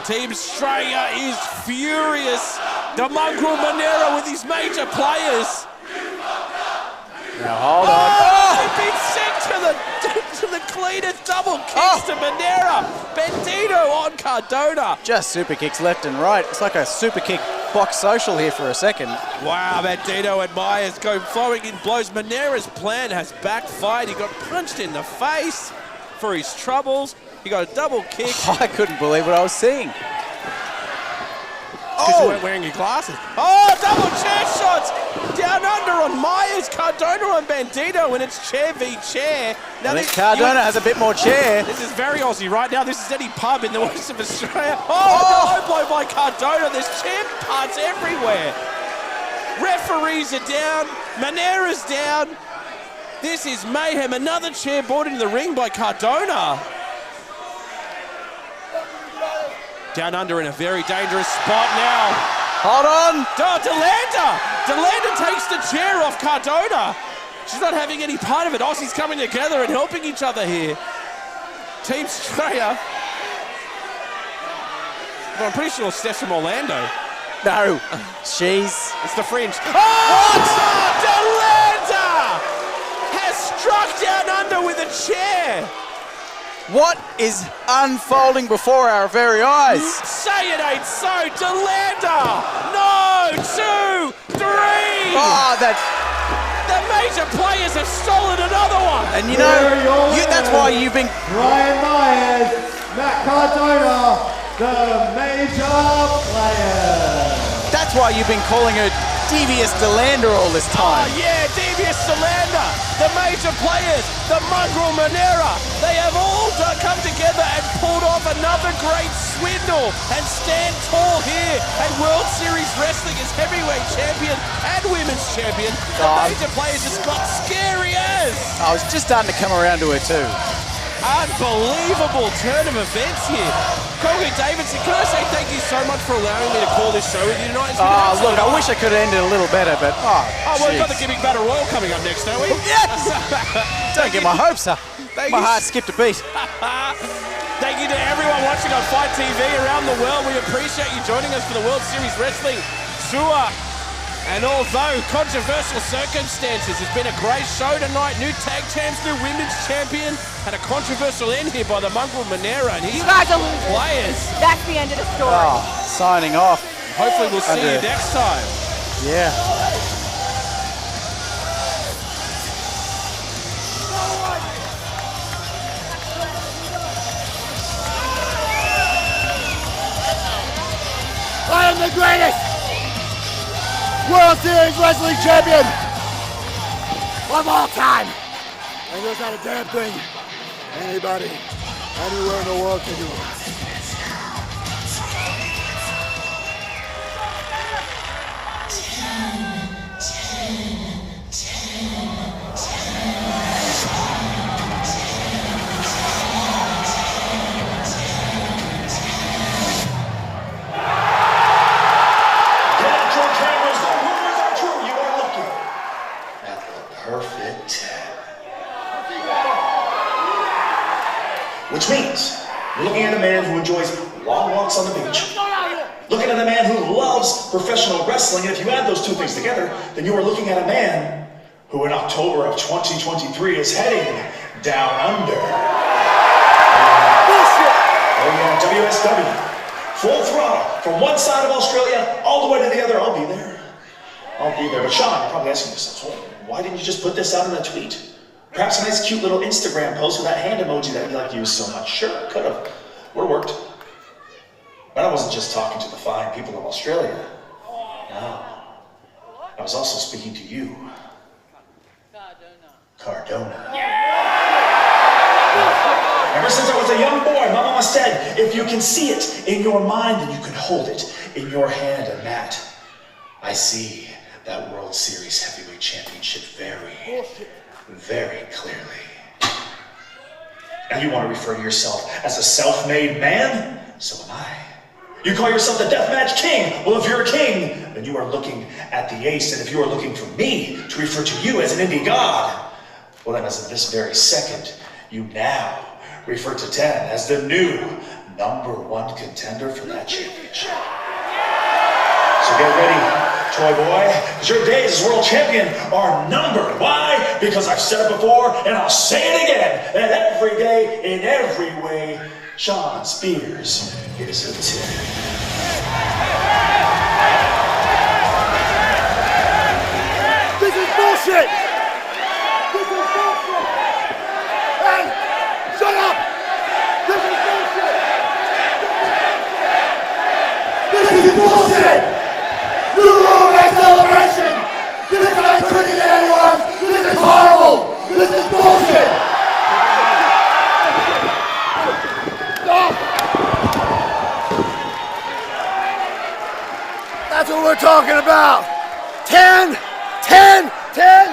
Team Straya is furious. The Mongrel Manera with his major players. Now hold on. They've been sent to the cleanest double kicks to Manera. Bandido on Cardona. Just super kicks left and right. It's like a super kick box social here for a second. Wow, Bandido and Myers go flowing in blows. Manera's plan has backfired. He got punched in the face for his troubles. He got a double kick. I couldn't believe what I was seeing. Because you weren't wearing your glasses. Double chair shots. Down under on Myers, Cardona on Bandido, and it's chair v chair. Now I think Cardona has a bit more chair. This is very Aussie right now. This is any pub in the west of Australia. Low blow by Cardona. There's chair parts everywhere. Referees are down. Manera's down. This is mayhem. Another chair brought into the ring by Cardona. Down under in a very dangerous spot now. Hold on. Downunder takes the chair off Cardona. She's not having any part of it. Aussies coming together and helping each other here. Team Straya. Well, I'm pretty sure Steph's from Orlando. No. She's... It's the fringe. Downunder has struck Downunder with a chair. What is unfolding before our very eyes? Say it ain't so. Downunder. No. 2, 3. The major players have stolen another one. And you know, that's why you've been... Brian Myers, Matt Cardona, the major players. That's why you've been calling her Devious Delander all this time. Devious Delander, the major players, the Mongrel Manera, they have all come together and pulled off another great swindle and stand tall here at World Series Wrestling as heavyweight champion and women's champion. The major players just got scary as. I was just starting to come around to her too. Unbelievable turn of events here. Concrete Davidson, can I say thank you so much for allowing me to call this show with you tonight? Look, I wish I could have ended a little better, but we've got the Gimmick Battle Royal coming up next, don't we? Yes! Don't get my hopes up. My heart skipped a beat. Thank you to everyone watching on Fight TV around the world. We appreciate you joining us for the World Series Wrestling Tour. And although controversial circumstances, it's been a great show tonight. New tag champs, new women's champion, and a controversial end here by the Mongrel Manera and his players. That's the end of the story. Signing off. Hopefully we'll see you next time. Yeah. I am the greatest World Series Wrestling Champion of all time. And there's not a damn thing anybody, anywhere in the world can do. enjoys long walks on the beach. Looking at a man who loves professional wrestling, and if you add those two things together, then you are looking at a man who in October of 2023 is heading down under. Oh yeah, WSW. Full throttle from one side of Australia all the way to the other. I'll be there. But Sean, you're probably asking yourself, why didn't you just put this out in a tweet? Perhaps a nice cute little Instagram post with that hand emoji that you like to use so much. Sure, could have. Would have worked. But I wasn't just talking to the fine people of Australia. No. I was also speaking to you. Cardona. Ever since I was a young boy, my mama said, if you can see it in your mind, then you can hold it in your hand. And Matt, I see that World Series Heavyweight Championship very, very clearly. Now you want to refer to yourself as a self-made man? So am I. You call yourself the Deathmatch King. Well, if you're a king, then you are looking at the ace. And if you are looking for me to refer to you as an indie god, well then as of this very second, you now refer to 10 as the new #1 contender for that championship. So get ready, Troy boy, because your days as world champion are numbered. Why? Because I've said it before, and I'll say it again, that every day, in every way, Shawn Spears is a 10. This is bullshit! This is bullshit! Hey! Shut up! This is bullshit! This is bullshit! You ruined my celebration! This is not tricking anyone! This is horrible! This is bullshit! Stop! That's what we're talking about! 10, 10, 10!